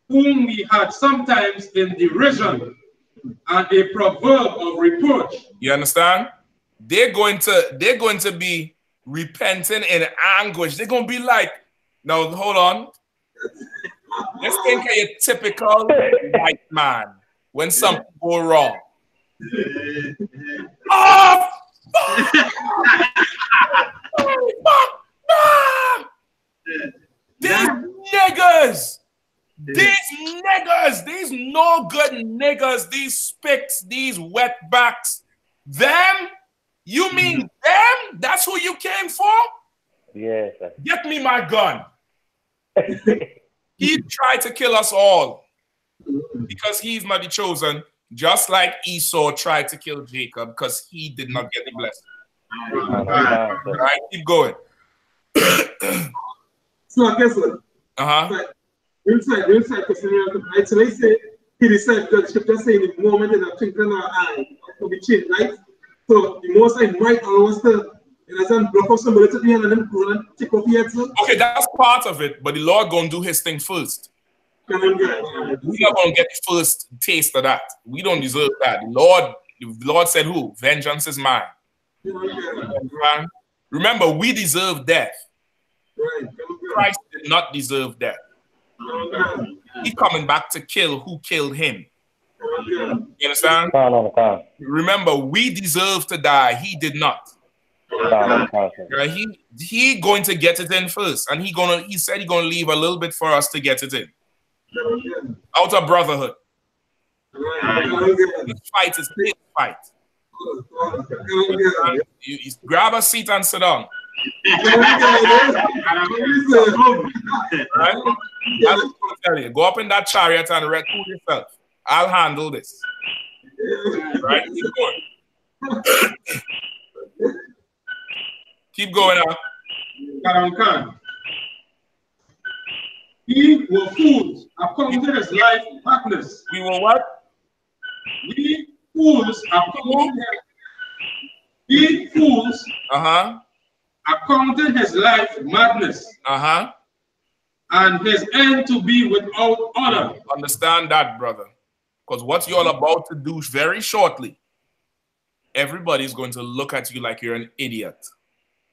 whom we had sometimes in derision and a proverb of reproach. You understand? They're going to be repenting in anguish. They're going to be like, no, hold on. Let's think of your typical white man when something go wrong. Oh, fuck! Niggas! These niggas, these no good niggas, these spicks, these wetbacks, them? You mean them? That's who you came for? Yes, sir. Get me my gun. He tried to kill us all because he's not the chosen, just like Esau tried to kill Jacob because he did not get the blessing. All right, keep going. So, guess what? Inside, right? So they say, he decided that the scripture saying the moment in a twinkling of an eye, it will be changed, right? So the most I might always tell, it doesn't block off somebody to be and then go and take off your head. Okay, that's part of it, but the Lord gonna do his thing first. We're not gonna get the first taste of that. We don't deserve that. The Lord said who? Vengeance is mine. Remember, we deserve death. Christ did not deserve death. He's coming back to kill who killed him. You understand? Remember, we deserve to die. He did not. He going to get it in first, and he said he's gonna leave a little bit for us to get it in. Out of brotherhood. This fight is his fight. You grab a seat and sit down. Right? I'll tell you, go up in that chariot and recoup yourself. I'll handle this. Right? Keep going. Keep going now. We were fools according to his life madness. We were what? We fools according to we fools according to his life madness. And his end to be without honor. Understand that, brother. Because what you're about to do very shortly, everybody's going to look at you like you're an idiot.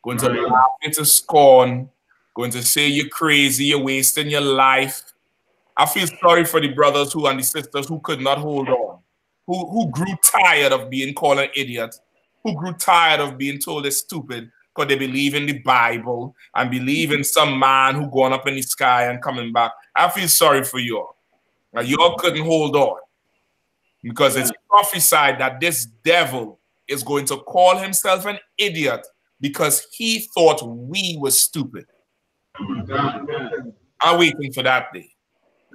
Going to laugh you to scorn. Going to say you're crazy, you're wasting your life. I feel sorry for the brothers and the sisters who could not hold on. Who grew tired of being called an idiot. Who grew tired of being told they're stupid because they believe in the Bible and believe in some man who going up in the sky and coming back. I feel sorry for you all. Now, you all couldn't hold on because it's prophesied that this devil is going to call himself an idiot because he thought we were stupid. I'm waiting for that day.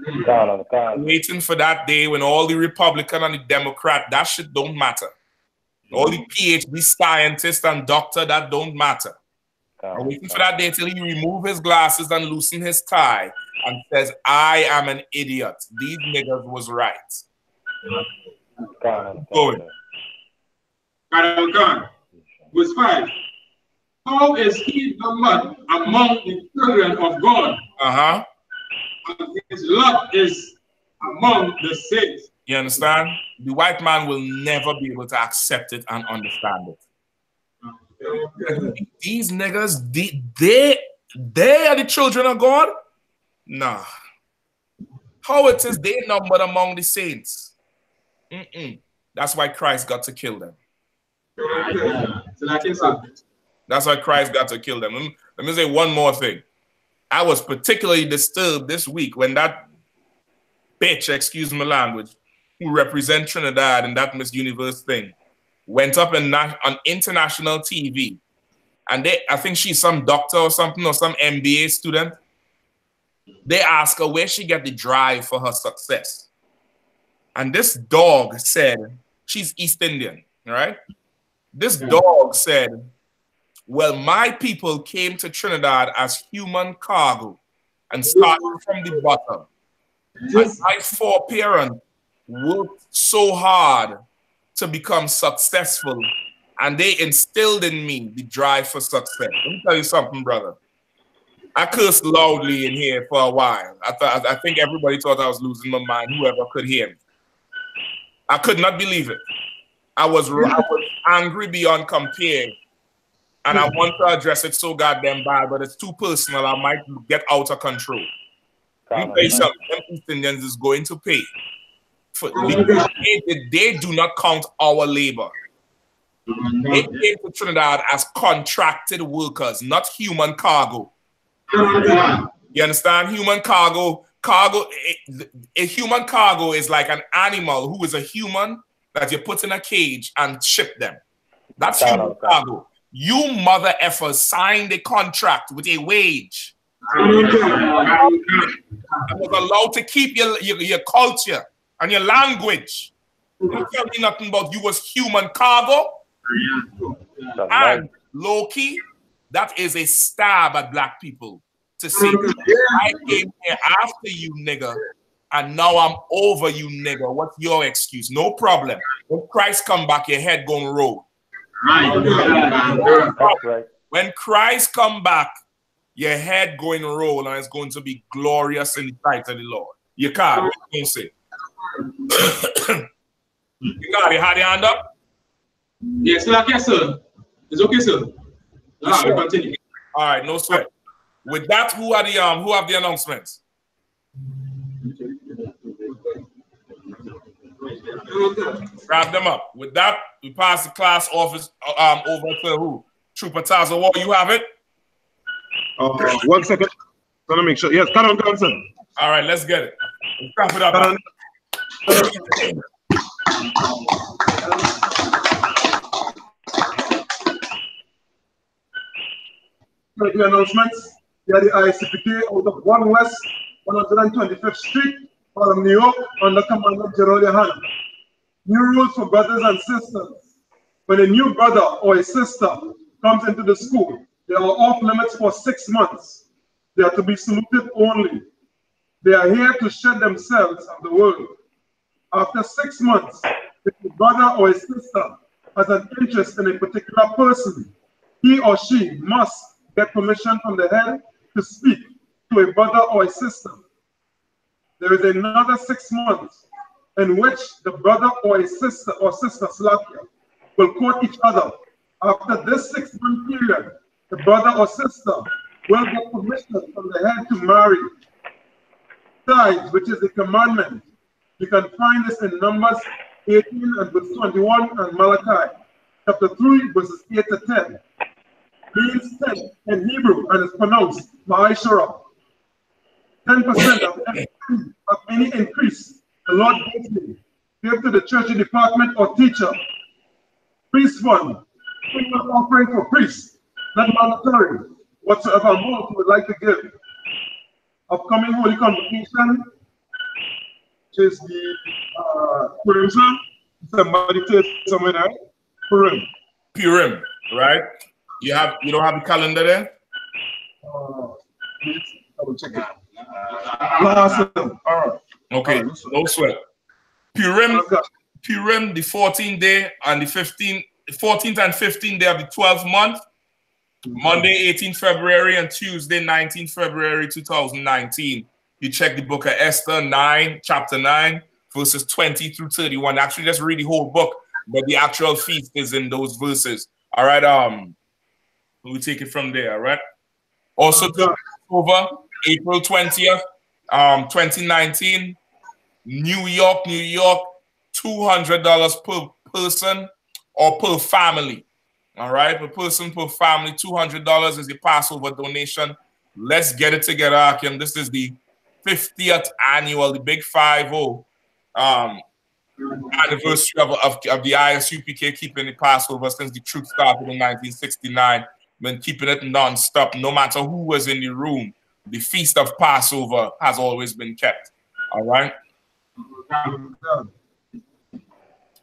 I'm waiting for that day when all the Republican and the Democrat, that shit don't matter. All the PhD scientists and doctor, that don't matter. I'm waiting for that day till he remove his glasses and loosen his tie and says, I am an idiot. These niggas was right. Going. Verse 5. How is he numbered among the children of God? And his lot is among the saints. You understand? The white man will never be able to accept it and understand it. These niggas, they are the children of God? Nah. How it is they numbered among the saints? That's why Christ got to kill them. That's why Christ got to kill them. Let me say one more thing. I was particularly disturbed this week when that bitch, excuse my language, who represent Trinidad in that Miss Universe thing, went up on international TV. And I think she's some doctor or something, or some MBA student. They ask her where she get the drive for her success. And this dog said, she's East Indian, right? This dog said, well, my people came to Trinidad as human cargo and started from the bottom. And my foreparents worked so hard to become successful, and they instilled in me the drive for success. Let me tell you something, brother. I cursed loudly in here for a while. I think everybody thought I was losing my mind, whoever could hear me. I could not believe it. I was angry beyond compare. And I want to address it so goddamn bad, but it's too personal. I might get out of control. Let me tell you something. Them East Indians is going to pay. They do not count our labor. They came to Trinidad as contracted workers, not human cargo. You understand? Human cargo. A human cargo is like an animal who is a human that you put in a cage and ship them. That's human cargo. You mother effers signed a contract with a wage. I was allowed to keep your culture and your language. Don't tell me nothing about you was human cargo. And low-key, that is a stab at black people to say, I came here after you, nigga, and now I'm over you, nigga. What's your excuse? No problem. When Christ come back, your head gonna roll. Right. When Christ come back, your head going to roll, and it's going to be glorious in the sight of the Lord. You can't. What you say? You got it. Had your hand up? Yes, sir. It's okay, sir. Sure. Continue. All right, no sweat. With that, who have the announcements? Grab them up. With that, we pass the class office over to who? Trooper Tazo. You have it? 1 second. Let me make sure. Yes, cut on, sir. All right, let's get it. Let's wrap it up. The announcements. We are the I.S.U.P.K out of 1 West, 125th Street, Harlem, New York, under command of GEN.YAHANNA. New rules for brothers and sisters. When a new brother or a sister comes into the school, they are off limits for 6 months. They are to be saluted only. They are here to shed themselves of the world. After 6 months, if a brother or a sister has an interest in a particular person, he or she must get permission from the head to speak to a brother or a sister. There is another 6 months in which the brother or a sister Slakia will court each other. After this 6-month period, the brother or sister will get permission from the head to marry. Tithes, which is a commandment. You can find this in Numbers 18 and verse 21 and Malachi chapter 3 verses 8 to 10. Means 10 in Hebrew and is pronounced Ma'ashara. 10% of any increase the Lord gives me, give to the church department or teacher. Priest fund, offering for priests, not monetary, whatsoever amount you would like to give. Upcoming Holy Convocation, which is the Purim, somebody says somewhere there, Purim, right? You don't have the calendar there? Please, I will check it. Last, all right. Okay, no sweat. Purim, the 14th day and the 14th and 15th day of the 12th month, Monday, 18th February and Tuesday, 19th February, 2019. You check the book of Esther 9, chapter 9, verses 20 through 31. Actually, let's read the whole book, but the actual feast is in those verses. All right, we'll take it from there, all right? Also, over April 20th, 2019, New York, $200 per person or per family. All right, per person, per family, $200 is the Passover donation. Let's get it together, Akim. This is the 50th annual, the big 5-0 anniversary of the I.S.U.P.K keeping the Passover since the truth started in 1969. Been keeping it non-stop, no matter who was in the room. The feast of Passover has always been kept. All right.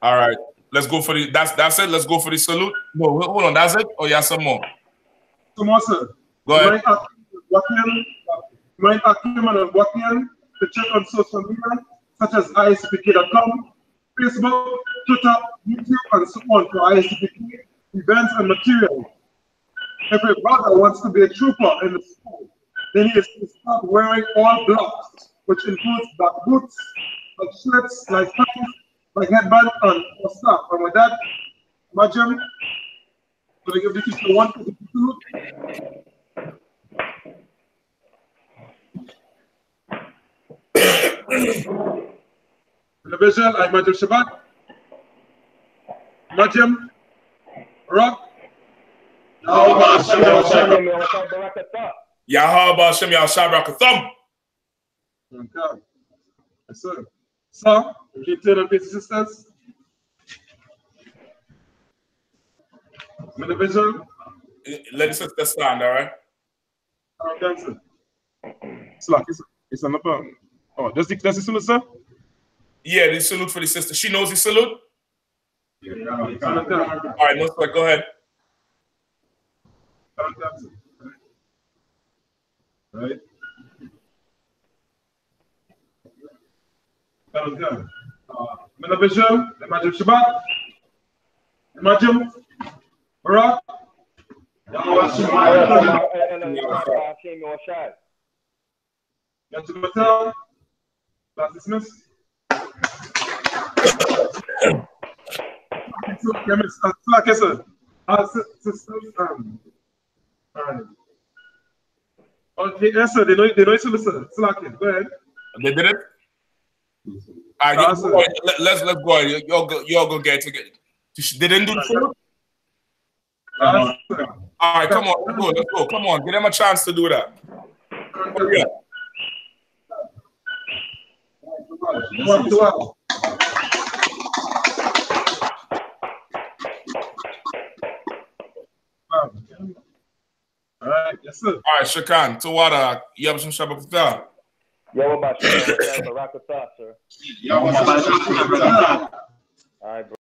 All right. Let's go for the. That's it. Let's go for the salute. No, hold on. That's it. Oh, yeah, some more. Some more, sir. Go ahead. Mind Akim and Watian to check on social media such as ISUPK.com, Facebook, Twitter, YouTube, and so on for ISUPK events and materials. If a brother wants to be a trooper in the school, then he is to start wearing all blacks, which includes black boots, like shirts, like pants, like headband, and stuff. And with that, Majam, will I give the teacher one to the Television, I'm Majam Shabbat. Majam, Rock. Yahweh Shem Yahshabakathum. Okay. Yes, sir. So, if you turn on peace sisters, the vision. Let the sister stand, all right? That's it. Slack, it's on the phone. Oh, does the salute, sir? Yeah, the salute for the sister. She knows the salute? Yeah. All right, no sweat. Go ahead. Right. Sounds good. Bishop, Imagine Shabbat. Imagine Barak. Class dismissed. Yes, sir. Okay, yes, sir. They know it's listen. Go ahead. They did it? All right, let's go ahead. Y'all go get it. They didn't do the salute? All right, come on, let's go. Come on, give them a chance to do that. Hurry up. All right, yes, sir. All right, Shakan, Tawada, Yabashim Shabakata. Yahweh Shem Yahshabakathum, sir. Yahweh Shem Yahshabakathum. All right, bro.